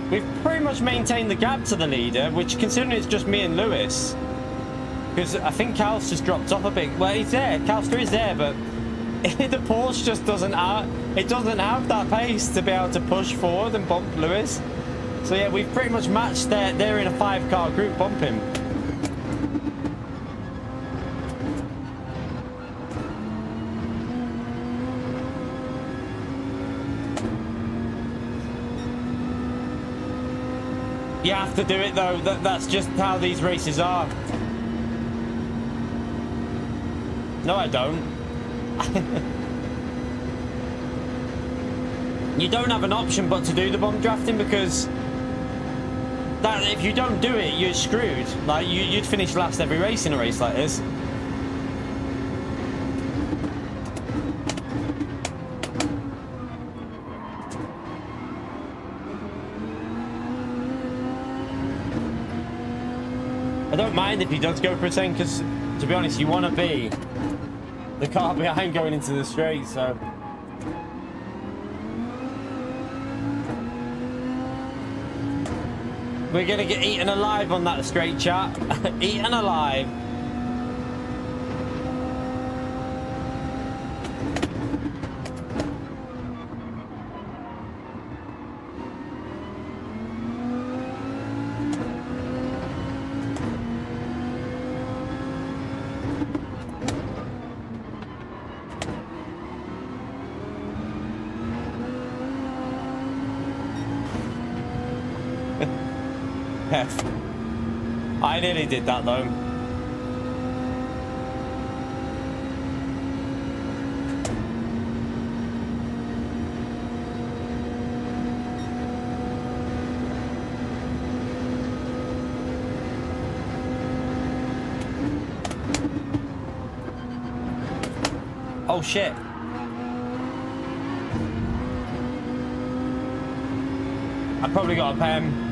A: We've pretty much maintained the gap to the leader, which, considering it's just me and Lewis, because I think Kalster's dropped off a bit. Well, he's there. Kalster is there, but the Porsche just doesn't have that pace to be able to push forward and bump Lewis. So yeah, we've pretty much matched they're in a 5-car group bumping. You have to do it though. That's just how these races are. No, I don't. You don't have an option but to do the bump drafting, because that if you don't do it, you're screwed. Like you'd finish last every race in a race like this. I don't mind if he does go for a 10, because to be honest, you want to be the car behind going into the straight, so. We're going to get eaten alive on that straight, chat. Eaten alive. I nearly did that though. Oh shit. I probably got a pen.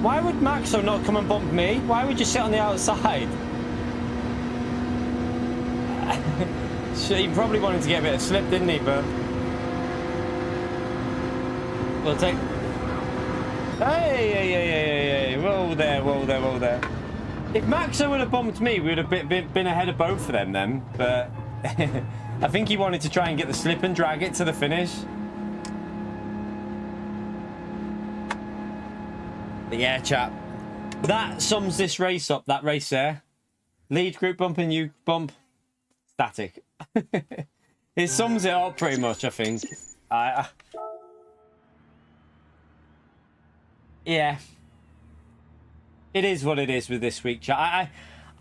A: Why would Maxo not come and bump me? Why would you sit on the outside? He probably wanted to get a bit of slip, didn't he? But we'll take. Hey! Whoa there, whoa there, whoa there. If Maxo would have bumped me, we would have been ahead of both of them then. But I think he wanted to try and get the slip and drag it to the finish. But yeah, chap, that sums this race up. That race there, lead group bump and you bump, static. It sums it up pretty much, I think. Yeah, it is what it is with this week, chat.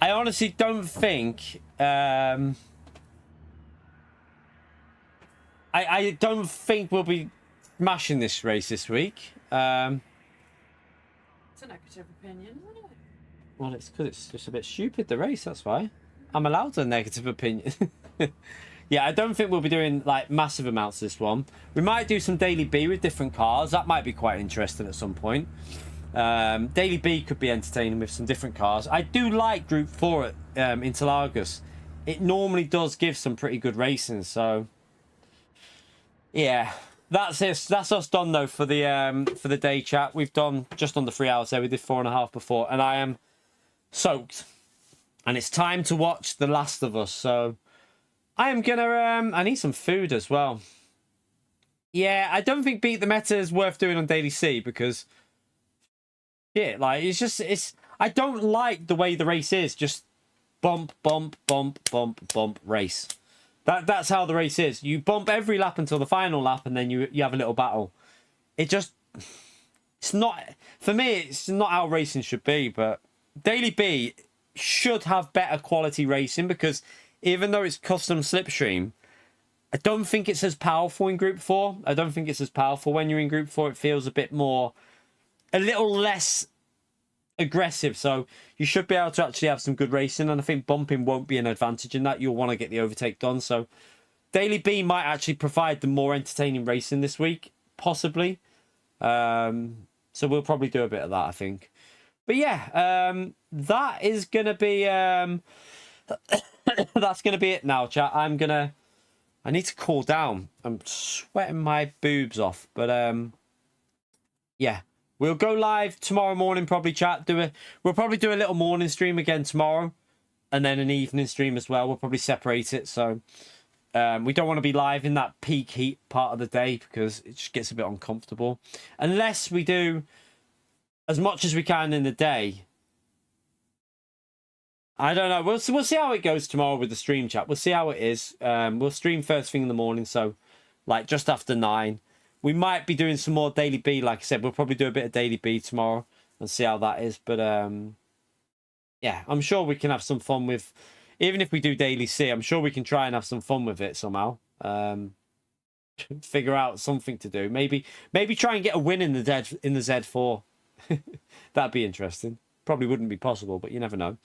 A: I honestly don't think. I don't think we'll be smashing this race this week.
B: It's a negative opinion, isn't it?
A: Well, it's because it's just a bit stupid, the race, that's why. I'm allowed a negative opinion. Yeah, I don't think we'll be doing, like, massive amounts this one. We might do some Daily B with different cars. That might be quite interesting at some point. Daily B could be entertaining with some different cars. I do like Group 4 at Interlagos. It normally does give some pretty good racing, so... Yeah. That's it. That's us done though for the day, chat. We've done just under 3 hours there. We did 4.5 before, and I am soaked. And it's time to watch The Last of Us. So I am gonna. I need some food as well. Yeah, I don't think Beat the Meta is worth doing on Daily C because yeah, like it's. I don't like the way the race is. Just bump, bump, bump, bump, bump, race. That's how the race is. You bump every lap until the final lap, and then you have a little battle. It's not, for me, it's not how racing should be, but Daily B should have better quality racing because even though it's custom Slipstream, I don't think it's as powerful in Group 4. I don't think it's as powerful when you're in Group 4. It feels a little less aggressive, so you should be able to actually have some good racing, and I think bumping won't be an advantage in that. You'll want to get the overtake done, so Daily B might actually provide the more entertaining racing this week, possibly. So we'll probably do a bit of that, I think. But yeah, that is gonna be that's gonna be it now, chat. I need to cool down. I'm sweating my boobs off, but yeah. We'll go live tomorrow morning, probably, chat. We'll probably do a little morning stream again tomorrow, and then an evening stream as well. We'll probably separate it, so we don't want to be live in that peak heat part of the day because it just gets a bit uncomfortable. Unless we do as much as we can in the day, I don't know. We'll see how it goes tomorrow with the stream chat. We'll see how it is. We'll stream first thing in the morning, so like just after 9. We might be doing some more Daily B. Like I said, we'll probably do a bit of Daily B tomorrow and see how that is. But yeah, I'm sure we can have some fun with, even if we do Daily C, I'm sure we can try and have some fun with it somehow. Figure out something to do. Maybe try and get a win in the Z4. That'd be interesting. Probably wouldn't be possible, but you never know.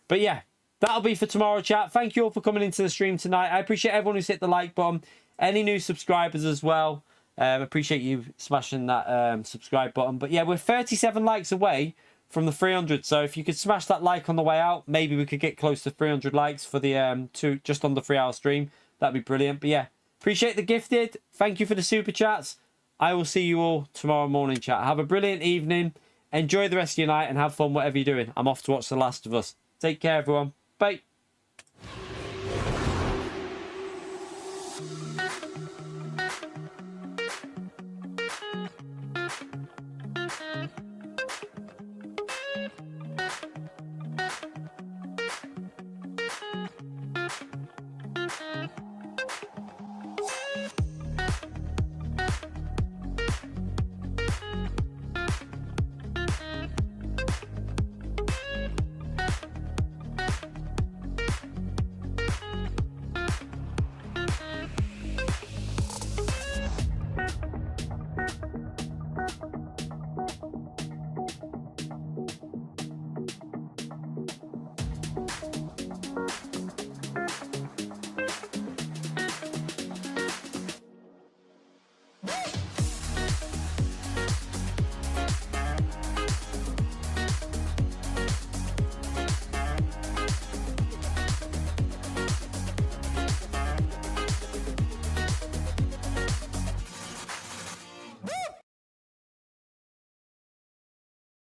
A: But yeah, that'll be for tomorrow, chat. Thank you all for coming into the stream tonight. I appreciate everyone who's hit the like button. Any new subscribers as well. Appreciate you smashing that subscribe button. But yeah, we're 37 likes away from the 300. So if you could smash that like on the way out, maybe we could get close to 300 likes for the just under 3-hour stream. That'd be brilliant. But yeah, appreciate the gifted. Thank you for the super chats. I will see you all tomorrow morning, chat. Have a brilliant evening. Enjoy the rest of your night and have fun whatever you're doing. I'm off to watch The Last of Us. Take care, everyone. Bye.